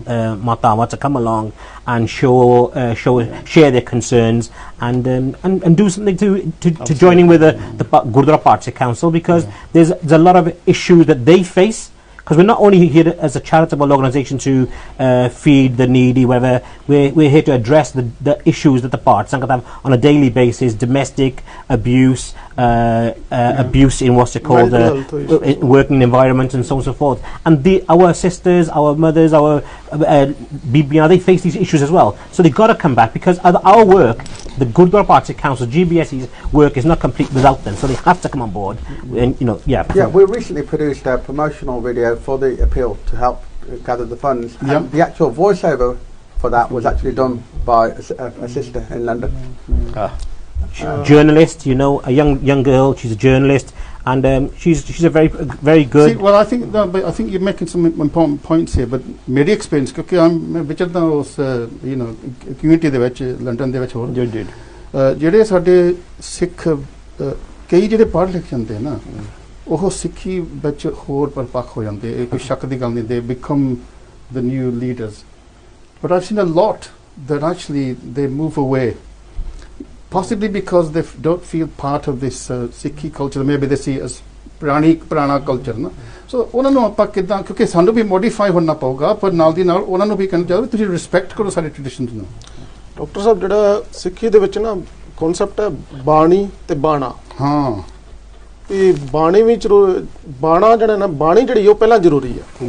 Matawa, to come along and share their concerns and do something to join in with the Gurdwara Party Council, because there's a lot of issues that they face. Because we're not only here as a charitable organisation to feed the needy, whatever, we're here to address the issues that the Party Sangat have on a daily basis: domestic abuse, abuse in what's it called, working environment, and so on and so forth. And our sisters, our mothers, our BBR, they face these issues as well. So they've got to come back, because our work, the Gurdwara Party Council, GBSE's work, is not complete without them. So they have to come on board. And yeah, we recently produced a promotional video for the appeal to help gather the funds. And the actual voiceover for that was actually done by a sister in London. Journalist, a young girl. She's a journalist, and she's a very good. See, well, I think you're making some important points here. But मेरी experience, क्योंकि मैं विचरता हूँ उस community ਦੇ ਵਿੱਚ ਲੰਡਨ ਦੇ ਵਿੱਚ ਹੋਰ ਜਿਹੜੇ ਸਾਡੇ ਸਿੱਖ ਕਈ ਜਿਹੜੇ ਪੜ੍ਹ ਲਿਖ ਜਾਂਦੇ ਨਾ, ਉਹ ਸਿੱਖੀ ਵਿੱਚ ਹੋਰ ਪਰਪੱਕ ਹੋ ਜਾਂਦੇ, ਇਹ ਕੋਈ ਸ਼ੱਕ ਦੀ ਗੱਲ ਨਹੀਂ, they become the new leaders. But I've seen a lot that actually they move away, possibly because they don't feel part of this Sikhi culture. Maybe they see it as ਪੁਰਾਣਾ ਕਲਚਰ ਨਾ। ਸੋ ਉਹਨਾਂ ਨੂੰ ਆਪਾਂ ਕਿੱਦਾਂ, ਕਿਉਂਕਿ ਸਾਨੂੰ ਵੀ ਮੋਡੀਫਾਈ ਹੋਣਾ ਪਊਗਾ, ਪਰ ਨਾਲ ਦੀ ਨਾਲ ਉਹਨਾਂ ਨੂੰ ਵੀ ਕਹਿਣਾ ਚਾਹੀਦਾ ਤੁਸੀਂ ਰਿਸਪੈਕਟ ਕਰੋ ਸਾਡੇ ਟ੍ਰੈਡੀਸ਼ਨਸ ਨੂੰ। ਡਾਕਟਰ ਸਾਹਿਬ ਜਿਹੜਾ ਸਿੱਖੀ ਦੇ ਵਿੱਚ ਨਾ ਕਨਸੈਪਟ ਹੈ ਬਾਣੀ ਤੇ ਬਾਣਾ। ਹਾਂ ਵੀ ਬਾਣੀ ਵਿੱਚ ਬਾਣਾ ਜਿਹੜਾ ਨਾ ਬਾਣੀ ਜਿਹੜੀ ਉਹ ਪਹਿਲਾਂ ਜ਼ਰੂਰੀ ਹੈ।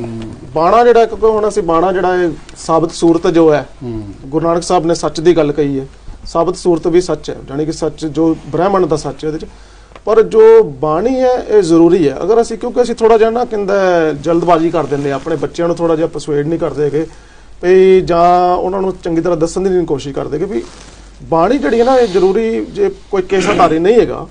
ਬਾਣਾ ਜਿਹੜਾ ਕਿਉਂਕਿ ਹੁਣ ਅਸੀਂ ਬਾਣਾ ਜਿਹੜਾ ਹੈ ਸਾਬਤ ਸੂਰਤ ਜੋ ਹੈ, ਗੁਰੂ ਨਾਨਕ ਸਾਹਿਬ ਨੇ ਸੱਚ ਦੀ ਗੱਲ ਕਹੀ ਹੈ, ਸਾਬਤ ਸੂਰਤ ਵੀ ਸੱਚ ਹੈ, ਜਾਣੀ ਕਿ ਸੱਚ ਜੋ ਬ੍ਰਹਿਮੰਡ ਦਾ ਸੱਚ ਹੈ ਉਹਦੇ 'ਚ। ਪਰ ਜੋ ਬਾਣੀ ਹੈ ਇਹ ਜ਼ਰੂਰੀ ਹੈ। ਅਗਰ ਅਸੀਂ ਕਿਉਂਕਿ ਅਸੀਂ ਥੋੜ੍ਹਾ ਜਿਹਾ ਨਾ ਕਹਿੰਦਾ ਜਲਦਬਾਜ਼ੀ ਕਰ ਦਿੰਦੇ ਹਾਂ, ਆਪਣੇ ਬੱਚਿਆਂ ਨੂੰ ਥੋੜ੍ਹਾ ਜਿਹਾ ਪਰਸੁਏਡ ਨਹੀਂ ਕਰਦੇ ਹੈਗੇ ਵੀ, ਜਾਂ ਉਹਨਾਂ ਨੂੰ ਚੰਗੀ ਤਰ੍ਹਾਂ ਦੱਸਣ ਦੀ ਨਹੀਂ ਕੋਸ਼ਿਸ਼ ਕਰਦੇ ਕਿ ਵੀ ਬਾਣੀ ਜਿਹੜੀ ਹੈ ਨਾ ਇਹ ਜ਼ਰੂਰੀ, ਜੇ ਕੋਈ ਕੇਸਾਧਾਰੀ ਨਹੀਂ ਹੈਗਾ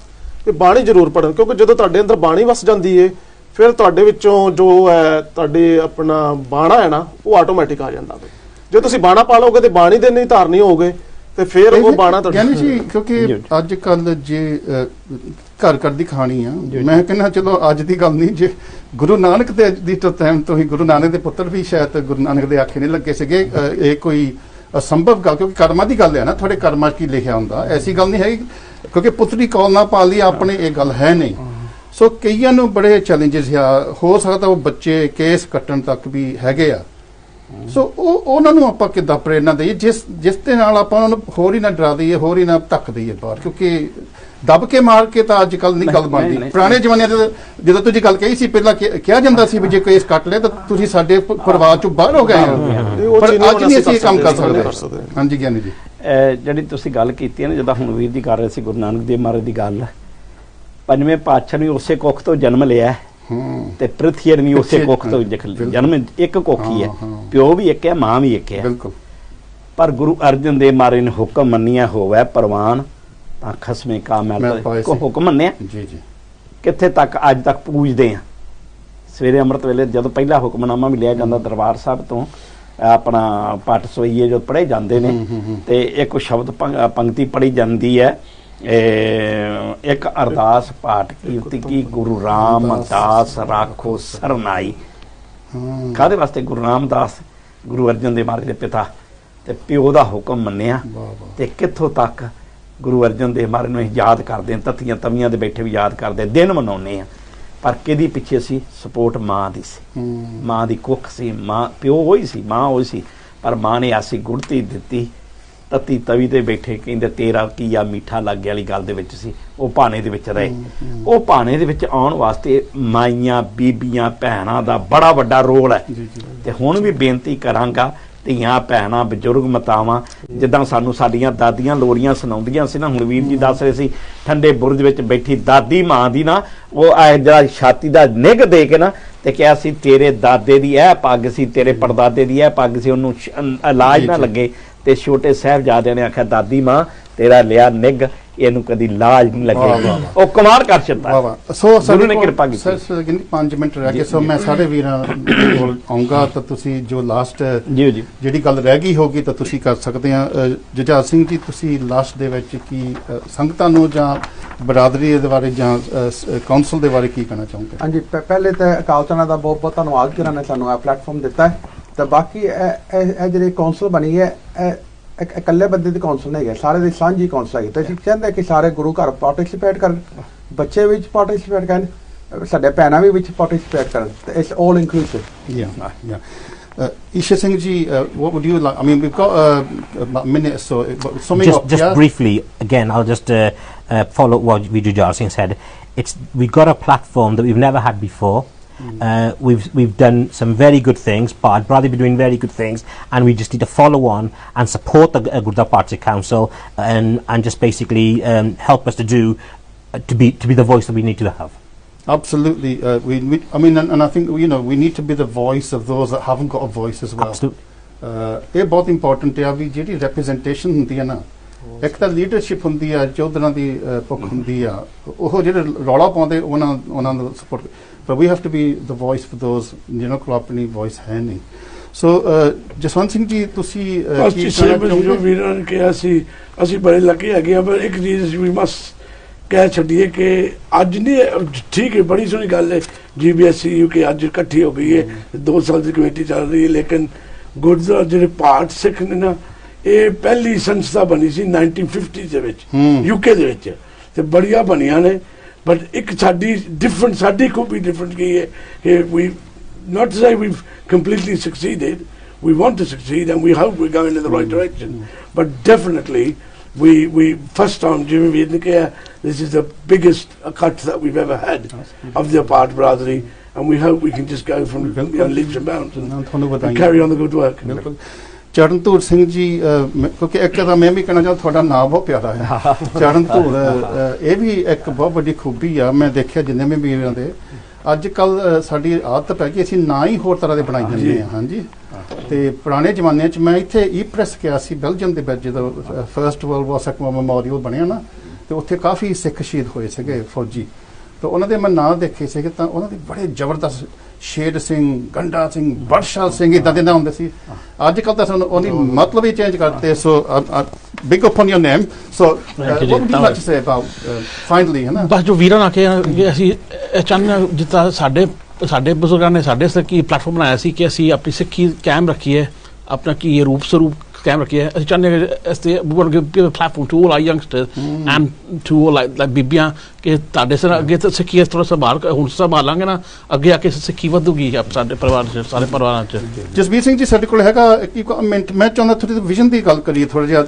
ਕਿ ਬਾਣੀ ਜ਼ਰੂਰ ਪੜ੍ਹਨ, ਕਿਉਂਕਿ ਜਦੋਂ ਤੁਹਾਡੇ ਅੰਦਰ ਬਾਣੀ ਵਸ ਜਾਂਦੀ ਹੈ ਫਿਰ ਤੁਹਾਡੇ ਵਿੱਚੋਂ ਜੋ ਹੈ ਤੁਹਾਡੇ ਆਪਣਾ ਬਾਣਾ ਹੈ ਨਾ ਉਹ ਆਟੋਮੈਟਿਕ ਆ ਜਾਂਦਾ। ਜੇ ਤੁਸੀਂ ਬਾਣਾ ਪਾ ਲਓਗੇ ਤੇ ਬਾਣੀ ਦੇ ਨਹੀਂ ਧਾਰਨੀ ਹੋਗੇ ਤੇ ਫਿਰ ਉਹ ਬਾਣਾ ਯਾਨੀ ਜੀ ਕਿਉਂਕਿ ਅੱਜ ਕੱਲ ਜੇ ਘਰ ਘਰ ਦੀ ਕਹਾਣੀ ਆ, ਮੈਂ ਕਹਿੰਦਾ ਚਲੋ ਅੱਜ ਦੀ ਗੱਲ ਨਹੀਂ, ਜੇ ਗੁਰੂ ਨਾਨਕ ਦੇ ਦੀ ਟਾਈਮ ਤੋਂ ਹੀ ਗੁਰੂ ਨਾਨਕ ਦੇ ਪੁੱਤਰ ਵੀ ਸ਼ਾਇਦ ਗੁਰੂ ਨਾਨਕ ਦੇ ਆਖੇ ਨਹੀਂ ਲੱਗੇ ਸੀਗੇ। ਇਹ ਕੋਈ ਅਸੰਭਵ ਗੱਲ, ਕਿਉਂਕਿ ਕਰਮਾਂ ਦੀ ਗੱਲ ਹੈ ਨਾ, ਤੁਹਾਡੇ ਕਰਮਾਂ 'ਚ ਕੀ ਲਿਖਿਆ ਹੁੰਦਾ, ਐਸੀ ਗੱਲ ਨਹੀਂ ਹੈਗੀ। ਕਿਉਂਕਿ ਪੁੱਤਰੀ ਕੌਲ ਨਾ ਪਾਲੀ ਆਪਣੇ ਇਹ ਗੱਲ ਹੈ ਨਹੀਂ। ਸੋ ਕਈਆਂ ਨੂੰ ਬੜੇ ਚੈਲੰਜਸ ਆ, ਹੋ ਸਕਦਾ ਉਹ ਬੱਚੇ ਕੇਸ ਕੱਟਣ ਤੱਕ ਵੀ ਹੈਗੇ ਆ। ਸੋ ਉਹਨਾਂ ਨੂੰ ਆਪਾਂ ਕਿੱਦਾਂ ਪ੍ਰੇਰਨਾ ਦਈਏ ਜਿਸ ਦੇ ਨਾਲ ਆਪਾਂ ਉਹਨਾਂ ਨੂੰ ਹੋਰ ਹੀ ਨਾ ਡਰਾ ਦਈਏ, ਹੋਰ ਹੀ ਨਾ ਧੱਕ ਦਈਏ ਬਾਹਰ, ਕਿਉਂਕਿ ਦੱਬ ਕੇ ਮਾਰ ਕੇ ਤਾਂ ਅੱਜ ਕੱਲ ਨਹੀਂ ਗੱਲ ਬਣਦੀ। ਪੁਰਾਣੇ ਜ਼ਮਾਨੇ ਦੇ ਜਦੋਂ ਤੁਸੀਂ ਗੱਲ ਕਹੀ ਸੀ ਪਹਿਲਾਂ ਕਿਹਾ ਜਾਂਦਾ ਸੀ ਵੀ ਜੇ ਕੇਸ ਕੱਟ ਲਿਆ ਤਾਂ ਤੁਸੀਂ ਸਾਡੇ ਪਰਿਵਾਰ ਚੋਂ ਬਾਹਰ ਹੋ ਗਏ ਹੋ, ਪਰ ਅੱਜ ਨਹੀਂ ਅਸੀਂ ਇਹ ਕੰਮ ਕਰ ਸਕਦੇ। ਹਾਂਜੀ ਗਿਆਨੀ ਜੀ, ਜਿਹੜੀ ਤੁਸੀਂ ਗੱਲ ਕੀਤੀ ਹੈ ਨਾ, ਜਿੱਦਾਂ ਹੁਣ ਵੀਰ ਜੀ ਕਰ ਰਹੇ ਸੀ ਗੁਰੂ ਨਾਨਕ ਦੇਵ ਮਹਾਰਾਜ ਦੀ ਗੱਲ, ਪੰਜਵੇਂ ਪਾਤਸ਼ਾਹ ਨੇ ਉਸੇ ਕੁੱਖ ਤੋਂ ਜਨਮ ਲਿਆ ਤੇ ਪ੍ਰਿਥੀ ਨੇ ਵੀ ਉਸੇ ਕੁੱਖ ਤੋਂ ਜਨਮ, ਇੱਕ ਕੁੱਖ ਹੀ ਹੈ, ਪਿਓ ਵੀ ਇੱਕ ਹੈ, ਮਾਂ ਵੀ ਇੱਕ ਹੈ। ਬਿਲਕੁਲ। ਪਰ ਗੁਰੂ ਅਰਜਨ ਦੇਵ ਮਹਾਰਾਜ ਨੇ ਹੁਕਮ ਮੰਨਿਆ ਹੋਵੇ ਪ੍ਰਵਾਨ ਤਾਂ ਖਸਮੇ ਕਾ ਮੈਲ ਕੋ ਹੁਕਮ ਮੰਨਿਆ ਜੀ ਜੀ, ਕਿੱਥੇ ਤੱਕ ਅੱਜ ਤੱਕ ਪੂਜਦੇ ਆ। ਸਵੇਰੇ ਅੰਮ੍ਰਿਤ ਵੇਲੇ ਜਦੋਂ ਪਹਿਲਾ ਹੁਕਮਨਾਮਾ ਵੀ ਲਿਆ ਜਾਂਦਾ ਦਰਬਾਰ ਸਾਹਿਬ ਤੋਂ, ਆਪਣਾ ਪੱਟ ਸਵਈਏ ਜੋ ਪੜ੍ਹੇ ਜਾਂਦੇ ਨੇ ਤੇ ਇੱਕ ਸ਼ਬਦ ਪੰਕਤੀ ਪੜ੍ਹੀ ਜਾਂਦੀ ਹੈ, ਇੱਕ ਅਰਦਾਸ ਪਾਠ ਕੀਰਤੀ ਕੀ ਗੁਰੂ ਰਾਮਦਾਸ ਰਾਖੋ ਸਰਨਾਈ। ਕਾਹਦੇ ਵਾਸਤੇ? ਗੁਰੂ ਰਾਮਦਾਸ ਗੁਰੂ ਅਰਜਨ ਦੇਵ ਮਹਾਰਾਜ ਦੇ ਪਿਤਾ ਤੇ ਪਿਓ ਦਾ ਹੁਕਮ ਮੰਨਿਆ ਤੇ ਕਿੱਥੋਂ ਤੱਕ ਗੁਰੂ ਅਰਜਨ ਦੇਵ ਮਹਾਰਾਜ ਨੂੰ ਯਾਦ ਕਰਦੇ ਹਾਂ, ਤੱਤੀਆਂ ਤਵੀਆਂ ਦੇ ਬੈਠੇ ਵੀ ਯਾਦ ਕਰਦੇ, ਦਿਨ ਮਨਾਉਂਦੇ ਆ। ਪਰ ਕਿਹਦੀ ਪਿੱਛੇ ਸੀ? ਸਪੋਰਟ ਮਾਂ ਦੀ ਸੀ, ਮਾਂ ਦੀ ਕੁੱਖ ਸੀ, ਮਾਂ ਪਿਓ ਉਹੀ ਸੀ, ਮਾਂ ਉਹੀ ਸੀ, ਪਰ ਮਾਂ ਨੇ ਐਸੀ ਗੁੜਤੀ ਦਿੱਤੀ, ਤੱਤੀ ਤਵੀ ਤੇ ਬੈਠੇ ਕਹਿੰਦੇ ਤੇਰਾ ਕੀਆ ਮਿੱਠਾ ਲੱਗੇ ਵਾਲੀ ਗੱਲ ਦੇ ਵਿੱਚ ਸੀ। ਉਹ ਭਾਣੇ ਦੇ ਵਿੱਚ ਰਹੇ। ਉਹ ਭਾਣੇ ਦੇ ਵਿੱਚ ਆਉਣ ਵਾਸਤੇ ਮਾਈਆਂ ਬੀਬੀਆਂ ਭੈਣਾਂ ਦਾ ਬੜਾ ਵੱਡਾ ਰੋਲ ਹੈ। ਤੇ ਹੁਣ ਵੀ ਬੇਨਤੀ ਕਰਾਂਗਾ, ਧੀਆਂ ਭੈਣਾਂ ਬਜ਼ੁਰਗ ਮਾਤਾਵਾਂ, ਜਿੱਦਾਂ ਸਾਨੂੰ ਸਾਡੀਆਂ ਦਾਦੀਆਂ ਲੋਰੀਆਂ ਸੁਣਾਉਂਦੀਆਂ ਸੀ ਨਾ, ਹੁਣ ਵੀਰ ਜੀ ਦੱਸ ਰਹੇ ਸੀ ਠੰਡੇ ਬੁਰਜ ਵਿੱਚ ਬੈਠੀ ਦਾਦੀ ਮਾਂ ਦੀ ਨਾ, ਉਹ ਜਿਹੜਾ ਛਾਤੀ ਦਾ ਨਿੱਘ ਦੇ ਕੇ ਨਾ ਤੇ ਕਿਹਾ ਸੀ ਤੇਰੇ ਦਾਦੇ ਦੀ ਇਹ ਪੱਗ ਸੀ, ਤੇਰੇ ਪੜਦਾਦੇ ਦੀ ਇਹ ਪੱਗ ਸੀ, ਉਹਨੂੰ ਇਲਾਜ ਨਾ ਲੱਗੇ। ਤੇ ਛੋਟੇ ਸਾਹਿਬਜ਼ਾਦਿਆਂ ਨੇ ਆਖਿਆ ਦਾਦੀ ਮਾਂ ਤੇਰਾ ਲਿਆ ਨਿੱਘ, ਇਹਨੂੰ ਕਦੀ ਲਾਜ ਨਹੀਂ ਲੱਗੇ। ਉਹ ਕਮਾਲ ਕਰ ਛੱਡਦਾ। ਸੋ ਗੁਰੂ ਨੇ ਕਿਰਪਾ ਕੀਤੀ। ਸਰ 5 ਮਿੰਟ ਰਹਿ ਗਏ, ਸੋ ਮੈਂ ਸਾਰੇ ਵੀਰਾਂ ਕੋਲ ਆਉਂਗਾ ਤਾਂ ਤੁਸੀਂ ਜੋ ਲਾਸਟ ਜਿਹੜੀ ਗੱਲ ਰਹਿ ਗਈ ਹੋਗੀ ਤਾਂ ਤੁਸੀਂ ਕਰ ਸਕਦੇ ਆ। ਜੁਝਾਰ ਸਿੰਘ ਜੀ, ਤੁਸੀਂ ਲਾਸਟ ਦੇ ਵਿੱਚ ਕੀ ਸੰਗਤਾਂ ਨੂੰ ਜਾਂ ਬਰਾਦਰੀ ਦੇ ਬਾਰੇ ਜਾਂ ਕਾਉਂਸਲ ਦੇ ਬਾਰੇ ਕੀ ਕਹਿਣਾ ਚਾਹੋਗੇ? ਹਾਂਜੀ, ਪਹਿਲੇ ਤਾਂ ਅਕਾਲ ਤਖਤ ਦਾ ਬਹੁਤ ਬਹੁਤ ਧੰਨਵਾਦ ਜਿਨ੍ਹਾਂ ਨੇ ਸਾਨੂੰ ਇਹ ਪਲੇਟਫਾਰਮ ਦਿੱਤਾ ਹੈ। ਤਾਂ ਬਾਕੀ ਇਹ ਜਿਹੜੀ ਕੌਂਸਲ ਬਣੀ ਹੈ ਇਹ ਇਕੱਲੇ ਬੰਦੇ ਦੀ ਕੌਂਸਲ ਨਹੀਂ ਹੈ, ਸਾਰੇ ਦੀ ਸਾਂਝੀ ਕੌਂਸਲ ਹੈ। ਤੇ ਅਸੀਂ ਚਾਹੁੰਦੇ ਕਿ ਸਾਰੇ ਗੁਰੂ ਘਰ ਪਾਰਟਿਸਿਪੇਟ ਕਰਨ, ਬੱਚੇ ਵਿੱਚ ਪਾਰਟਿਸਿਪੇਟ ਕਰਨ, ਸਾਡੇ ਭੈਣਾਂ ਵੀ ਵਿੱਚ ਪਾਰਟਿਸਿਪੇਟ ਕਰਨ। ਤੇ it's all inclusive. Isha Singh ji, what would you like? I mean, we've got a minute, so summing up. Just briefly, again, I'll just follow what Jujhar Singh said. We've got a platform that we've never had before. We've done some very good things, but I'd rather be doing very good things, and we just need to follow on and support the Gurdwara Partnership Council and just basically help us to be the voice that we need to have. Absolutely. I mean, and I think, you know, we need to be the voice of those that haven't got a voice as well. Absolutely. ਇਹ ਬਹੁਤ ਇੰਪੋਰਟੈਂਟ ਹੈ ਵੀ ਜਿਹੜੀ ਰੈਪਰੈਜ਼ੈਂਟੇਸ਼ਨ ਹੁੰਦੀ ਹੈ ਨਾ, ਇੱਕ ਤਾਂ ਲੀਡਰਸ਼ਿਪ ਹੁੰਦੀ ਆ, ਚੌਧਰਾਂ ਦੀ ਭੁੱਖ ਹੁੰਦੀ ਆ, ਉਹ ਜਿਹੜੇ ਰੌਲਾ ਪਾਉਂਦੇ ਉਹਨਾਂ ਨੂੰ ਸਪੋਰਟ, ਪਰ we have to be the voice for those ਜਿਹਨਾਂ ਕੋਲ ਆਪਣੀ ਵੌਇਸ ਹੈ ਨਹੀਂ। ਸੋ ਜਸਵੰਤ ਸਿੰਘ ਜੀ, ਤੁਸੀਂ ਜੋ ਵੀਰਾਂ ਨੇ ਕਿਹਾ ਸੀ, ਅਸੀਂ ਬੜੇ ਲੱਗੇ ਹੈਗੇ ਆ, ਪਰ ਇੱਕ ਚੀਜ਼ ਵੀ ਮਸਟ ਕਹਿ ਛੱਡੀਏ ਕਿ ਅੱਜ ਨਹੀਂ, ਠੀਕ ਹੈ ਬੜੀ ਸੋਹਣੀ ਗੱਲ ਹੈ GBSE UK ਅੱਜ ਇਕੱਠੀ ਹੋ ਗਈ ਹੈ, 2 ਸਾਲ ਦੀ ਕਮੇਟੀ ਚੱਲ ਰਹੀ ਹੈ, ਲੇਕਿਨ ਗੁਰਦੁਆਰਾ ਜਿਹੜੇ ਪਾਠ ਸਿੱਖ ਨੇ ਨਾ, ਇਹ ਪਹਿਲੀ ਸੰਸਥਾ ਬਣੀ ਸੀ 1950 ਦੇ ਵਿੱਚ UK ਦੇ ਵਿੱਚ, ਤੇ ਬੜੀਆਂ ਬਣੀਆਂ ਨੇ। ਬਟ ਇੱਕ ਸਾਡੀ ਖੂਬੀ ਡਿਫਰੈਂਟ ਕੀ ਹੈ ਕਿ ਵੀ not to say we've completely succeeded, we want to succeed and we hope we're going in the right direction, but definitely we first time ਜਿਵੇਂ ਵੀ ਇਹਨੇ ਕਿਹਾ, this is the biggest cut that we've ever had of the apart brotherly, and we hope we can just go from leaps and bounds and carry on the good work. ਬਿਲਕੁਲ। ਚਰਨਧੂਰ ਸਿੰਘ ਜੀ, ਕਿਉਂਕਿ ਇੱਕ ਤਾਂ ਮੈਂ ਵੀ ਕਹਿਣਾ ਚਾਹੁੰਦਾ, ਤੁਹਾਡਾ ਨਾਮ ਬਹੁਤ ਪਿਆਰਾ ਹੈ ਚਰਨਧੂਰ। ਇਹ ਵੀ ਇੱਕ ਬਹੁਤ ਵੱਡੀ ਖੂਬੀ ਆ, ਮੈਂ ਦੇਖਿਆ ਜਿੰਨੇ ਵੀ ਵੀਰਾਂ ਦੇ ਅੱਜ ਕੱਲ ਸਾਡੀ ਆਦਤ ਪੈ ਗਈ, ਅਸੀਂ ਨਾ ਹੀ ਹੋਰ ਤਰ੍ਹਾਂ ਦੇ ਬਣਾਈ ਜਾਂਦੇ ਹਾਂ। ਹਾਂਜੀ, ਤੇ ਪੁਰਾਣੇ ਜ਼ਮਾਨੇ 'ਚ ਮੈਂ ਇੱਥੇ ਈ ਪ੍ਰੈਸ ਗਿਆ ਸੀ ਬੈਲਜੀਅਮ ਦੇ ਵਿੱਚ, ਜਦੋਂ first world war second memorial ਬਣਿਆ ਨਾ, ਤੇ ਉੱਥੇ ਕਾਫੀ ਸਿੱਖ ਸ਼ਹੀਦ ਹੋਏ ਸੀਗੇ ਫੌਜੀ, ਤਾਂ ਉਹਨਾਂ ਦੇ ਮੈਂ ਨਾਂ ਦੇਖੇ ਸੀਗੇ, ਤਾਂ ਉਹਨਾਂ ਦੇ ਬੜੇ ਜ਼ਬਰਦਸਤ ਸ਼ੇਰ ਸਿੰਘ, ਗੰਡਾ ਸਿੰਘ, ਬਰਸ਼ਾਲ ਸਿੰਘ ਇੱਦਾਂ ਦੇ ਨਾਂ ਹੁੰਦੇ ਸੀ। ਅੱਜ ਕੱਲ ਤਾਂ ਸਾਨੂੰ ਉਹਦੀ ਮਤਲਬ ਹੀ ਚੇਂਜ ਕਰਤੇ। So big upon your name. So what would you like to say about finally, ਹੈ ਨਾ? ਬਸ ਜੋ ਵੀਰਾਂ ਨੇ ਕਿਹਾ ਕਿ ਅਸੀਂ ਚਾਹੁੰਦੇ ਹਾਂ, ਜਿੱਦਾਂ ਸਾਡੇ ਬਜ਼ੁਰਗਾਂ ਨੇ ਸਾਡੇ ਵਾਸਤੇ ਕੀ ਪਲੇਟਫਾਰਮ ਬਣਾਇਆ ਸੀ ਕਿ ਅਸੀਂ ਆਪਣੀ ਸਿੱਖੀ ਕਾਇਮ ਰੱਖੀਏ, ਆਪਣਾ ਕੀ ਰੂਪ ਸਰੂਪ ਕਾਇਮ ਰੱਖੀਏ। ਅਸੀਂ ਚਾਹੁੰਦੇ ਹਾਂ ਕਿ ਅਸੀਂ we want to give a platform to all our youngsters and to all like ਬੀਬੀਆਂ, ਕਿ ਤੁਹਾਡੇ ਸਿਰ ਅੱਗੇ ਤਾਂ ਸਿੱਖੀ ਥੋੜਾ ਹੁਣ ਸੰਭਾਲਾਂਗੇ ਨਾ, ਅੱਗੇ ਆ ਕੇ ਸਿੱਖੀ ਵਧੂਗੀ ਸਾਡੇ ਪਰਿਵਾਰ 'ਚ, ਸਾਰੇ ਪਰਿਵਾਰਾਂ 'ਚ। ਜਸਬੀਰ ਸਿੰਘ ਜੀ, ਸਾਡੇ ਕੋਲ ਹੈਗਾ ਇੱਕ ਮਿੰਟ, ਮੈਂ ਚਾਹੁੰਦਾ ਥੋੜੀ ਵਿਜ਼ਨ ਦੀ ਗੱਲ ਕਰੀਏ ਥੋੜਾ ਜਿਹਾ,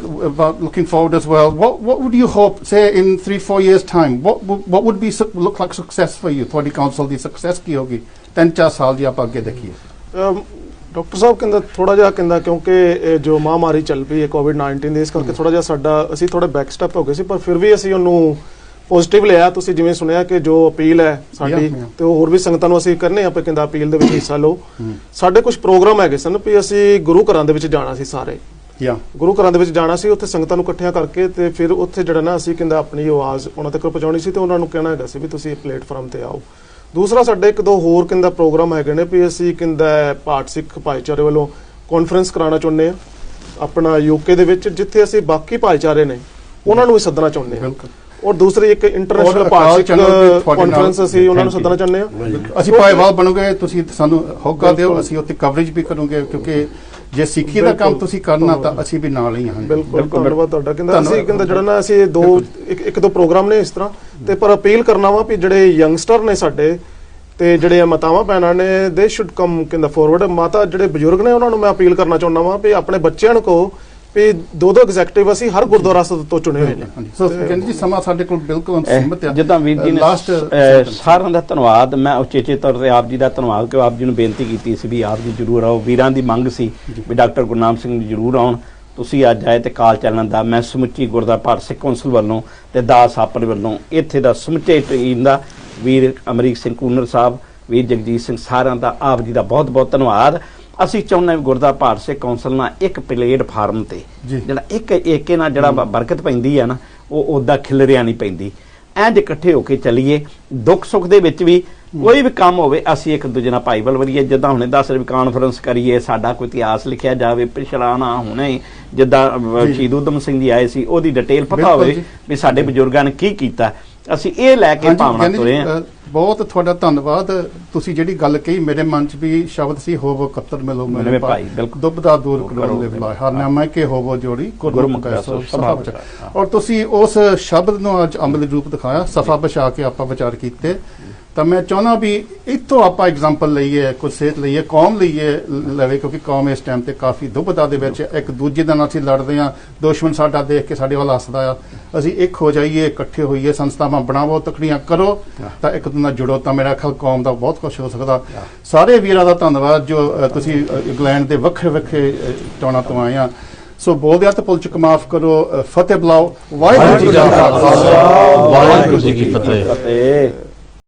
looking forward as well. What would you hope, say in 3-4 years time, what would be look like success for you? ਤੁਹਾਡੀ ਕਾਉਂਸਲ ਦੀ ਸਕਸੈਸ ਕੀ ਹੋਗੀ 3-4 ਸਾਲ ਜੀ ਆਪਾਂ ਅੱਗੇ ਦੇਖੀਏ? ਡਾਕਟਰ ਸਾਹਿਬ ਕਹਿੰਦਾ ਥੋੜਾ ਜਿਹਾ ਕਹਿੰਦਾ, ਕਿਉਂਕਿ ਜੋ ਮਹਾਮਾਰੀ ਚੱਲ ਪਈ ਹੈ COVID-19 ਦੀ, ਇਸ ਕਰਕੇ ਥੋੜਾ ਜਿਹਾ ਅਸੀਂ ਥੋੜਾ ਬੈਕ ਸਟੈਪ ਹੋ ਗਏ ਸੀ, ਪਰ ਫਿਰ ਵੀ ਅਸੀਂ ਉਹਨੂੰ ਪੋਜ਼ਿਟਿਵ ਲਿਆ। ਤੁਸੀਂ ਜਿਵੇਂ ਸੁਣਿਆ ਕਿ ਜੋ ਅਪੀਲ ਹੈ ਸਾਡੀ, ਤੇ ਉਹ ਹੋਰ ਵੀ ਸੰਗਤਾਂ ਨੂੰ ਅਸੀਂ ਕਰਨੇ ਆਪਾਂ, ਕਹਿੰਦਾ ਅਪੀਲ ਦੇ ਵਿੱਚ ਹਿੱਸਾ ਲਓ। ਸਾਡੇ ਕੁਝ ਪ੍ਰੋਗਰਾਮ ਹੈਗੇ ਸਨ ਵੀ ਅਸੀਂ ਗੁਰੂ ਘਰਾਂ ਦੇ ਵਿੱਚ ਜਾਣਾ ਸੀ, ਸਾਰੇ ਗੁਰੂ ਘਰਾਂ ਦੇ ਵਿੱਚ ਜਾਣਾ ਸੀ, ਉੱਥੇ ਸੰਗਤਾਂ ਨੂੰ ਇਕੱਠਿਆਂ ਕਰਕੇ, ਤੇ ਫਿਰ ਉੱਥੇ ਜਿਹੜਾ ਨਾ ਅਸੀਂ ਕਹਿੰਦਾ ਆਪਣੀ ਆਵਾਜ਼ ਉਹਨਾਂ ਤੱਕ ਪਹੁੰਚਾਉਣੀ ਸੀ, ਤੇ ਉਹਨਾਂ ਨੂੰ ਕਹਿਣਾ ਹੈਗਾ ਸੀ ਵੀ ਤੁਸੀਂ ਪਲੇਟਫਾਰਮ ਤੇ ਆਓ। ਦੂਸਰਾ ਸਾਡੇ 1-2 ਹੋਰ ਕਹਿੰਦਾ ਪ੍ਰੋਗਰਾਮ ਹੈਗੇ ਨੇ ਵੀ ਅਸੀਂ ਕਹਿੰਦਾ ਭਾਰਤ ਸਿੱਖ ਭਾਈਚਾਰੇ ਵੱਲੋਂ ਕਾਨਫਰੰਸ ਕਰਾਉਣਾ ਚਾਹੁੰਦੇ ਹਾਂ ਆਪਣਾ UK ਦੇ ਵਿੱਚ, ਜਿੱਥੇ ਅਸੀਂ ਬਾਕੀ ਭਾਈਚਾਰੇ ਨੇ ਉਹਨਾਂ ਨੂੰ ਵੀ ਸੱਦਣਾ ਚਾਹੁੰਦੇ ਹਾਂ। ਔਰ ਦੂਸਰੀ ਇੱਕ ਇੰਟਰਨੈਸ਼ਨਲ ਭਾਰਤ ਸਿੱਖ ਕਾਨਫਰੰਸ ਅਸੀਂ ਉਹਨਾਂ ਨੂੰ ਸੱਦਣਾ ਚਾਹੁੰਦੇ ਹਾਂ। ਅਸੀਂ ਭਾਈਵਾਲ ਬਣੋਗੇ, ਤੁਸੀਂ ਸਾਨੂੰ ਹੋਕਾ ਦਿਓ, ਅਸੀਂ ਉੱਥੇ ਕਵਰੇਜ ਵੀ ਕਰੂਗੇ, ਕਿਉਂਕਿ ਜੇ ਸਿੱਖੀ ਦਾ ਕੰਮ ਤੁਸੀਂ ਕਰਨਾ ਤਾਂ ਅਸੀਂ ਵੀ ਨਾਲ ਹੀ ਹਾਂ। ਬਿਲਕੁਲ, ਧੰਨਵਾਦ ਤੁਹਾਡਾ। ਕਹਿੰਦਾ ਅਸੀਂ ਕਹਿੰਦਾ ਜਿਹੜਾ ਨਾ ਅਸੀਂ ਇੱਕ ਦੋ ਪ੍ਰੋਗਰਾਮ ਨੇ ਇਸ ਤਰ੍ਹਾਂ, ਤੇ ਪਰ ਅਪੀਲ ਕਰਨਾ ਵਾ ਵੀ ਜਿਹੜੇ ਯੰਗਸਟਰ ਨੇ ਸਾਡੇ, ਤੇ ਜਿਹੜੇ ਮਾਤਾਵਾਂ ਭੈਣਾਂ ਨੇ, ਦੇ ਸ਼ੁੱਡ ਕਮ ਕਹਿੰਦਾ ਫੋਰਵਰਡ। ਮਾਤਾ ਜਿਹੜੇ ਬਜ਼ੁਰਗ ਨੇ ਉਹਨਾਂ ਨੂੰ ਮੈਂ ਅਪੀਲ ਕਰਨਾ ਚਾਹੁੰਦਾ ਵਾਂ ਵੀ ਆਪਣੇ ਬੱਚਿਆਂ ਨੂੰ ਕਹੋ ਵੀ 2-2 ਐਗਜ਼ੈਕਟਿਵ ਅਸੀਂ ਹਰ ਗੁਰਦੁਆਰਾ ਤੋਂ ਚੁਣੇ ਹੋਏ ਨੇ। ਸੋ ਕਹਿੰਦੇ ਜੀ ਸਮਾਂ ਸਾਡੇ ਕੋਲ ਬਿਲਕੁਲ ਸੀਮਤ ਹੈ। ਜਿੱਦਾਂ ਵੀਰ ਜੀ ਨੇ ਸਾਰਿਆਂ ਦਾ ਧੰਨਵਾਦ, ਮੈਂ ਉਚੇਚੇ ਤੌਰ ਤੇ ਆਪ ਜੀ ਦਾ ਧੰਨਵਾਦ ਕਿ ਆਪ ਜੀ ਨੂੰ ਬੇਨਤੀ ਕੀਤੀ ਸੀ ਵੀ ਆਪ ਜੀ ਜ਼ਰੂਰ ਆਓ। ਵੀਰਾਂ ਦੀ ਮੰਗ ਸੀ ਵੀ ਡਾਕਟਰ ਗੁਰਨਾਮ ਸਿੰਘ ਜੀ ਜ਼ਰੂਰ ਆਉਣ, ਤੁਸੀਂ ਅੱਜ ਆਏ, ਤੇ ਕਾਲ ਚੱਲਣ ਦਾ ਮੈਂ ਸਮੁੱਚੀ ਗੁਰਦੁਆਰਾ ਭਾਰਤ ਸਿੱਖ ਕੌਂਸਲ ਵੱਲੋਂ ਤੇ ਦਾਸ ਆਪਰ ਵੱਲੋਂ ਇੱਥੇ ਦਾ ਸਮੁੱਚੇ ਟੀਮ ਦਾ, ਵੀਰ ਅਮਰੀਕ ਸਿੰਘ ਕੂਨਰ ਸਾਹਿਬ, ਵੀਰ ਜਗਜੀਤ ਸਿੰਘ, ਸਾਰਿਆਂ ਦਾ ਆਪ ਜੀ ਦਾ ਬਹੁਤ ਬਹੁਤ ਧੰਨਵਾਦ। ਅਸੀਂ ਚਾਹੁੰਦੇ ਵੀ ਗੁਰਦੁਆਰਾ ਭਾਰਤ ਸਿੱਖ ਕੌਂਸਲ ਨਾਲ ਇੱਕ ਪਲੇਟਫਾਰਮ ਤੇ ਜਿਹੜਾ ਇੱਕ ਏਕੇ ਨਾਲ ਜਿਹੜਾ ਬਰਕਤ ਪੈਂਦੀ ਹੈ ਨਾ, ਉਹ ਉੱਦਾਂ ਖਿਲਰਿਆ ਨਹੀਂ ਪੈਂਦੀ। ਇੰਝ ਇਕੱਠੇ ਹੋ ਕੇ ਚੱਲੀਏ, ਦੁੱਖ ਸੁੱਖ ਦੇ ਵਿੱਚ ਵੀ ਕੋਈ ਵੀ ਕੰਮ ਹੋਵੇ ਅਸੀਂ ਇੱਕ ਦੂਜੇ ਨਾਲ ਭਾਈਵਾਲ ਵਧੀਏ। ਜਿੱਦਾਂ ਹੁਣੇ ਦੱਸ ਰਹੇ ਕਾਨਫਰੰਸ ਕਰੀਏ, ਸਾਡਾ ਕੋਈ ਇਤਿਹਾਸ ਲਿਖਿਆ ਜਾਵੇ, ਪਿਛਲਾ ਨਾ ਹੁਣੇ ਜਿੱਦਾਂ ਸ਼ਹੀਦ ਊਧਮ ਸਿੰਘ ਜੀ ਆਏ ਸੀ, ਉਹਦੀ ਡਿਟੇਲ ਪਤਾ ਹੋਵੇ ਵੀ ਸਾਡੇ ਬਜ਼ੁਰਗਾਂ ਨੇ ਕੀ ਕੀਤਾ। ਅਸੀਂ ਇਹ ਲੈ ਕੇ ਭਾਵਨਾ ਤੁਰੇ ਹਾਂ। ਬਹੁਤ ਤੁਹਾਡਾ ਧੰਨਵਾਦ। ਤੁਸੀਂ ਜਿਹੜੀ ਗੱਲ ਕਹੀ, ਮੇਰੇ ਮਨ 'ਚ ਵੀ ਸ਼ਬਦ ਸੀ, ਹੋਵੋ ਕਤਰ ਮਿਲੋ ਮੇਰੇ ਭਾਈ, ਦੁਬਦਾ ਦੂਰ ਕਰੋ ਲਿਵਲਾ ਹਰਨਾਮਾ ਕੇ ਹੋਵੋ ਜੋੜੀ ਗੁਰਮੁਖ ਐਸੋ ਸਭਾ ਵਿੱਚ। ਔਰ ਤੁਸੀਂ ਉਸ ਸ਼ਬਦ ਨੂੰ ਅੱਜ ਅਮਲੀ ਰੂਪ ਦਿਖਾਇਆ, ਸਫਾ ਵਿਛਾ ਕੇ ਆਪਾਂ ਵਿਚਾਰ ਕੀਤੇ। ਤਾਂ ਮੈਂ ਚਾਹੁੰਦਾ ਵੀ ਇੱਥੋਂ ਆਪਾਂ ਐਗਜ਼ਾਮਪਲ ਲਈਏ, ਕੁਝ ਸੇਧ ਲਈਏ, ਕੌਮ ਲਵੇ, ਕਿਉਂਕਿ ਕੌਮ ਇਸ ਟਾਈਮ ਤੇ ਕਾਫੀ ਦੁਬਦਾ ਦੇ ਵਿੱਚ ਇੱਕ ਦੂਜੇ ਦੇ ਨਾਲ ਅਸੀਂ ਲੜਦੇ ਹਾਂ। ਦੁਸ਼ਮਣ ਸਾਡਾ ਦੇਖ ਕੇ ਸਾਡੇ ਵੱਲ ਹੱਸਦਾ ਆ। ਅਸੀਂ ਇੱਕ ਹੋ ਜਾਈਏ, ਇਕੱਠੇ ਹੋਈਏ, ਸੰਸਥਾਵਾਂ ਬਣਾਵੋ, ਤਕੜੀਆਂ ਕਰੋ, ਤਾਂ ਇੱਕ ਦੂਜੇ ਨਾਲ ਜੁੜੋ, ਤਾਂ ਮੇਰਾ ਖਿਆਲ ਕੌਮ ਦਾ ਬਹੁਤ ਕੁਝ ਹੋ ਸਕਦਾ। ਸਾਰੇ ਵੀਰਾਂ ਦਾ ਧੰਨਵਾਦ ਜੋ ਤੁਸੀਂ ਇੰਗਲੈਂਡ ਦੇ ਵੱਖਰੇ ਵੱਖਰੇ ਟਾਉਣਾਂ ਤੋਂ ਆਏ ਆ। ਸੋ ਬੋਲਦਿਆਂ ਤੇ ਭੁੱਲ ਚੁੱਕ ਮਾਫ ਕਰੋ। ਫਤਿਹ ਬੁਲਾਓ। ਵਾਹਿਗੁਰੂ ਜੀ ਕਾ ਖਾਲਸਾ, ਵਾਹਿਗੁਰੂ ਜੀ ਕੀ ਫਤਿਹ।